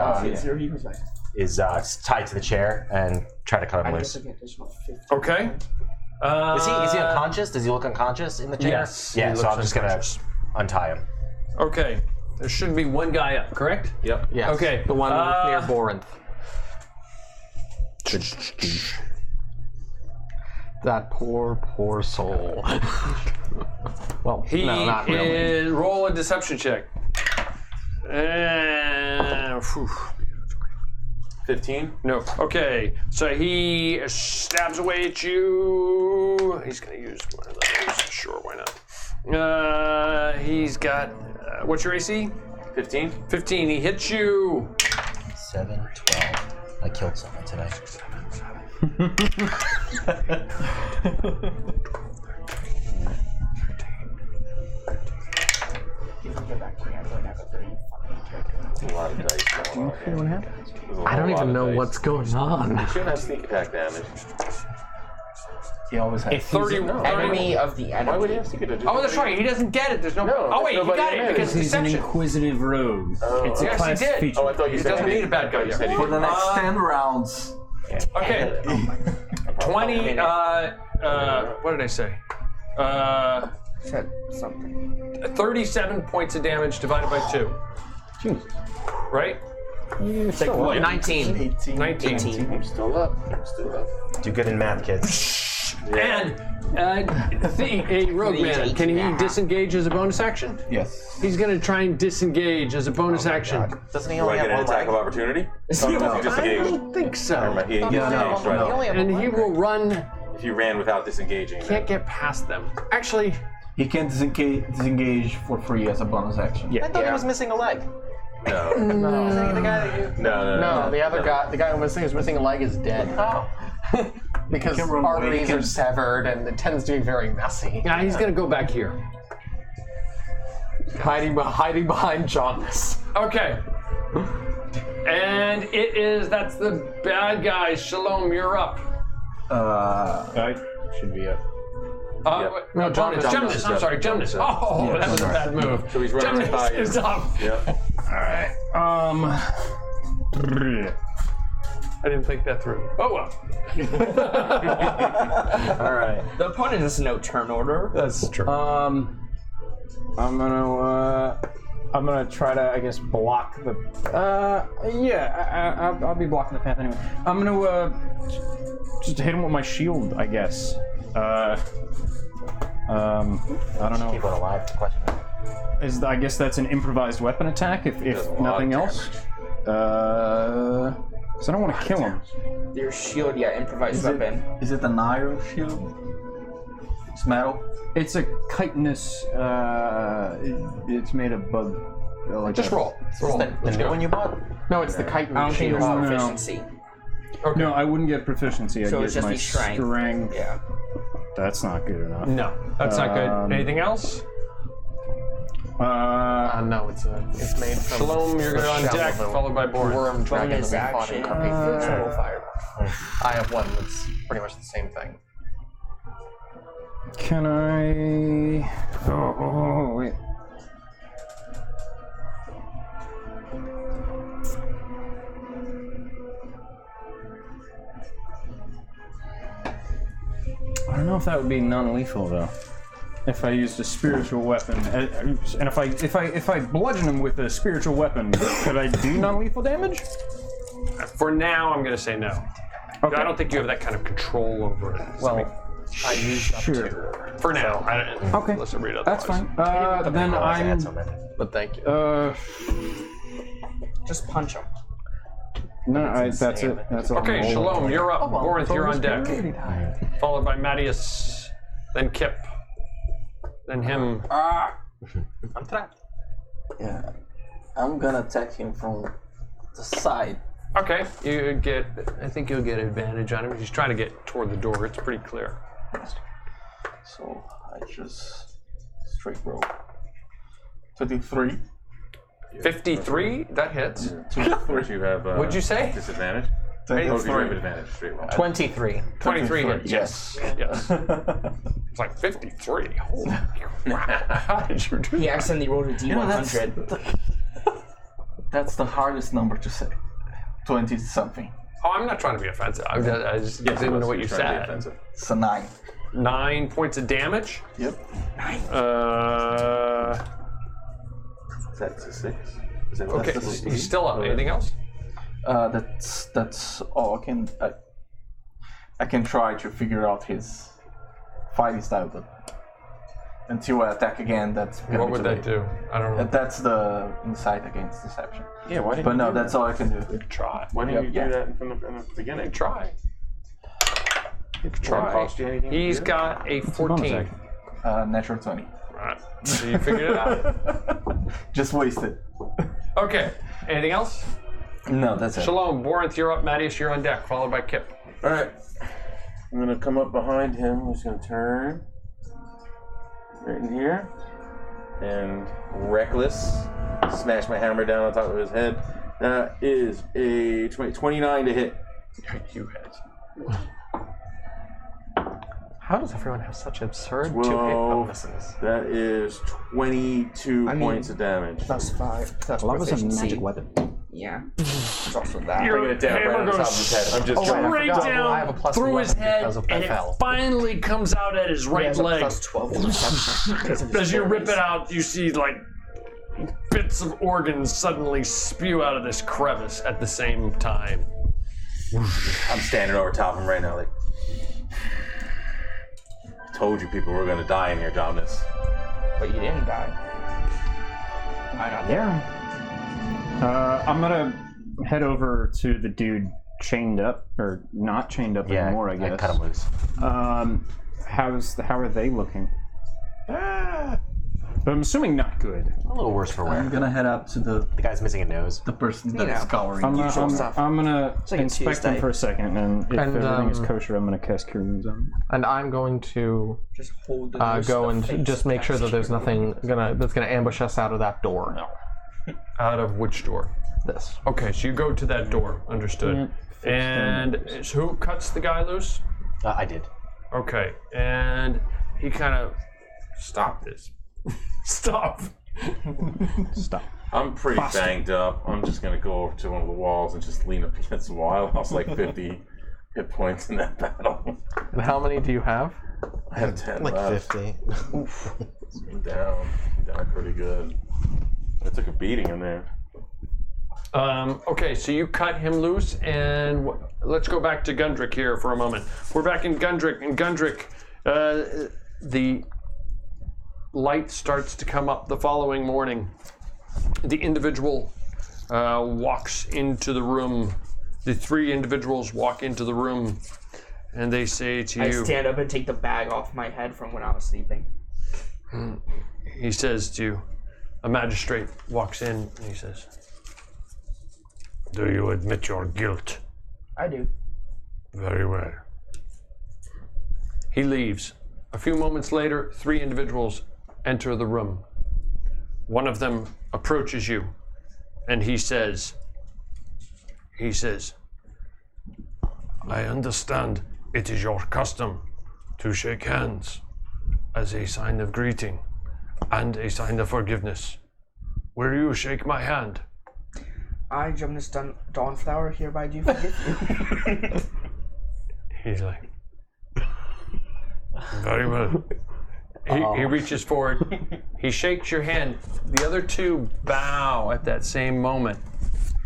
is tied to the chair and try to cut him loose. Okay. Is he unconscious? Does he look unconscious in the chair? Yes, Yeah, he so looks I'm just gonna unconscious. untie him. Okay. There should be one guy up, correct? Yep. Yes. Okay, The one near Borinth. That poor soul. Well, He no, not really. is. Roll a deception check. And. 15. No. Okay. So he stabs away at you. He's going to use one of those. Sure, why not? He's got. What's your AC? 15. 15. He hits you. 7, 12. I killed someone today. A lot of dice going on. I don't even know what's going on. You shouldn't have sneak attack damage. He always has. 30. Enemy of the enemy. Why would he have sneak attack? Oh, that's right. He doesn't get it. There's no. No, oh wait, there's he got nobody it in because it. He's an deception. inquisitive rogue. It's a Yes, he class did. feature. Oh, I thought you He said doesn't need a bad guy You said yet. he For the next 10 rounds. Okay. 20. What did I say? Said something. 37 points of damage divided by 2. Jesus. Right? Take 19. 18. 19. I'm still up. I'm still up. Do good in math, kids. And a rogue man, can he disengage as a bonus action? Yes. He's going to try and disengage as a bonus action. Doesn't he Do only I have get an one attack leg? of opportunity? I Disengage. don't think so. He No, disengaged, he right? only have And one he leg, will right? run, If you ran without disengaging. can't get past them. Actually, He can disengage for free as a bonus action. I thought he was missing a leg. No. Isn't he the guy that you... No, the other guy, the guy who's missing a leg is dead. Oh. Because Can run away, arteries can- are severed and it tends to be very messy. yeah, he's going to go back here. Hiding behind Jaundice. Okay. And that's the bad guy. Shalom, you're up. I should be up. No, Jonas. I'm sorry, Jonas. Oh, that was a bad move. So he's running Jonas by you. is up. Yep. I didn't think that through. Oh well. All right. The opponent has no turn order. That's true. I'm gonna try to, I guess, block the. I'll be blocking the path anyway. I'm gonna Just hit him with my shield, I guess. I don't know. Keep it alive, question. I guess that's an improvised weapon attack, if nothing else. So I don't want to kill him. Your shield, improvised weapon. Is it an iron shield? It's metal. It's a chitinous. It's made of bug. Like Just roll. Roll. The new one you bought? No, it's the kite I don't think shield. there's proficiency. Okay. No, I wouldn't get proficiency. I'd So get it's just my be strength. Yeah. That's not good enough. No, that's not good. Anything else? No, it's made from. Shalom, you're the on shell deck, of a followed by Boris. worm dragon Bonus that we fought in action. Carpathian. Roll fire. I have one that's pretty much the same thing. Can I? Oh, wait. I don't know if that would be non-lethal though. If I used a spiritual weapon, and if I bludgeon him with a spiritual weapon, could I do non-lethal damage? For now, I'm going to say no. Okay. I don't think you have that kind of control over it. Well, I used up Sure. to. For now, Okay. Unless I read That's otherwise. fine. Then I'm. But thank you. Just punch him. No, that's it. That's all. Okay, Shalom, you're up. Borinth, you're on deck. Followed by Mattias, then Kip, then him. I'm trapped. Yeah. I'm gonna attack him from the side. Okay, I think you'll get advantage on him. He's trying to get toward the door. It's pretty clear. So I just straight roll. 23. 53, that hits. Of course you have. What'd you say? Disadvantage. Oh, you have advantage. Straight roll. 23. 23 hits. Yes. Yes. It's like 53. Holy crap. How did you do He that? accidentally rolled a D100. That's the hardest number to say. 20 something. Oh, I'm not trying to be offensive. I just didn't know what you said. It's a 9. 9 points of damage. Yep. That's a 6. Is that Okay, that's the- he's still up. Anything else? That's all. I can try to figure out his fighting style, but until I attack again, that's gonna What be would too that late. do? I don't know. That's the insight against deception. Yeah, why didn't But you no, do that's that? all I can do. Try. Why didn't you Yeah. do that from the beginning? Try. Try. Cost you anything? He's to do? got a 14. Natural 20. Right. So you figured it out. Just wasted. Okay. Anything else? No, that's it. Shalom, Borinth, you're up. Mattias, you're on deck, followed by Kip. All right. I'm gonna come up behind him. I'm just gonna turn right in here and reckless smash my hammer down on top of his head. That is a 29 to hit. You hit. How does everyone have such absurd 2-hit 12. bonuses? That is 22 points of damage. Plus 5. That's Well, that was a proficiency. magic weapon. Yeah. It's also that. Bringing it down right on top of his head. I'm just Straight I have a down plus through 11 his head, because of and it FL. finally comes out at his He right has a leg. plus 12 in perception because of his As you rip bonus. it out, you see like bits of organs suddenly spew out of this crevice at the same time. I'm standing over top of him right now, like. told you people were going to die in here, Domnus. But you didn't die. Why not? Yeah. I'm gonna head over to the dude chained up, or not chained up anymore, I guess. I cut him loose. How are they looking? But I'm assuming not good. A little worse for wear. I'm gonna head up to the guy's missing a nose. The person that's scouring. I'm gonna like inspect them for a second, and if And, everything is kosher, I'm gonna cast Cure Wounds on them. And I'm going to Just hold the go and just make sure that there's nothing that's gonna ambush us out of that door. Out of which door? This. Okay, so you go to that door. Understood. And who cuts the guy loose? I did. Okay, and he kind of stop this. Stop. Stop. I'm pretty banged up. I'm just going to go over to one of the walls and just lean up against the wall. I lost like 50 hit points in that battle. And how many do you have? I have 10 Like left. 50. I'm down pretty good. I took a beating in there. Okay, so you cut him loose, and let's go back to Gundrick here for a moment. We're back in Gundrick, and Gundrick, the light starts to come up the following morning. The individual walks into the room. The three individuals walk into the room, and they say to I you... stand up and take the bag off my head from when I was sleeping. He says to you, a magistrate walks in, and he says, "Do you admit your guilt?" I do. Very well. He leaves. A few moments later, three individuals enter the room. One of them approaches you, and he says, "I understand it is your custom to shake hands as a sign of greeting and a sign of forgiveness. Will you shake my hand?" I, Jonas Dawnflower, hereby do forgive you. He's like, very well. He reaches forward. He shakes your hand. The other two bow at that same moment,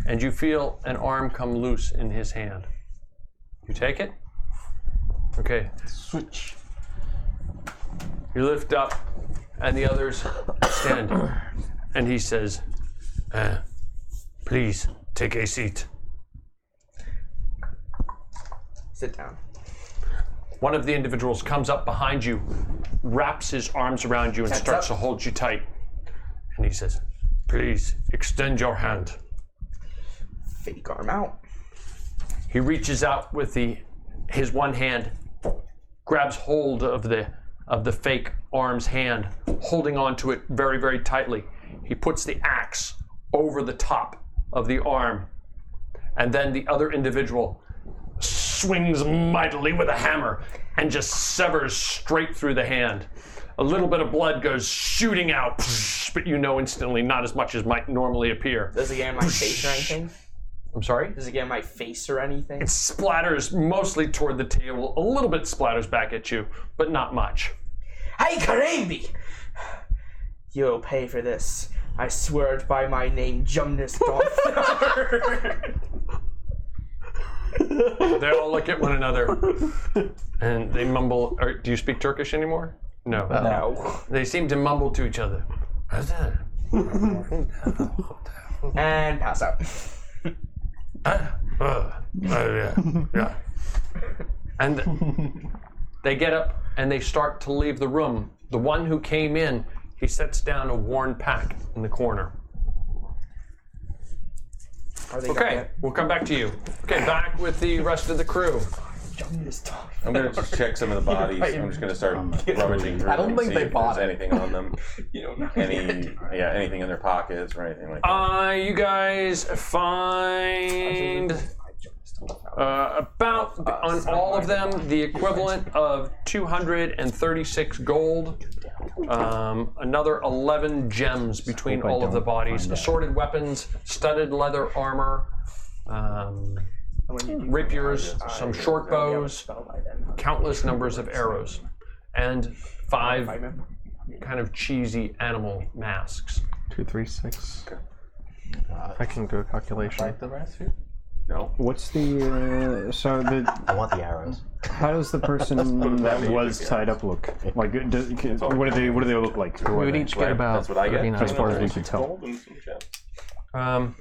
and you feel an arm come loose in his hand. You take it? Okay. Switch. You lift up, and the others stand. And he says, "Please take a seat." Sit down. One of the individuals comes up behind you, wraps his arms around you, and starts to hold you tight. And he says, "Please extend your hand." Fake arm out. He reaches out with his one hand, grabs hold of the fake arm's hand, holding onto it very, very tightly. He puts the axe over the top of the arm, and then the other individual swings mightily with a hammer and just severs straight through the hand. A little bit of blood goes shooting out, but you know instantly not as much as might normally appear. Does it get in my face or anything? I'm sorry? Does it get in my face or anything? It splatters mostly toward the table. A little bit splatters back at you, but not much. Hey, Karambi! You'll pay for this. I swear it by my name, Jonas Dawnflower. They all look at one another, and they mumble. Do you speak Turkish anymore? No. No. They seem to mumble to each other. And pass out. Yeah. And they get up and they start to leave the room. The one who came in, he sets down a worn pack in the corner. Okay, we'll come back to you. Okay, back with the rest of the crew. I'm going to just check some of the bodies. I'm just going to start rummaging through. I don't them, think see they if bought there's it. anything on them. Anything in their pockets or anything like that. You guys find about, on all of them, the equivalent of 236 gold, another 11 gems between all of the bodies, assorted weapons, studded leather armor, rapiers, some short bows, countless numbers of arrows, and 5 kind of cheesy animal masks. 236. I can do a calculation. The rest here? No. What's the so the? I want the arrows. How does the person that was tied up look? Like, what do they look like? Who We are would they? each get about That's what I get. 39. As far as we can tell. Gold and some gems.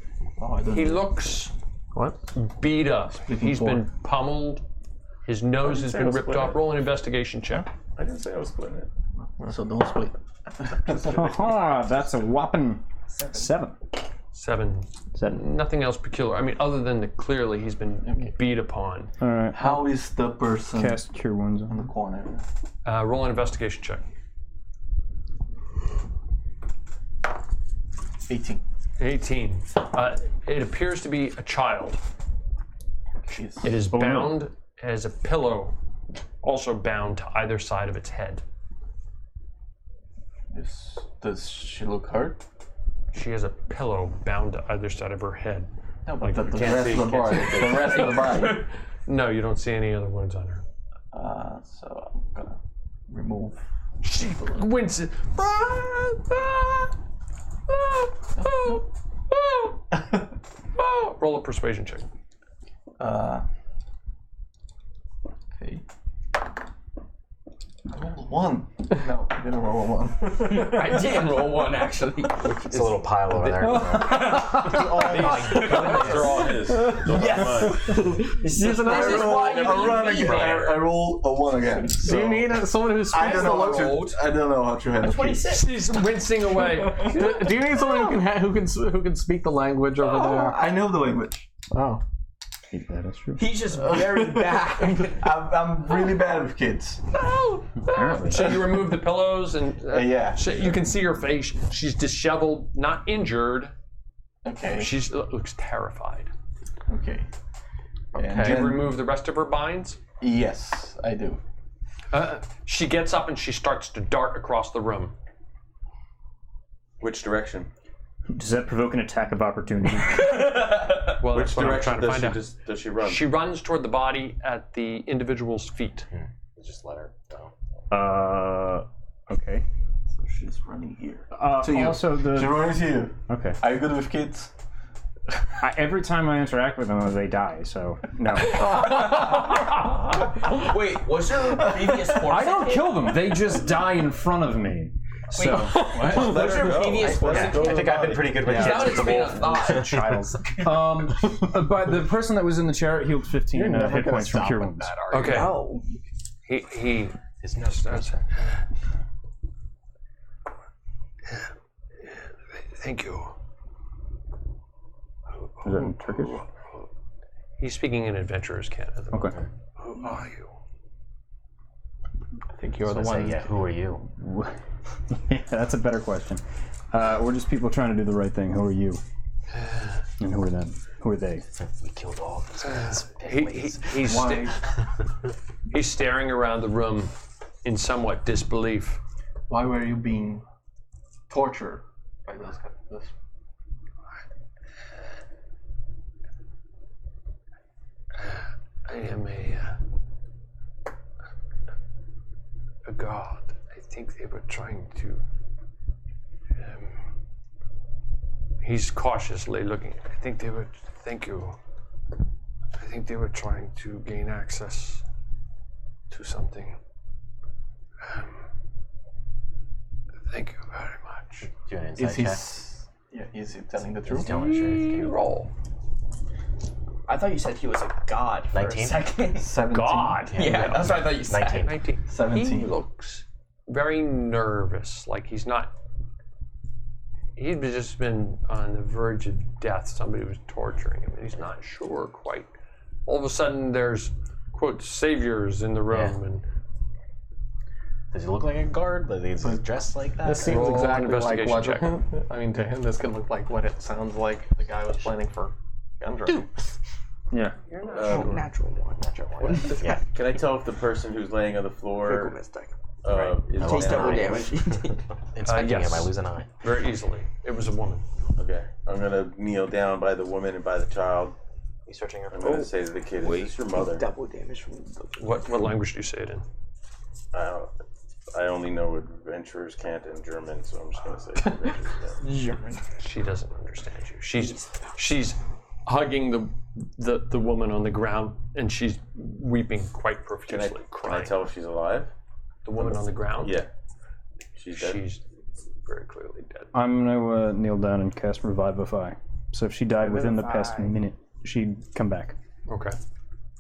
He looks What? beat up. He's been pummeled. His nose has say I been was ripped splitting. off. Roll an investigation check. I didn't say I was splitting it. So don't split. Haha, that's a whopping 7. 7. Nothing else peculiar. I mean, other than that clearly he's been beat upon. All right. How is the person Cast Cure Wounds in on the corner? Roll an investigation check. 18. 18. It appears to be a child. Jeez. It is bound as a pillow, also bound to either side of its head. Does she look hurt? She has a pillow bound to either side of her head. No, but the can't rest see, of the can't body. see. The rest of the body. No, you don't see any other wounds on her. So I'm gonna remove. She winces. Roll a persuasion check. Okay. I rolled a 1. No, I didn't roll a 1. I didn't roll 1 actually. It's a little pile over there. They're all his. Yes. This is why you run need me again. there. I roll a 1 again. Do you need someone who I speaks don't the know how language? to. I don't know how to handle 26. She's wincing away. Do you need someone who can speak the language over there? I know the language. Oh. That is true. He's just very bad. I'm really bad with kids. Apparently. So you remove the pillows and Yeah. you can see her face. She's disheveled, not injured. Okay. She looks terrified. Okay. And Do you then- remove the rest of her binds? Yes, I do. She gets up and she starts to dart across the room. Which direction? Does that provoke an attack of opportunity? Well, Which that's what I'm direction trying to find out. does she run? She runs toward the body at the individual's feet. Just let her go. Okay. So she's running here. To you. Also, She's the running to you. okay. Are you good with kids? Every time I interact with them, they die. So no. Wait, was there a previous horse? I don't kill them. They just die in front of me. So Was there a previous horse? I think I've been pretty good with That kids. would explain a thought. child. But the person that was in the chair healed 15 hit points from cure wounds. Okay. No. He His nose starts. Thank you. Is that in Turkish? He's speaking in adventurer's cant at the Okay. moment. Who are you? I think you're the Say, one. yeah, who are you? Yeah, that's a better question. We're just people trying to do the right thing. Who are you? And who are them? Who are they? We killed all these guys. He's staring around the room in somewhat disbelief. Why were you being tortured by those guys? I am a god. I think they were trying to. He's cautiously looking. I think they were. Thank you. I think they were trying to gain access to something. Thank you very much. Do an Is insight check. is he telling the He's truth? telling the truth. Roll. I thought you said he was a god for 19? a second. 17. God. Yeah, that's what I thought you said. 19. 19. 17. He looks very nervous, like he's not. He'd just been on the verge of death. Somebody was torturing him, and he's not sure quite. All of a sudden, there's quote saviors in the room, Yeah. and Does he look like a guard? Is he dressed like that? This seems Roll an exactly like investigation what. I mean, to him, this could look like what it sounds like the guy was planning for Gundren. Yeah. Natural one. Yeah. Can I tell if the person who's laying on the floor is Takes double down? damage. Inspecting yes. him, I lose an eye. very easily, it was a woman. Okay. I'm gonna kneel down by the woman and by the child. You searching her? I'm gonna say to the kid, "Is this your mother?" Double damage from the What language do you say it in? I only know adventurers can't in German, so I'm just gonna say adventurers can't. German. She doesn't understand you. She's hugging the woman on the ground, and she's weeping quite profusely, Can I tell if she's alive? The woman on the ground? Yeah. She's dead. She's very clearly dead. I'm gonna kneel down and cast Revivify. So if she died within the past minute, she'd come back. Okay.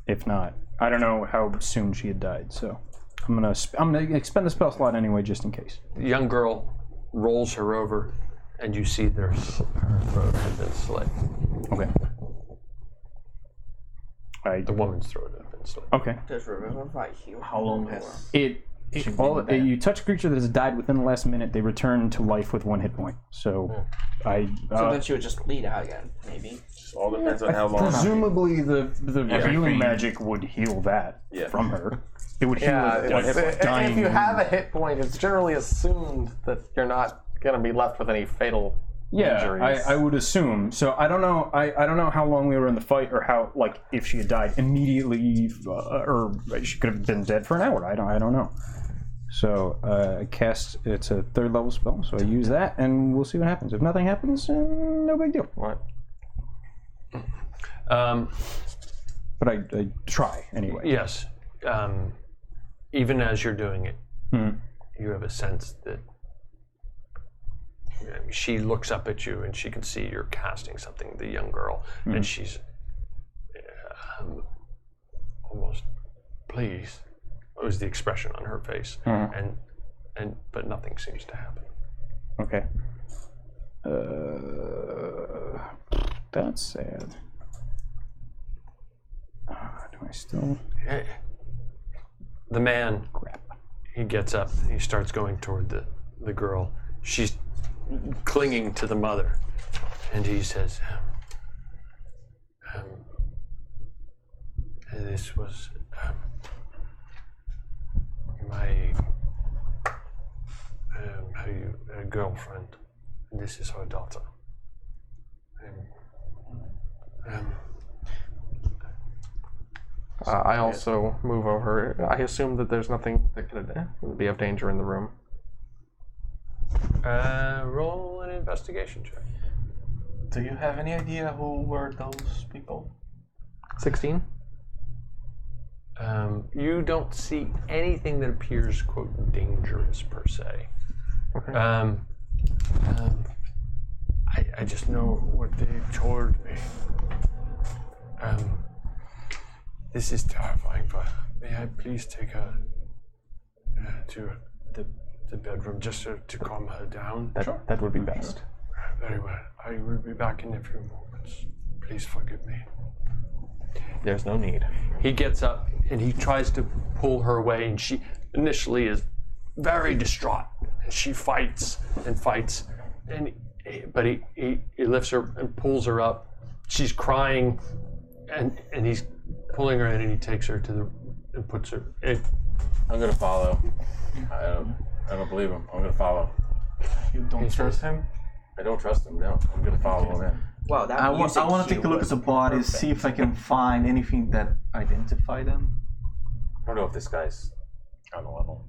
If not, I don't know how soon she had died. So I'm gonna expend the spell slot anyway, just in case. The young girl rolls her over, and you see her throat has been slit. Okay. The woman's throat has been slit. Okay. Does Revivify heal? How long has you touch a creature that has died within the last minute, they return to life with 1 hit point. So So then she would just bleed out again, maybe. It all depends on how long. presumably the Every healing fiend. magic would heal that from her. It would heal If you have a hit point, it's generally assumed that you're not going to be left with any fatal injuries. I would assume. So I don't know. I don't know how long we were in the fight, or how, like, if she had died immediately, or she could have been dead for an hour. I don't know. So I cast. It's a 3rd level spell, so I use that, and we'll see what happens. If nothing happens, no big deal. What? But I try anyway. Yes. Even as you're doing it, you have a sense that she looks up at you and she can see you're casting something, the young girl, and she's almost pleased. It was the expression on her face, but nothing seems to happen. Okay. That's sad. Do I still? The man, he gets up, he starts going toward the girl. She's clinging to the mother, and he says, this was my girlfriend, and this is her daughter. I also move over. I assume that there's nothing that could be of danger in the room. Roll an investigation check. Do you have any idea who were those people? 16? You don't see anything that appears, quote, dangerous per se. Okay. I just know what they told me. This is terrifying, but may I please take her to the bedroom just to calm her down? That would be best. Very well. I will be back in a few moments. Please forgive me. There's no need. He gets up and he tries to pull her away, and she initially is very distraught. And she fights and fights, but he lifts her and pulls her up. She's crying, and he's pulling her in, and he takes her and puts her in. I'm gonna follow. I don't believe him. I'm gonna follow. You don't trust him? I don't trust him. No, I'm gonna follow him in. Wow, that I want to take a look at the bodies, see if I can find anything that identify them. I don't know if this guy's on the level.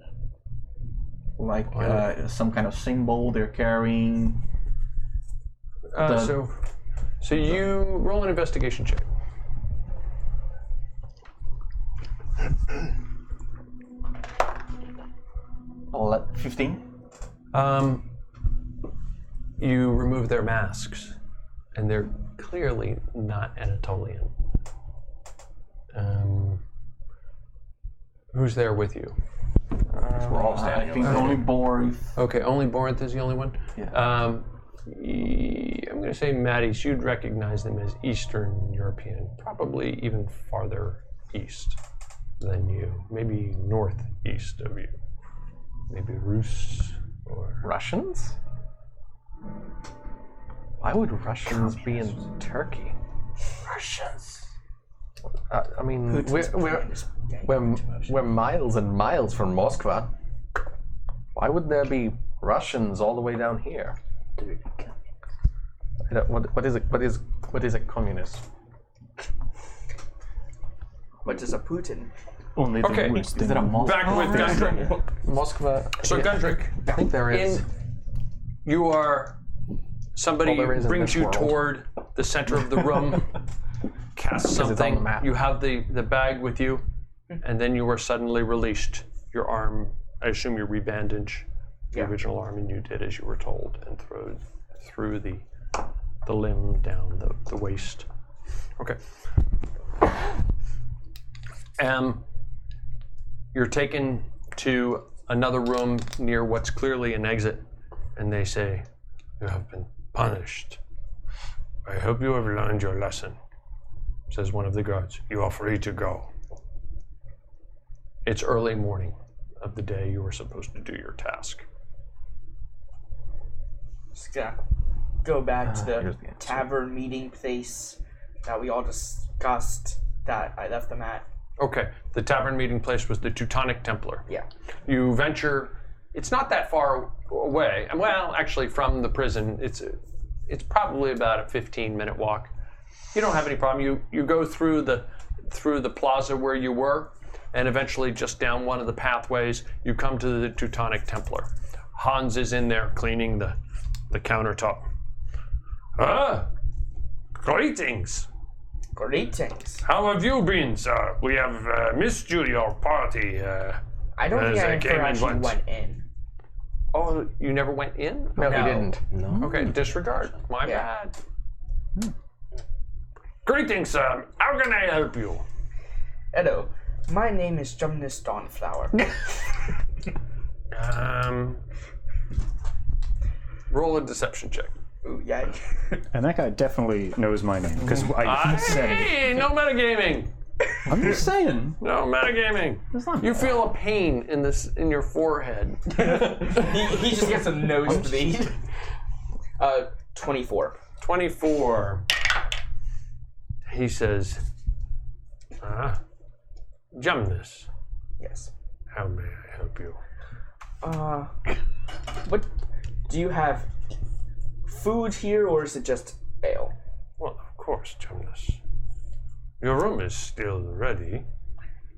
Like some kind of symbol they're carrying. So you roll an investigation check. 15. You remove their masks, and they're clearly not Anatolian. Who's there with you? We're all standing. I think only Borith. Okay, only Borinth is the only one? Yeah. I'm going to say, Maddie, you'd recognize them as Eastern European, probably even farther east than you, maybe northeast of you. Maybe Rus or Russians? Why would Russians be in Turkey? Russians. I mean, we're miles and miles from Moscow. Why would there be Russians all the way down here? What is a communist? What is a Putin? Only the worst Is thing. it a Moscow? back with Gundrick. Moscow. So Gundrick, I think there is. you are somebody Well, there is in brings this you world. toward the center of the room, cast it's on the something. map. You have the bag with you, and then you were suddenly released. Your arm, I assume you rebandage the original arm, and you did as you were told, and through the limb down the waist. Okay. You're taken to another room near what's clearly an exit, and they say, "You have been punished. I hope you have learned your lesson," says one of the guards. "You are free to go." It's early morning of the day you were supposed to do your task. Just gonna go back to the tavern meeting place that we all discussed that I left them at. Okay, the tavern meeting place was the Teutonic Templar. Yeah. You venture, it's not that far away. Well, actually from the prison, it's probably about a 15-minute walk. You don't have any problem. You go through the plaza where you were, and eventually just down one of the pathways, you come to the Teutonic Templar. Hans is in there cleaning the countertop. Greetings. Greetings. How have you been, sir? We have missed you, your party. I don't think as I came ever and actually went in. Oh, you never went in? No, we didn't. No. Okay, disregard. My Yeah. bad. Greetings, sir. How can I help you? Hello. My name is Jumnus Dawnflower. Roll a deception check. Ooh, yay. And that guy definitely knows my name because I said it. Hey, no metagaming. I'm just saying. No metagaming. You feel a pain in your forehead. he just gets a nosebleed. 24. 24. He says, Jumnus, Yes. how may I help you? What do you have food here, or is it just ale? Well, of course, Jumnus. Your room is still ready.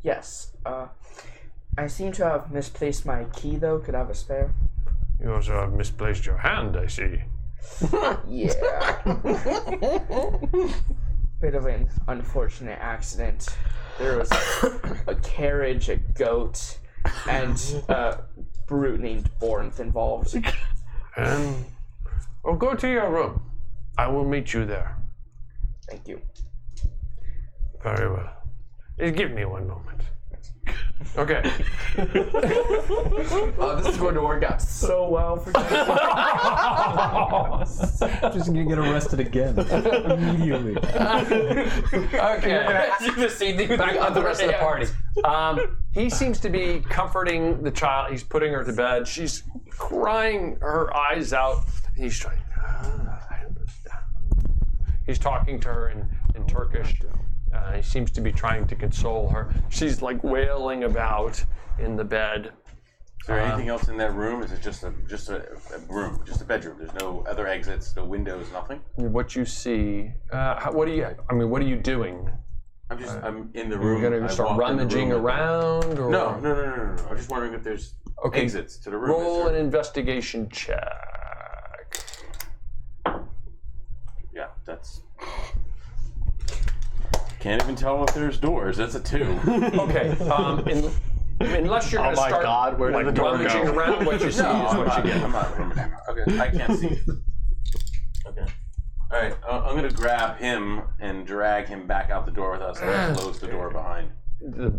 Yes. I seem to have misplaced my key, though. Could I have a spare? You also have misplaced your hand, I see. Yeah. Bit of an unfortunate accident. There was a carriage, a goat, and a brute named Bornth involved. Well, go to your room. I will meet you there. Thank you. Very well. Just give me one moment. Okay. This is going to work out so well for you. Just gonna get arrested again immediately. Okay. Back on the rest of the party. He seems to be comforting the child. He's putting her to bed. She's crying her eyes out. He's trying. I understand. He's talking to her in Turkish. He seems to be trying to console her. She's like wailing about in the bed. Is there anything else in that room? Is it just a room, just a bedroom? There's no other exits, no windows, nothing. What you see? What are you doing? I'm in the Are room. you gonna start rummaging around? Or? No. I'm just wondering if there's exits to the room. Roll an investigation check. Yeah, that's. Can't even tell if there's doors. That's a 2. Okay. Unless you're going to start God, where did the door rummaging go? around, what you see is what you get. I'm not rummaging. Okay, I can't see. Okay. All right, I'm going to grab him and drag him back out the door with us and close the door behind. The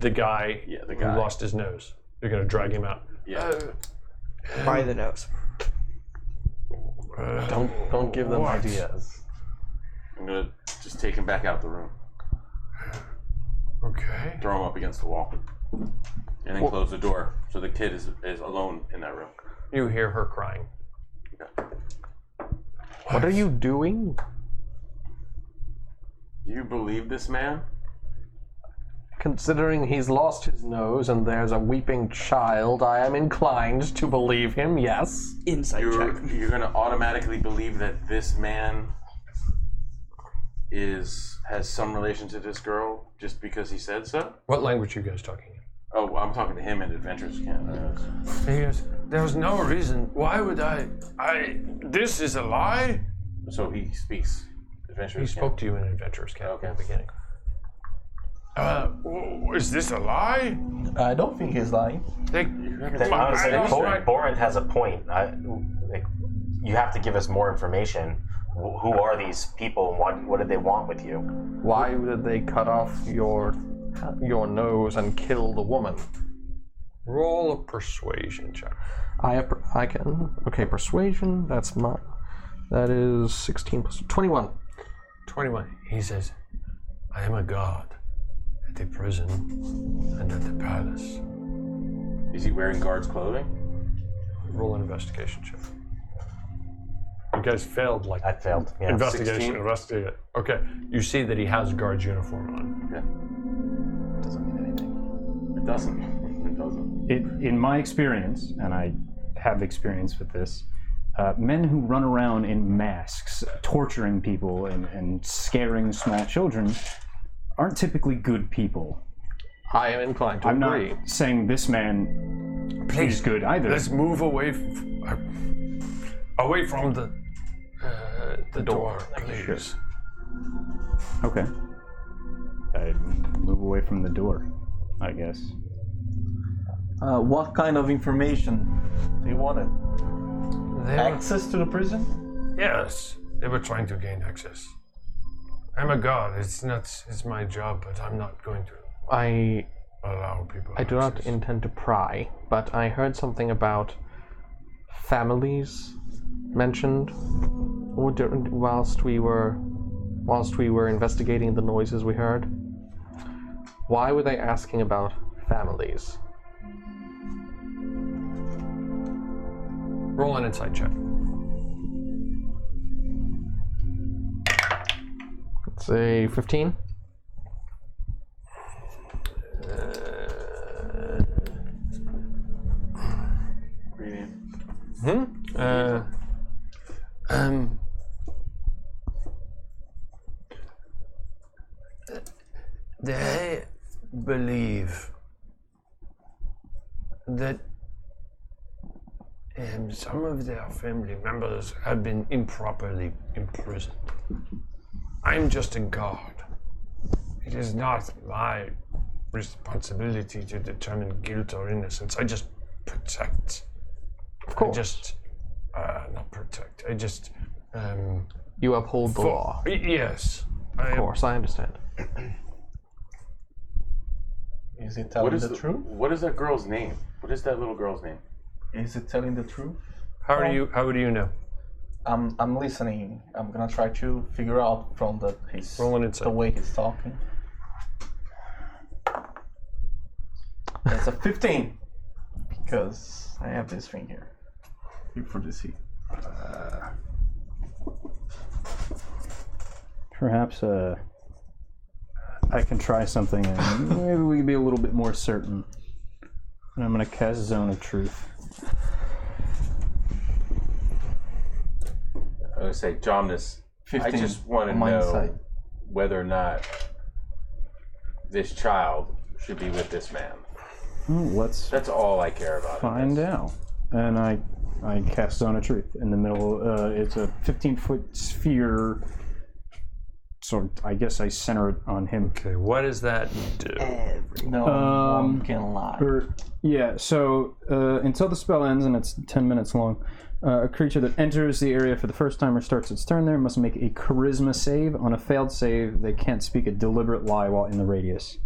guy the guy. who lost his nose. You're going to drag him out. Yeah. By the nose. Don't give them ideas. I'm going to just take him back out the room. Okay. Throw him up against the wall. And then close the door so the kid is alone in that room. You hear her crying. Okay. What are you doing? Do you believe this man? Considering he's lost his nose and there's a weeping child, I am inclined to believe him, yes. Insight check. You're going to automatically believe that this man has some relation to this girl just because he said so? What language are you guys talking in? Oh, I'm talking to him in Adventures Camp. He goes, there's no reason. Why would I? This is a lie? So he speaks Adventurers He camp? spoke to you in Adventurers Camp Okay. in the beginning. Is this a lie? I don't think he's lying. Honestly, Borinth has a point. You have to give us more information. Who are these people? What did they want with you? Why did they cut off your nose and kill the woman? Roll a persuasion check. I can. Okay, persuasion. That is 16 plus 21. 21. He says, I am a god at the prison and at the palace. Is he wearing guard's clothing? Roll an investigation check. You guys failed like I failed. Yeah. investigation. Investigate. Okay. You see that he has a guard's uniform on. Okay. Doesn't mean anything. It doesn't. It doesn't. In my experience, and I have experience with this, men who run around in masks, torturing people and scaring small children, aren't typically good people. I am inclined to I'm agree. not saying this man is good either. Let's move away from the door, please. Okay. I move away from the door, I guess. What kind of information do you wanted? Access to the prison? Yes, they were trying to gain access. I'm a god. It's my job, but I'm not going to allow people. I do not intend to pry, but I heard something about families mentioned whilst we were investigating the noises we heard. Why were they asking about families? Roll an insight check. It's a 15. They believe that some of their family members have been improperly imprisoned. I'm just a guard. It is not my responsibility to determine guilt or innocence. I just protect. Of course. I just, not protect. I just, You uphold the law. Yes. Of course, I understand. Is it telling the truth? What is that girl's name? What is that little girl's name? Is it telling the truth? How do you know? I'm listening. I'm gonna try to figure out from the way he's talking. That's a 15 because I have this thing here. For the C. Perhaps I can try something and maybe we can be a little bit more certain. And I'm going to cast Zone of Truth. I'm going to say, Jomnus, I 15 just want to on my know side. whether or not this child should be with this man. That's all I care about. Find out. And I cast Zone of Truth in the middle. It's a 15-foot sphere. So I guess I center it on him. Okay, what does that do? No one can lie. So until the spell ends, and it's 10 minutes long, a creature that enters the area for the first time or starts its turn there must make a charisma save. On a failed save, they can't speak a deliberate lie while in the radius.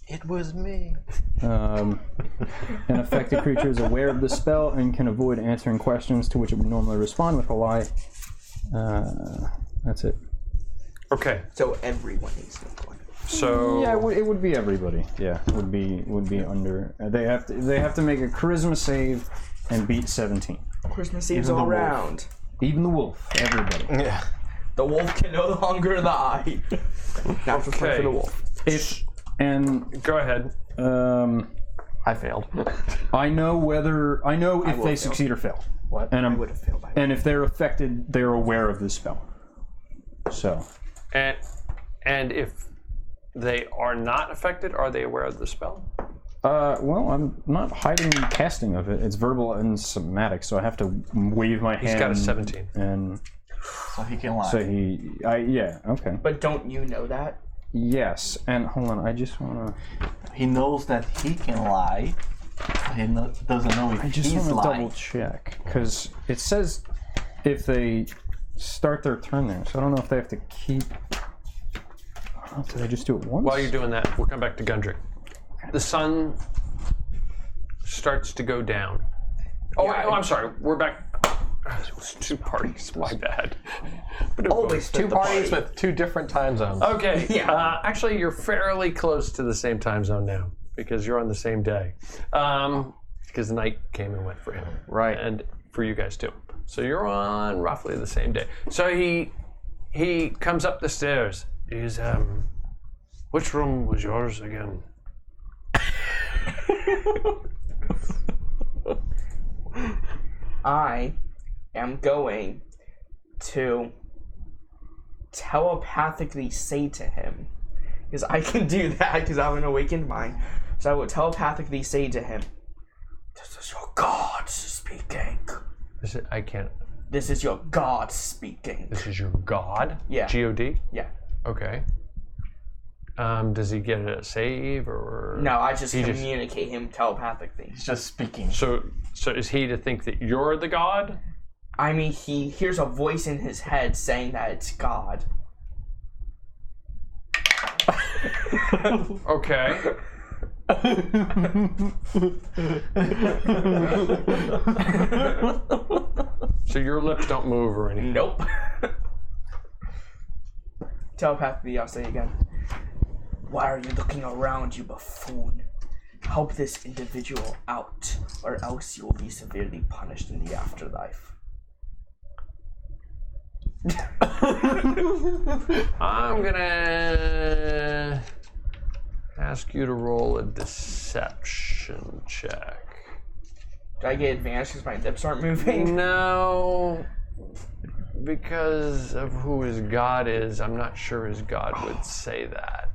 It was me. An affected creature is aware of the spell and can avoid answering questions to which it would normally respond with a lie. That's it. Okay. So everyone needs to go. So yeah, it would be everybody. Yeah, would be under. They have to make a charisma save and beat 17. Charisma saves all around. Even the wolf. Everybody. Yeah. The wolf can no longer lie. Now it's time for the wolf. Go ahead. I failed. I know if they succeed or fail. What? And I would have failed. And if they're affected, they're aware of this spell. So. And if they are not affected, are they aware of the spell? Well, I'm not hiding the casting of it. It's verbal and somatic, so I have to wave my hand. He's got a 17. And So he can lie. So yeah, okay. But don't you know that? Yes, and hold on, I just wanna. He knows that he can lie. He doesn't know if I just he's want to lying. double check because it says if they start their turn there, so I don't know if they have to keep. I don't know, do they just do it once? While you're doing that, we'll come back to Gundrick. The sun starts to go down. Oh, I'm sorry. We're back. It was 2 parties. My bad. But Always 2 parties with 2 different time zones. Okay. Actually, you're fairly close to the same time zone now because you're on the same day. Because night came and went for him. Right. And for you guys too. So you're on roughly the same day. So he comes up the stairs. He's which room was yours again? I am going to telepathically say to him, because I can do that because I have an awakened mind. So I will telepathically say to him, "This is your God speaking. I can't. This is your God speaking." This is your God? Yeah. G-O-D? Yeah. Okay. Does he get a save or? No, I just communicate him telepathically. He's just speaking. So is he to think that you're the God? I mean, he hears a voice in his head saying that it's God. Okay. So your lips don't move or anything? Nope. Telepathically, I'll say again. Why are you looking around, you buffoon? Help this individual out, or else you will be severely punished in the afterlife. I'm gonna ask you to roll a deception check. Do I get advantage because my lips aren't moving? No, because of who his God is, I'm not sure his God would say that.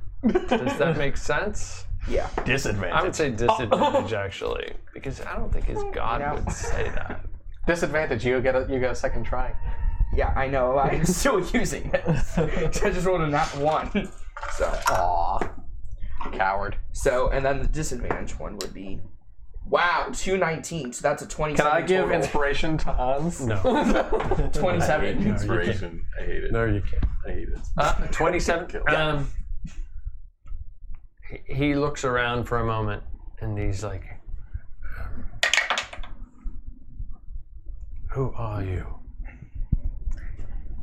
Does that make sense? Yeah. Disadvantage. I would say disadvantage actually, because I don't think his God would say that. Disadvantage. You get a second try. Yeah, I know. I'm still using it. I just rolled a nat 1. So. Aw. Coward. So, and then the disadvantage one would be. Wow, 219. So that's a 27. Can I give total. inspiration to Hans? No. 27. Inspiration. I hate it. No, you can't. I hate it. 27. He looks around for a moment and he's like, "Who are you?"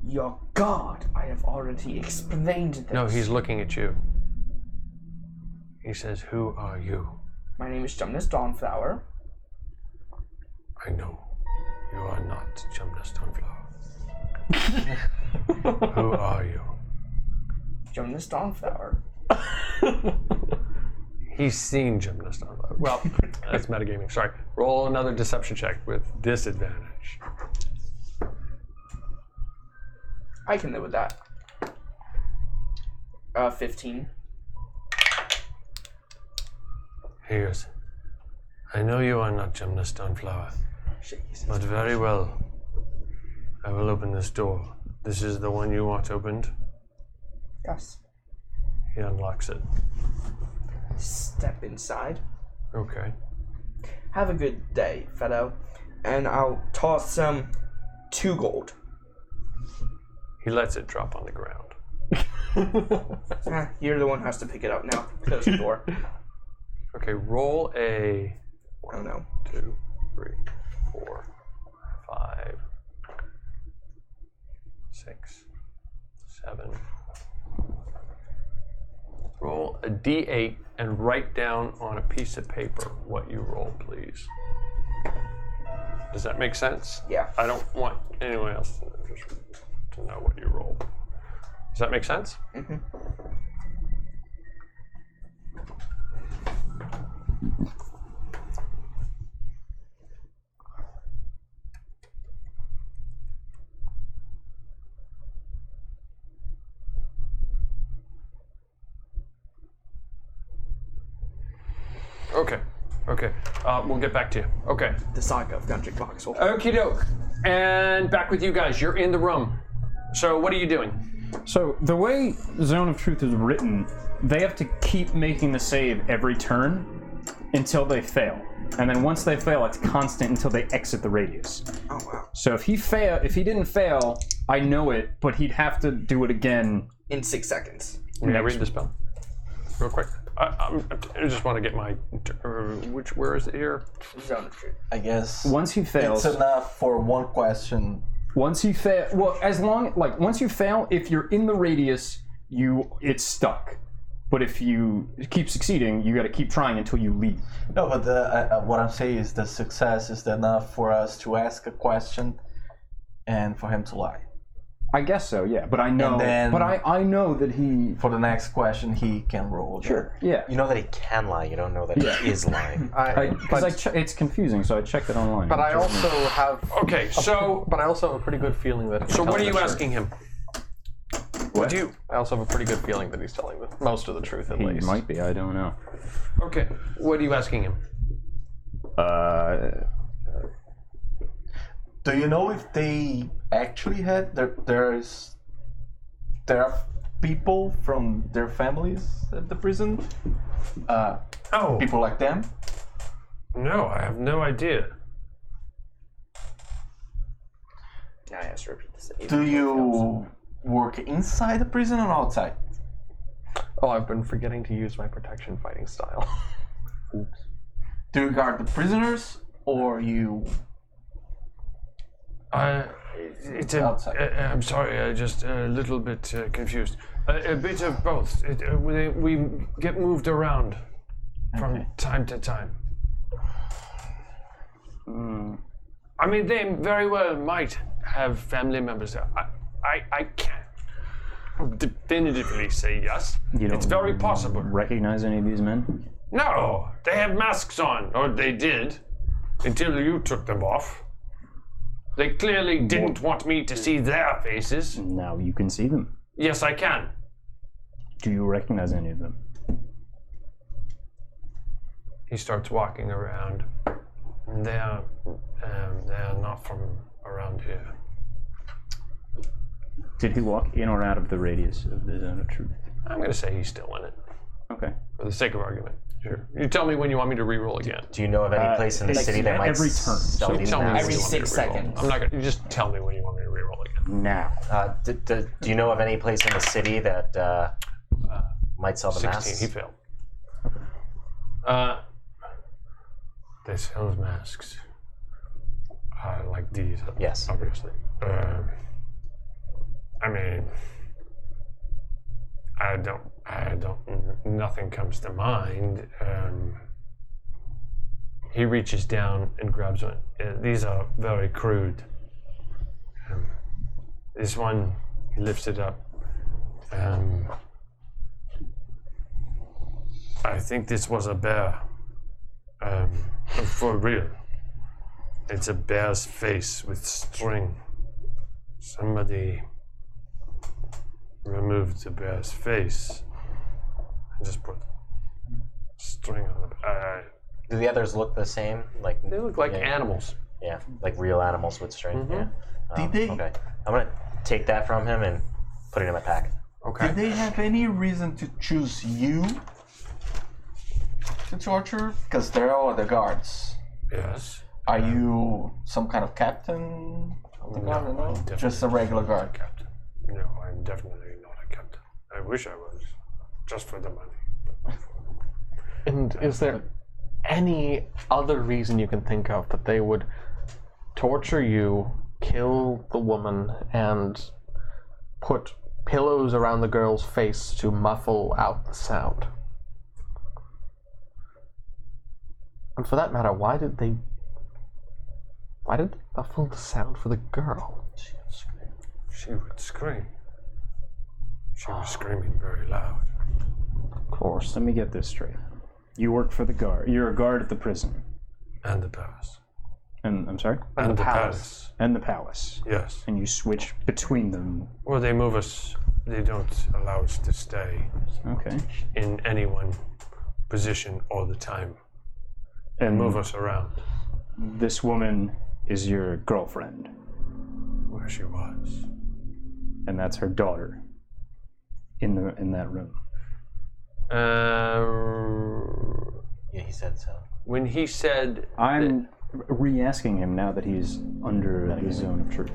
Your God, I have already explained this. No, he's looking at you. He says, "Who are you?" My name is Gymnast Dawnflower. I know. You are not Gymnast Dawnflower. Who are you? Gymnast Dawnflower. He's seen Gymnast Dawnflower. Well, that's metagaming. Sorry. Roll another deception check with disadvantage. I can live with that. 15. He goes, "I know you are not Gymnast Dawnflower, but very well. I will open this door. This is the one you want opened?" Yes. He unlocks it. Step inside. Okay. Have a good day, fellow. And I'll toss some 2 gold. He lets it drop on the ground. You're the one who has to pick it up now. Close the door. Okay, roll a I don't know. 2, 3, 4, 5, 6, 7. Roll a d8 and write down on a piece of paper what you roll, please. Does that make sense? Yeah. I don't want anyone else to know what you roll. Does that make sense? Mm-hmm. Okay. We'll get back to you. Okay. The saga of Gundrick Voxel. Okie doke. And back with you guys. You're in the room. So what are you doing? So the way Zone of Truth is written, they have to keep making the save every turn until they fail. And then once they fail, it's constant until they exit the radius. Oh wow. So if he didn't fail, I know it, but he'd have to do it again. In 6 seconds. May I read the spell? Real quick. I just want to get my... where is it here? Zone of Truth. I guess Once he fails... it's enough for one question. Once you fail... Well, once you fail, if you're in the radius, it's stuck. But if you keep succeeding, you got to keep trying until you leave. No, but what I'm saying is the success is enough for us to ask a question and for him to lie. I guess so, yeah. But I know... And then- but I know that he... For the next question, he can roll. Sure, yeah. You know that he can lie. You don't know that he is lying. It's confusing, so I checked it online. But I also have. Okay, so... But I also have a pretty good feeling that. So what are you asking him? What? I also have a pretty good feeling that he's telling most of the truth, at He least. might be, I don't know. Okay, what are you asking him? Do you know if they actually had there are people from their families at the prison? People like them? No, I have no idea. Now I have to repeat this. Do you work inside the prison or outside? Oh, I've been forgetting to use my protection fighting style. Oops. Do you guard the prisoners or you? Outside. I'm sorry, just a little bit confused. A bit of both. We get moved around from time to time. I mean, they very well might have family members there. I can't definitively say yes. It's very possible. Recognize any of these men? No, they have masks on, or they did, until you took them off. They clearly didn't want me to see their faces. Now you can see them. Yes, I can. Do you recognize any of them? He starts walking around. They are not from around here. Did he walk in or out of the radius of the Zone of Truth? I'm going to say he's still in it, Okay. for the sake of argument. Sure. You tell me when you want me to re-roll again. Do you know of any place in the city that might every turn. sell You these tell me when masks? you want me to 6 re-roll. seconds. I'm not going to. You just tell me when you want me to re-roll again. Now. Do you know of any place in the city that might sell the 16. masks? He failed. They sell masks. Like these. Yes. Obviously. I mean, I don't. Nothing comes to mind. He reaches down and grabs one. These are very crude. This one, he lifts it up. I think this was a bear. For real. It's a bear's face with string. Somebody removed the bear's face and just put string on the. Do the others look the same? Like They look like animals. Yeah, like real animals with string. Mm-hmm. Yeah. Did they? Okay, I'm gonna take that from him and put it in my pack. Okay. Did they have any reason to choose you to torture? Because there are other guards. Yes. Are you some kind of captain of the guard? I'm No, definitely just a regular not a guard. captain. No, I'm definitely not a captain. I wish I was, just for the money. And is there any other reason you can think of that they would torture you, kill the woman, and put pillows around the girl's face to muffle out the sound? And for that matter, why did they muffle the sound for the girl? She would scream. She was screaming very loud. Of course. Let me get this straight. You work for the guard. You're a guard at the prison. And the palace. And I'm sorry? And the palace. palace. And the palace. Yes. And you switch between them. Well, they move us. They don't allow us to stay Okay. in any one position all the time. And Move us around. This woman is your girlfriend. Where she was. and that's her daughter in that room. Yeah, he said so. When he said, I'm re-asking him now that he's under his zone of truth.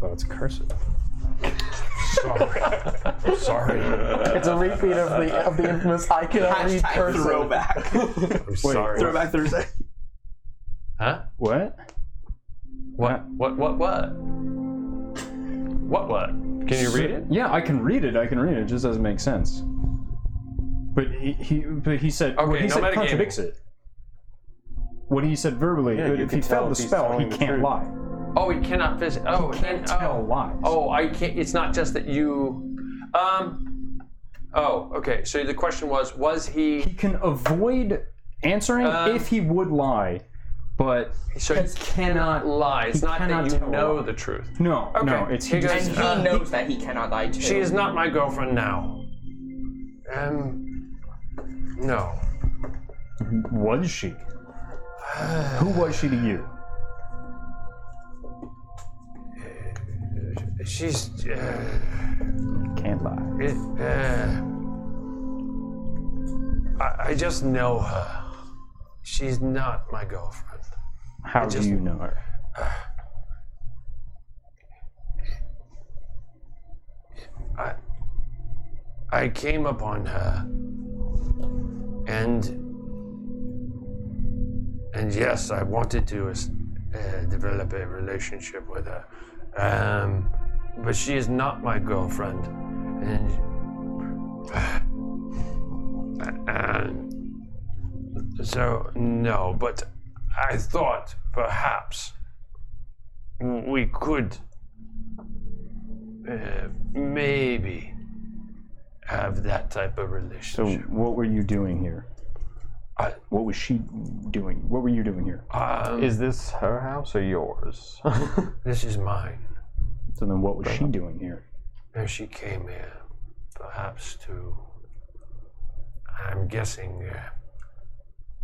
Oh, it's cursive. sorry. It's a repeat of the infamous I cannot read cursive. Throwback. I'm sorry. Throwback Thursday. Huh? What? What? Can you read it? Yeah, I can read it. It just doesn't make sense. But he said Okay, what he no said metagaming. contradicts it. What he said verbally, Yeah, you if can he tell failed the if he's spell, he telling the can't truth. lie. Oh, he cannot visit. Oh, He can't tell lies. Oh, I can't. It's not just that you. Oh, okay. So the question was He he? can avoid answering if he would lie, but So he cannot lie. It's he not cannot that you tell a know lie. the truth. no, no, Okay, it's he he goes, just And he knows that he cannot lie too. She is not my girlfriend now. No. was she? Who was she to you? She's. Can't lie. I just know her. She's not my girlfriend. How do you know her? I came upon her, and yes, I wanted to develop a relationship with her, but she is not my girlfriend, and so no. But I thought perhaps we could maybe have that type of So relationship. what were you doing here? What was she doing? What were you doing here? Is this her house or yours? This is mine. So then what was she doing here? And she came here, perhaps to, I'm guessing,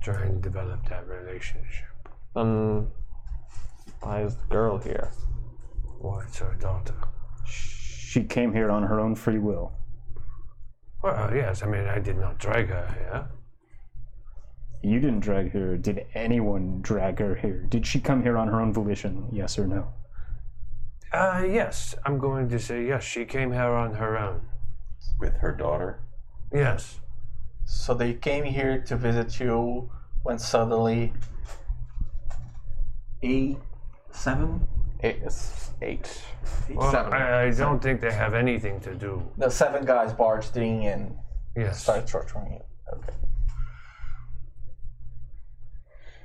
trying to develop that relationship. Why is the girl here? What's her daughter? She came here on her own free will. Well, yes, I mean, I did not drag her here. You didn't drag her. Did anyone drag her here? Did she come here on her own volition? Yes or no? Yes, I'm going to say yes, she came here on her own. With her daughter. Yes. So they came here to visit you when suddenly Eight. Well, Seven. I don't think they have anything to do. the 7 guys barged in and Yes. started torturing you. Okay.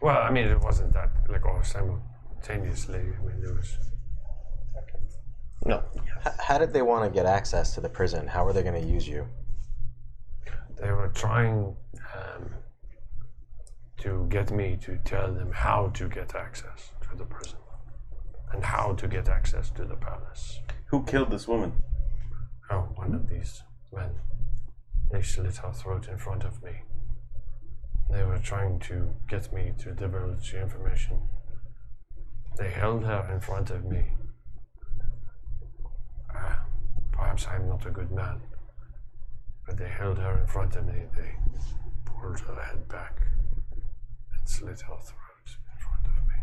Well, I mean, it wasn't that, like, all simultaneously. I mean, there was... No. How did they want to get access to the prison? How were they going to use you? They were trying to get me to tell them how to get access to the prison and how to get access to the palace. Who killed this woman? Oh, one of these men. They slit her throat in front of me. They were trying to get me to divulge the information. They held her in front of me. Perhaps I'm not a good man, but they held her in front of me. They pulled her head back and slit her throat in front of me.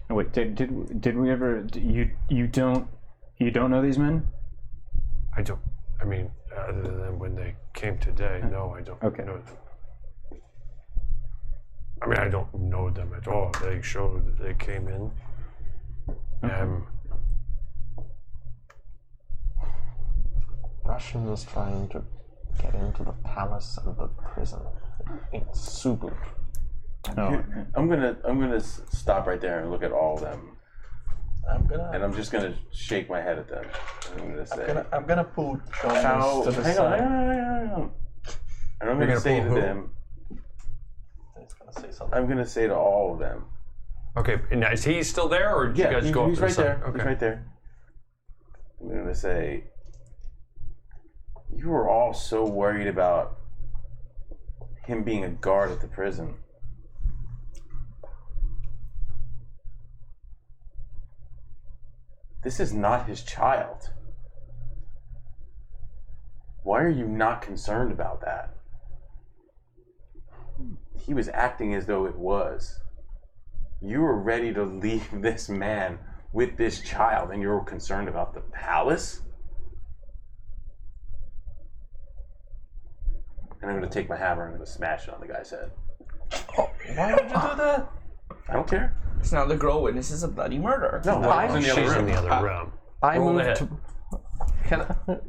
Oh, wait, did we ever? You don't know these men? I don't. I mean, other than when they came today, no, I don't Okay. know them. I mean, I don't know them at all. They showed that they came in. Russians trying to get into the palace and the prison in Söğüt. No. I'm gonna stop right there and look at all of them. And I'm just gonna shake my head at them. I'm gonna say, I'm gonna pull hang on. And I'm gonna say to them, I'm gonna say to all of them. Okay, now is he still there, or did you guys go up he's to the right side? there. Okay. He's right there. I'm gonna say, you were all so worried about him being a guard at the prison. This is not his child. Why are you not concerned about that? He was acting as though it was. You were ready to leave this man with this child, and you were concerned about the palace? And I'm going to take my hammer and I'm going to smash it on the guy's head. Oh, why would you do that? I don't care. It's now the girl witnesses a bloody murder. No, She's in the other room. I Roll move ahead. to.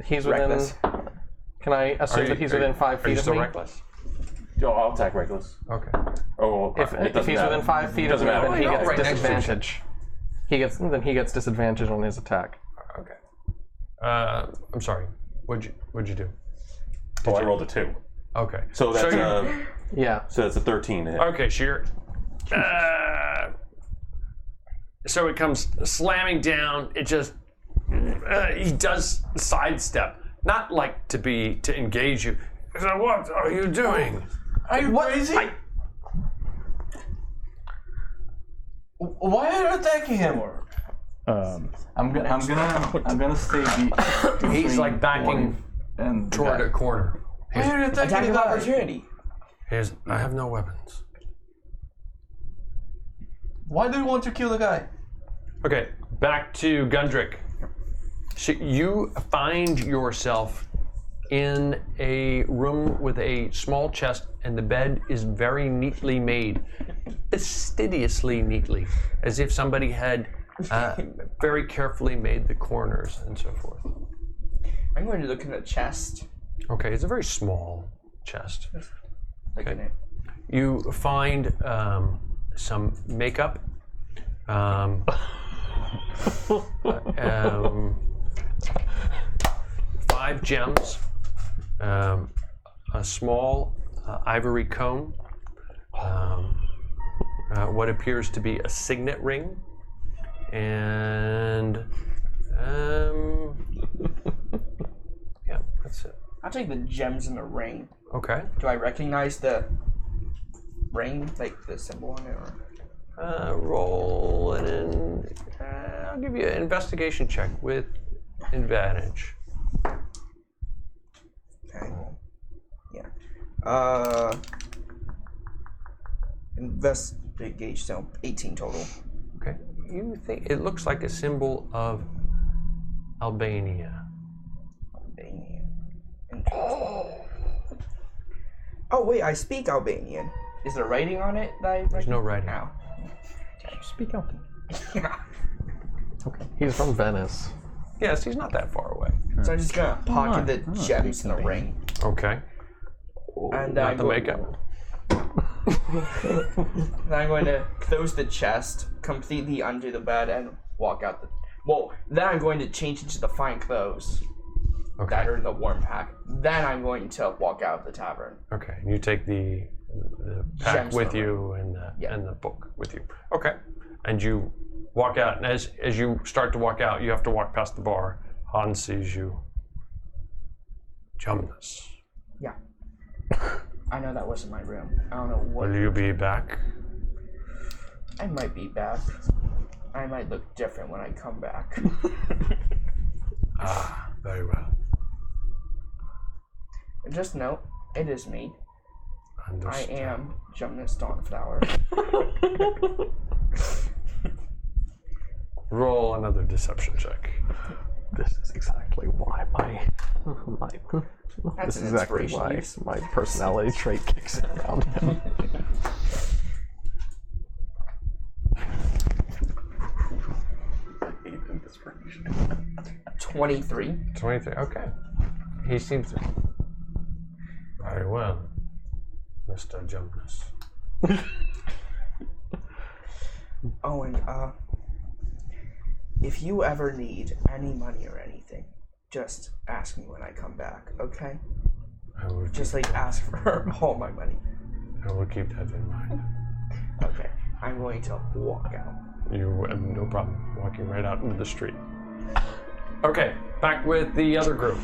He's within. Reckless. Can I assume that he's within 5 Are feet you of still me? reckless? Yo, I'll attack reckless. Okay. Oh, well, If he's within 5 feet of Doesn't me, matter. then he Oh, gets right next to each other. disadvantage. He gets disadvantage on his attack. Okay. I'm sorry. What'd you do? I rolled a 2. Okay. So that's you're- Yeah. so that's a 13 to hit. Okay, so you're. So it comes slamming down. It just. He does sidestep, not like to engage you. So what are you doing? Are you crazy? Why are you attacking him? I'm gonna stay He's like backing and toward a corner. Why are you attacking Attack the of guy? opportunity. I have no weapons. Why do you want to kill the guy? Okay, back to Gundrick. You find yourself in a room with a small chest, and the bed is very neatly made, fastidiously neatly, as if somebody had very carefully made the corners and so forth. I'm going to look in the chest. Okay, it's a very small chest. Look in it. You find some makeup, 5 gems, a small ivory comb, what appears to be a signet ring, and yeah, that's it. I'll take the gems in the ring. Okay. Do I recognize the ring, like the symbol on it? Or? Roll it in. I'll give you an investigation check with advantage. Okay. Yeah. Investigation, so 18 total. Okay. You think it looks like a symbol of Albania. Albanian. Oh wait, I speak Albanian. Is there writing on it? There's no writing. No. Speak out. Yeah. Okay. He's from Venice. Yes, he's not that far away. So I'm just gonna pocket the gems in the ring. Okay. And Not the makeup. Then I'm going to close the chest, completely undo the bed, and walk out the. Well, then I'm going to change into the fine clothes that are in the warm pack. Then I'm going to walk out of the tavern. Okay. You take the pack Gems with from you and the book with you. Okay. And you walk out, and as you start to walk out, you have to walk past the bar. Hans sees you. Jumnus. Yeah. I know that wasn't my room. I don't know what. Will you be back? I might be back. I might look different when I come back. Ah, very well. Just note, it is me. Understood. I am Jumnus Dawnflower. Roll another deception check. This is exactly why That's this an is exactly inspiration why use. my personality trait kicks in around him. I hate inspiration. 23. 23. Okay. He seems to. Very well, Mr. Jumnus. Oh, and if you ever need any money or anything, just ask me when I come back, okay? I will Just like ask for all my money. I will keep that in mind. Okay, I'm going to walk out. You have no problem walking right out into the street. Okay, back with the other group.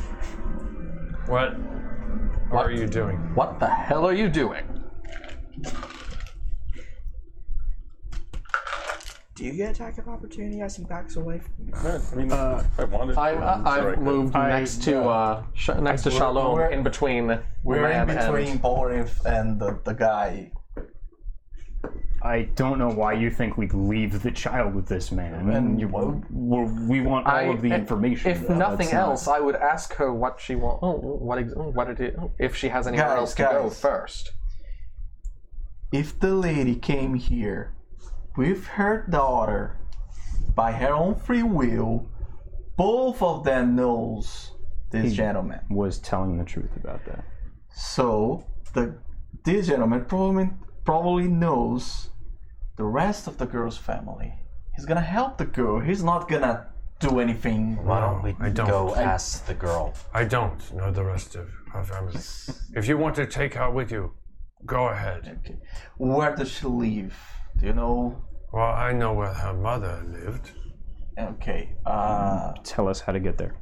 What are you doing? What the hell are you doing? Do you get attack of opportunity as he backs away from me? I mean, if I wanted to, I've moved next to Shalom, we're- in between the We're in man between and... Boris and the guy. I don't know why you think we'd leave the child with this man. And We want all of the information. If though. nothing That's not- else, I would ask her what she wants. If she has anywhere else to go first. If the lady came here with her daughter by her own free will, both of them knows this gentleman. was telling the truth about that. So this gentleman probably knows the rest of the girl's family. He's gonna help the girl. He's not gonna do anything. Why don't we I don't. go ask the girl? I don't know the rest of our family. If you want to take her with you, go ahead. Okay. Where does she live? Do you know? Well, I know where her mother lived. Okay. Tell us how to get there.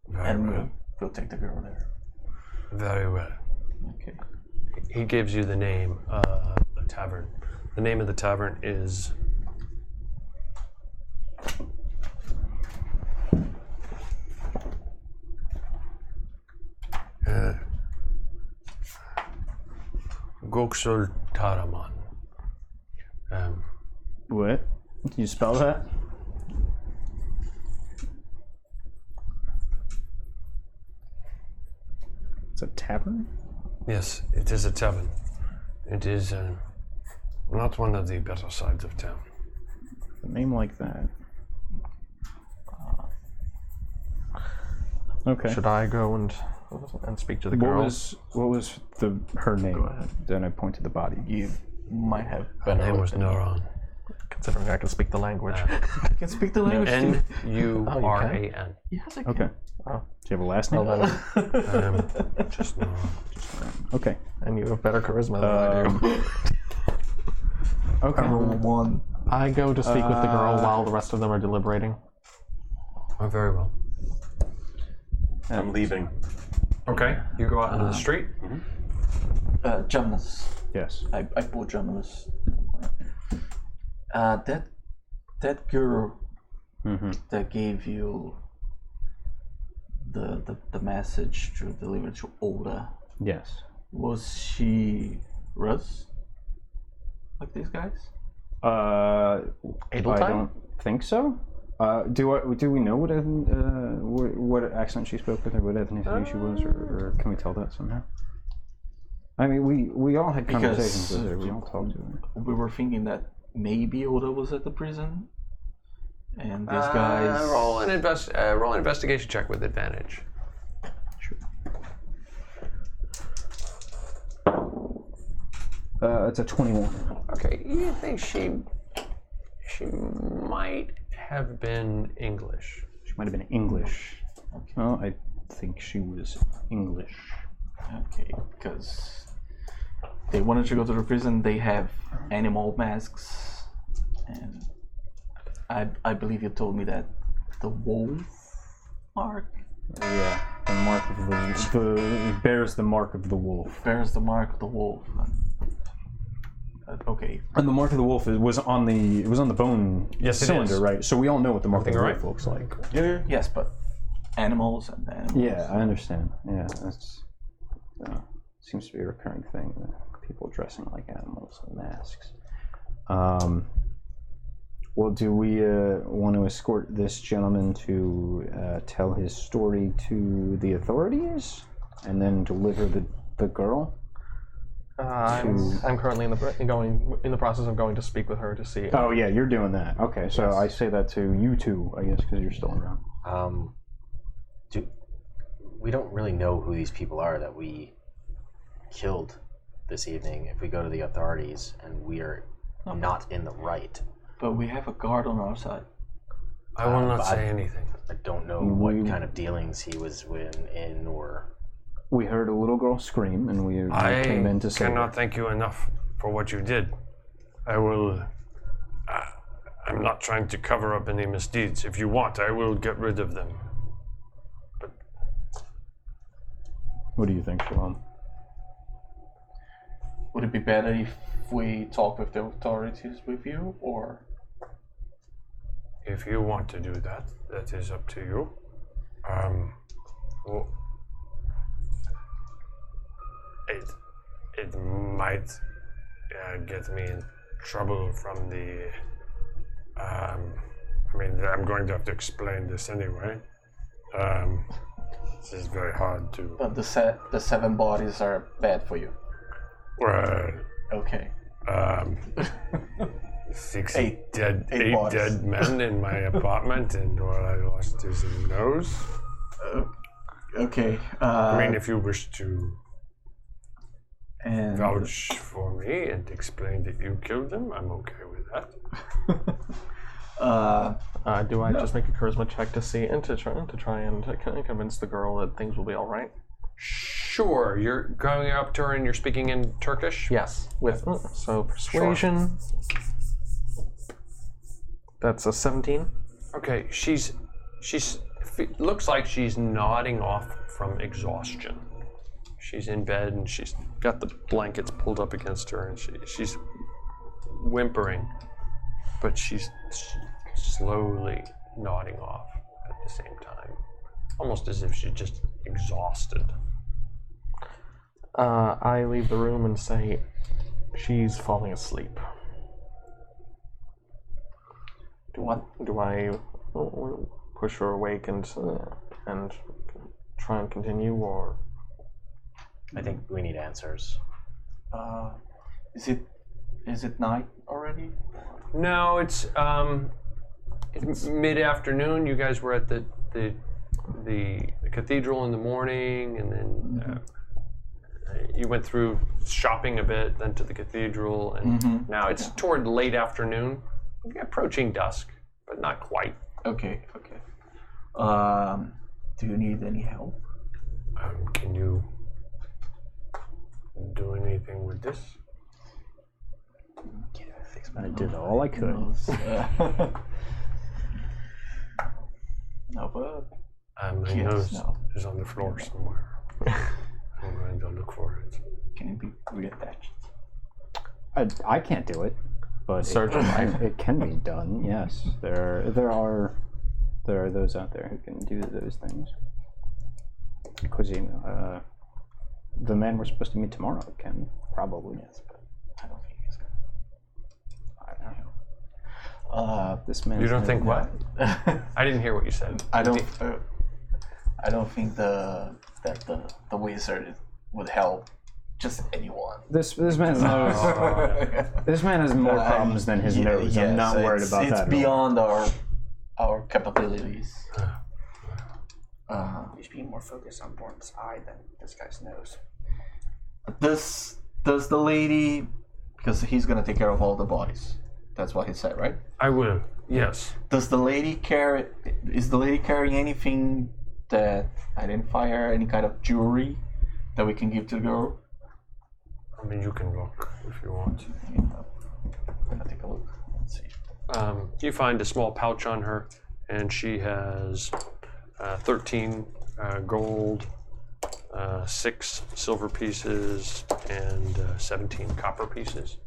Very And well. we'll take the girl there. Very well. Okay. He gives you the name of a tavern. The name of the tavern is Göksel Taraman. What? Can you spell that? It's a tavern? Yes, it is a tavern. It is not one of the better sides of town. A name like that. Okay. Should I go and speak to the girl? What was her name? Then I point to the body. You might have Her better. name was Noran. Considering I can speak the language. I can speak the language too. N-U-R-A-N. Yes, I can. Okay. Oh. Do you have a last name? Just Noran. Okay. And you have better charisma than I do. Okay. Roll one. I go to speak with the girl while the rest of them are deliberating. Oh, very well. I'm leaving. Okay, you go out into the street. Jonas. Yes. I pull Jonas. That girl that gave you the message to deliver to Oda, Yes. was she Russ? Like these guys? I Edeltime? don't think so. Do we know what accent she spoke with, or what ethnicity she was, or can we tell that somehow? I mean, we all had conversations with her. We all talked to her. We were thinking that maybe Oda was at the prison, and these guys. Roll an investigation check with advantage. It's a 21. Okay, you think she might have been English. She might have been English. Well, I think she was English. Okay, because they wanted to go to the prison. They have animal masks, and I believe you told me that the wolf mark Yeah, the mark of it bears the mark of the wolf. bears the mark of the wolf. Okay, And the mark of the wolf was on the bone Yes, it cylinder, is. right? So we all know what the mark of the Everything wolf looks like. yes, but animals and animals. Yeah, I understand. Yeah, that's seems to be a recurring thing. People dressing like animals with masks. Well, do we want to escort this gentleman to tell his story to the authorities, and then deliver the girl? I'm currently in the process of going to speak with her to see. Oh yeah, you're doing that. Okay, so I say that to you two, I guess, because you're still around. We don't really know who these people are that we killed this evening. If we go to the authorities and we are not in the right, But we have a guard on our side. I will not say anything. I don't know what kind of dealings he was in or... We heard a little girl scream, and we came in to I save her. cannot thank you enough for what you did. I will... I'm not trying to cover up any misdeeds. If you want, I will get rid of them. But What do you think, Shalom? Would it be better if we talk with the authorities with you, or? if you want to do that, that is up to you. Well, it might get me in trouble from the... I mean, I'm going to have to explain this anyway. This is very hard to... But the 7 bodies are bad for you. Okay. 8 bodies. dead men in my apartment, and while I lost his nose. Okay. I mean, if you wish to and vouch for me and explain that you killed them, I'm okay with that. Do I just make a charisma check to see and to try and convince the girl that things will be all right? Sure, you're going up to her and you're speaking in Turkish? Yes. With so persuasion. That's a 17. Okay, she's looks like she's nodding off from exhaustion. She's in bed and she's got the blankets pulled up against her and she's whimpering, but she's slowly nodding off at the same time, almost as if she's just exhausted. I leave the room and say, she's falling asleep. Do I push her awake and try and continue, or? I think we need answers. Is it night already? No, it's mid-afternoon. You guys were at the cathedral in the morning, and then you went through shopping a bit, then to the cathedral, and now it's toward late afternoon, approaching dusk, but not quite. Okay. Do you need any help? Can you do anything with this? I did all I could. No, but My nose is on the floor somewhere. I'm going to look for it. Can it be reattached? I can't do it, but Surgeon, it can be done. Yes, there are those out there who can do those things. Cuisine. The man we're supposed to meet tomorrow can probably. Yes, but I don't think he's gonna. I don't know. This man. You don't think what? I didn't hear what you said. I don't think the wizard would help just anyone. This man knows. This man has more problems than his nose. I'm not worried about that. It's beyond our capabilities. You should be more focused on Born's eye than this guy's nose. Does the lady, because he's gonna take care of all the bodies. That's what he said, right? I will. Yes. Is the lady carrying anything that identify her, any kind of jewelry that we can give to the girl? I mean, you can look if you want. I'm gonna take a look. Let's see. You find a small pouch on her, and she has 13 gold, 6 silver pieces, and 17 copper pieces.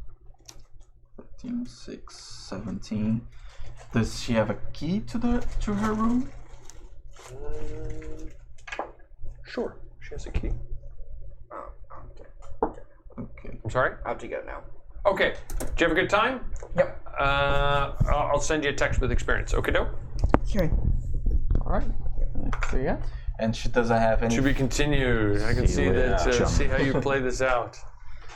13, 6, 17. Does she have a key to her room? Sure, she has a key. Oh, Okay. I'm sorry? I have to go now. Okay. Did you have a good time? Yep. I'll send you a text with experience. Okay, dope? Okay. All right. So yeah. And she doesn't have any. To be continued. I can see that. See how you play this out.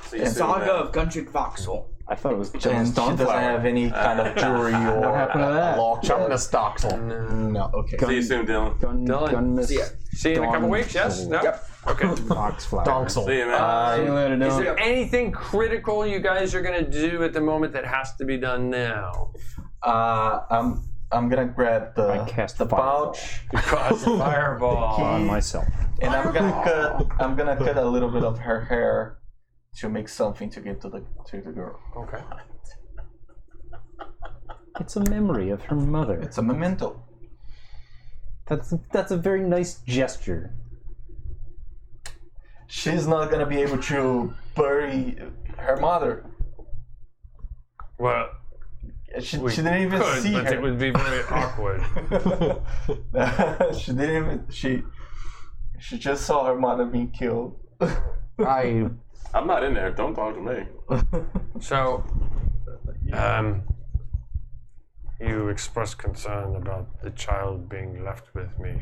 Saga of Gundrick Voxel. I thought it was And just she doesn't have any kind of jewelry or What happened to that? No. Okay. See you soon, Dylan. Dylan. miss. See ya. See you in a couple weeks, yes? No? Yep. Okay. Fox flower. Donksel. See you, man. See you later, Is Dylan. there anything critical you guys are going to do at the moment that has to be done now? I'm gonna grab I cast the fireball. pouch, You cause a fireball. On myself. and I'm gonna cut a little bit of her hair to make something to give to the girl. Okay. It's a memory of her mother. It's a memento. That's a very nice gesture. She's not gonna be able to bury her mother. Well, She didn't even could, see but her. it would be very awkward. She didn't even. She just saw her mother being killed. I'm not in there. Don't talk to me. So, you expressed concern about the child being left with me.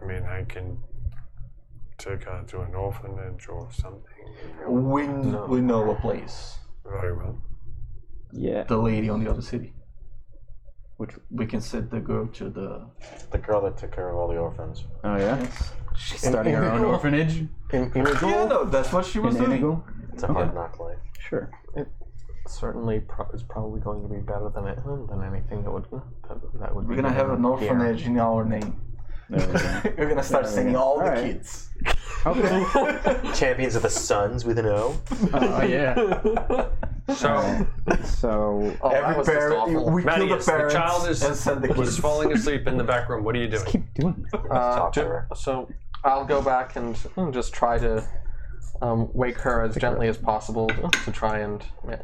I mean, I can take her to an orphanage or something. We know a place. Very well. Yeah. The lady on the other city. Which? We can send the girl to The girl that took care of all the orphans. Oh yeah. Yes. She's starting her own orphanage Yeah, no, that's what she was in doing. Inigo. It's a hard knock life. Sure. Certainly is probably going to be better than anything that would We're gonna have an orphanage in our name. We're gonna start sending all the Alright. kids. Okay. Champions of the Suns with an O. Oh yeah. So, So Every parent, we kill the Mattias, the parents child and send the was kids. falling asleep in the back room. What are you doing? keep doing this. Talk to her. So I'll go back and just try to wake her as gently as possible to try and. Yeah.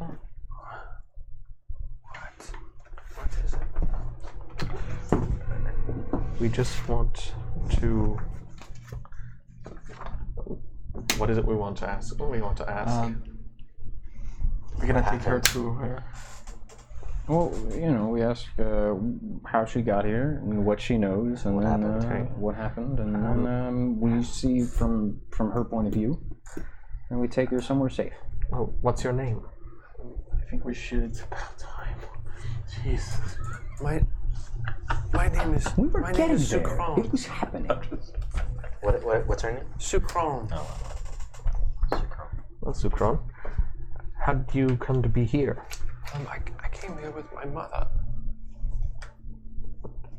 What is it? We just want to. What is it we want to ask? What do we want to ask? We're gonna take her to her. Well, we ask how she got here and what she knows, and then what happened, and then we see from her point of view, and we take her somewhere safe. Oh, what's your name? I think we should. It's about time. Jesus. My name is. We were my name getting is there. Sucron. It was happening. What's her name? Sucron. Well, Sukron. How did you come to be here? I came here with my mother.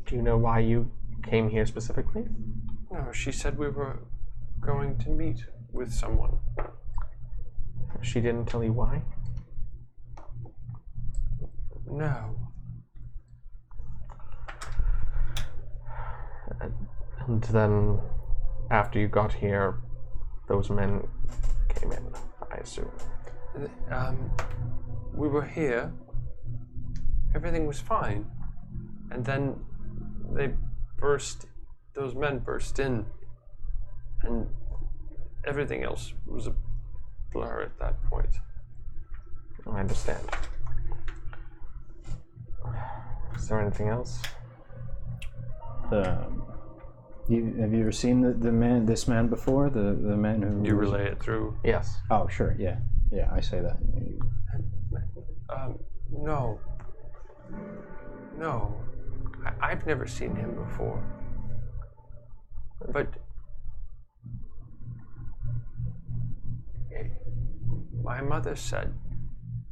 Do you know why you came here specifically? No, she said we were going to meet with someone. She didn't tell you why? No. And then, after you got here, those men came in, I assume. We were here. Everything was fine. And then those men burst in. And everything else was a blur at that point. I understand. Is there anything else? Have you ever seen this man before? The man who You relay it through. Yes. Oh sure, yeah, I say that. No. No. I've never seen him before. But my mother said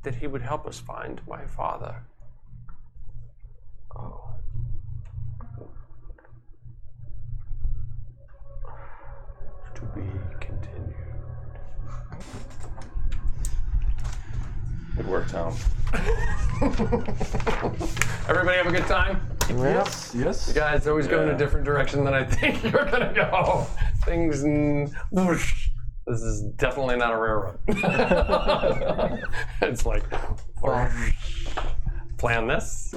that he would help us find my father. Oh. To be continued. Good work, Tom. Everybody have a good time? Yes. Yes. You guys always go in a different direction than I think you're gonna go. Things whoosh. This is definitely not a railroad. It's like plan this.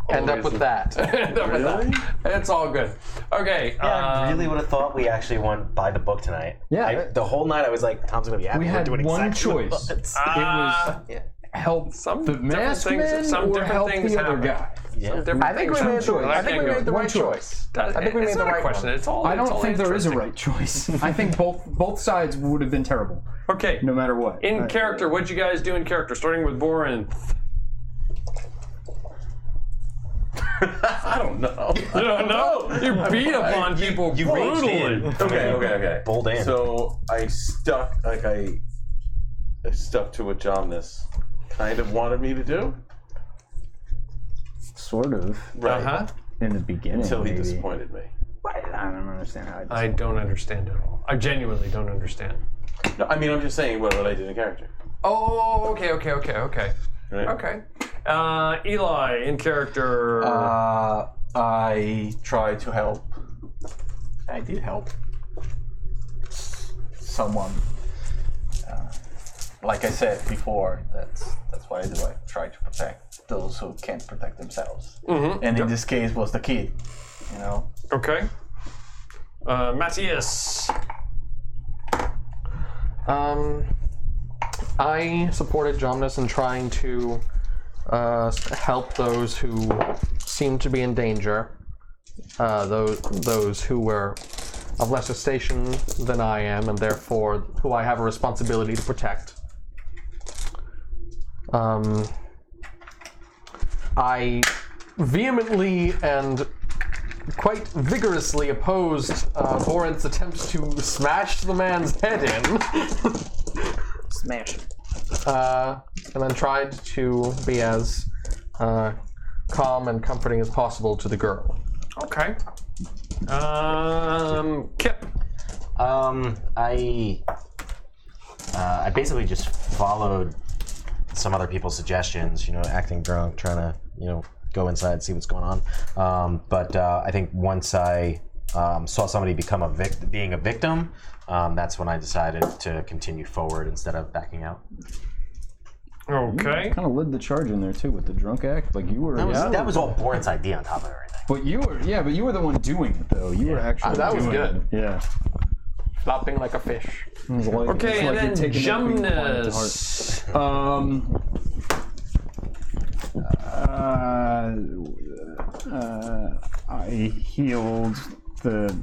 End up with that. End up with that. It's all good. Okay. I really would have thought we actually went by the book tonight. Yeah. The whole night I was like, Tom's gonna be happy. We We're had doing one exactly choice. what- It was help some the different masked things- man some or different help things the other happen. guy. Yeah. Different I think we things made the, happen. I think we made the One right choice. That- I think we it's made the not a right question. one. It's all. I it's don't all think there is a interesting. right choice. I think both sides would have been terrible, Okay. no matter what. In character, what'd you guys do in character? Starting with Borin. I don't know. You don't know? You beat upon people you raged brutally. in. Okay. Bold in. So I stuck to what John this kind of wanted me to do. sort of. Right. In the beginning. Until he maybe. disappointed me. I don't understand how I don't understand at all. I genuinely don't understand. No, I mean, I'm just saying what I did in character. Oh, okay. Right? Okay. Eli, in character. I tried to help. I did help someone. Like I said before, that's what I do. I try to protect those who can't protect themselves. Mm-hmm. And in this case, was the kid. You know. Okay. Matthias. I supported Jomnus in trying to help those who seemed to be in danger, those who were of lesser station than I am, and therefore who I have a responsibility to protect. I vehemently and quite vigorously opposed Borin's attempts to smash the man's head in. Smash him. And then tried to be as calm and comforting as possible to the girl. Okay. Kip. I basically just followed some other people's suggestions, acting drunk, trying to, go inside, see what's going on. But I think once I saw somebody being a victim, that's when I decided to continue forward instead of backing out. Okay. Kind of led the charge in there too with the drunk act. Like you were. That was all Borin's idea on top of everything. But you were the one doing it though. You were actually. That was doing good. It. Yeah. Flopping like a fish. Okay, and then Jomnus. I healed the.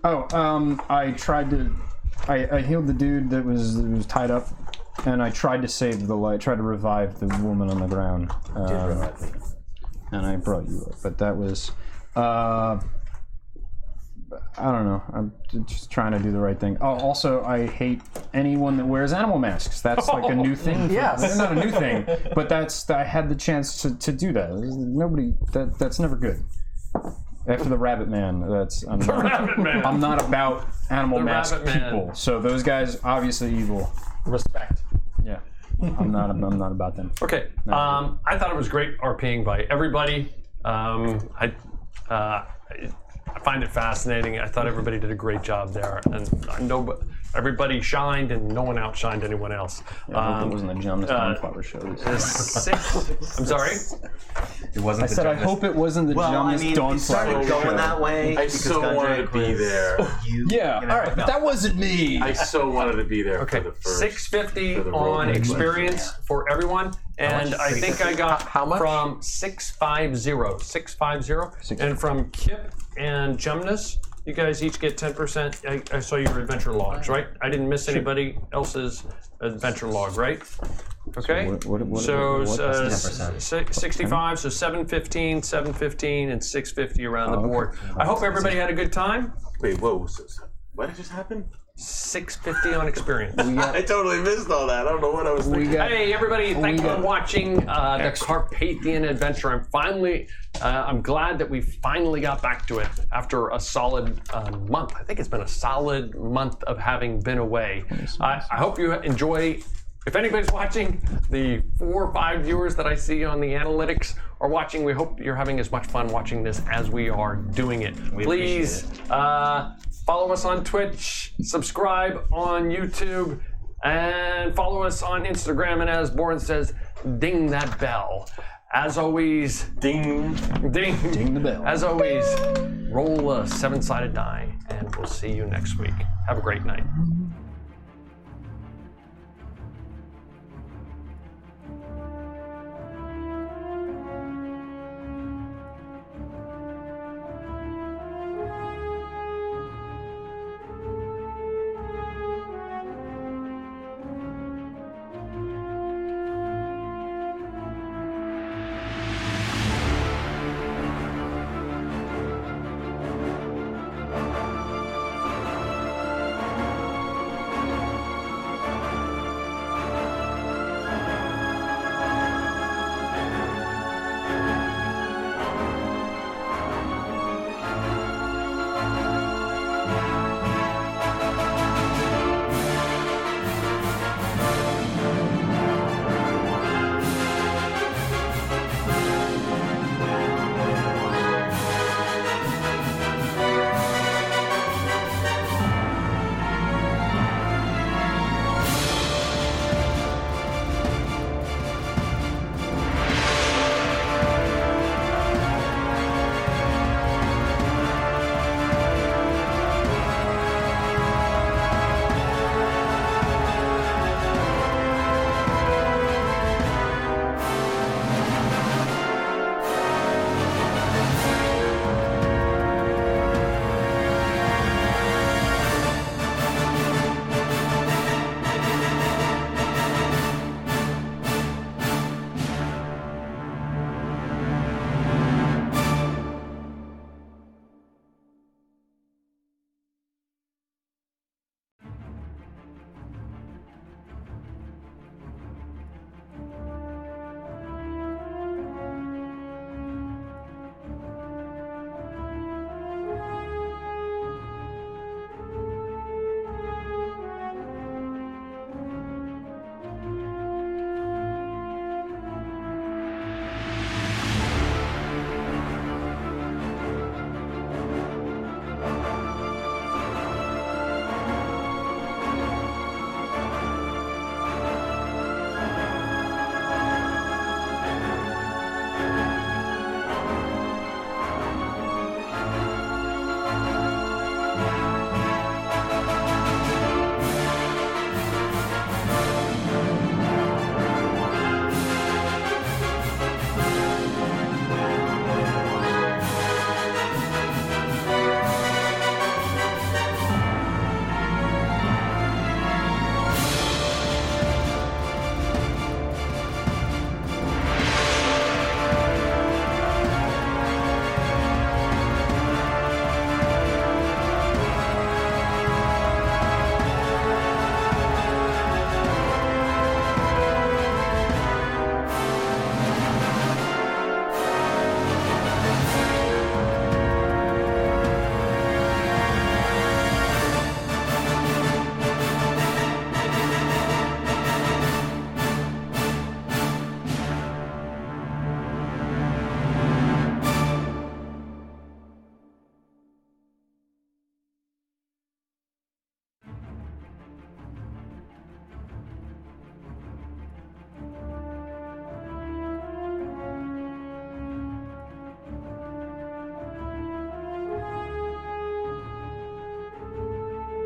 I tried to. I healed the dude that was tied up, and I tried to save the light. Tried to revive the woman on the ground. And I brought you up, but that was. I don't know. I'm just trying to do the right thing. Oh, also, I hate anyone that wears animal masks. That's like a new thing. Yes. Not a new thing, but I had the chance to do that. Nobody. That's never good. After the Rabbit Man, Rabbit Man. I'm not about animal mask Rabbit Man. people. So those guys obviously evil. Respect. Yeah. I'm not about them. Okay. I thought it was great RPing by everybody. I find it fascinating. I thought everybody did a great job there, and everybody shined, and no one outshined anyone else. I hope it wasn't the Jomnus Dawnflower show. I'm sorry? It wasn't. I said I hope it wasn't the Jomnus Dawnflower show. Going that way. I so wanted to be there. All right, but that wasn't me. I so wanted to be there Okay, for the first. $650 role on play. experience for everyone, and I think I got How much? from 650, and from Kip and Jomnus, you guys each get 10%. I saw your adventure logs, right? I didn't miss anybody else's adventure log, right? Okay. So 65, so 715, and 650 around the board. I hope everybody had a good time. Wait, whoa! What just happened? 650 on experience. I totally missed all that. I don't know what I was thinking. Hey everybody, thank you for watching the Carpathian adventure. I'm glad that we finally got back to it after a solid month. I think it's been a solid month of having been away. I hope you enjoy. If anybody's watching, the 4 or 5 viewers that I see on the analytics are watching, we hope you're having as much fun watching this as we are doing it. Please follow us on Twitch, subscribe on YouTube, and follow us on Instagram. And as Borin says, ding that bell. As always, ding the bell. As always, roll a 7-sided die, and we'll see you next week. Have a great night.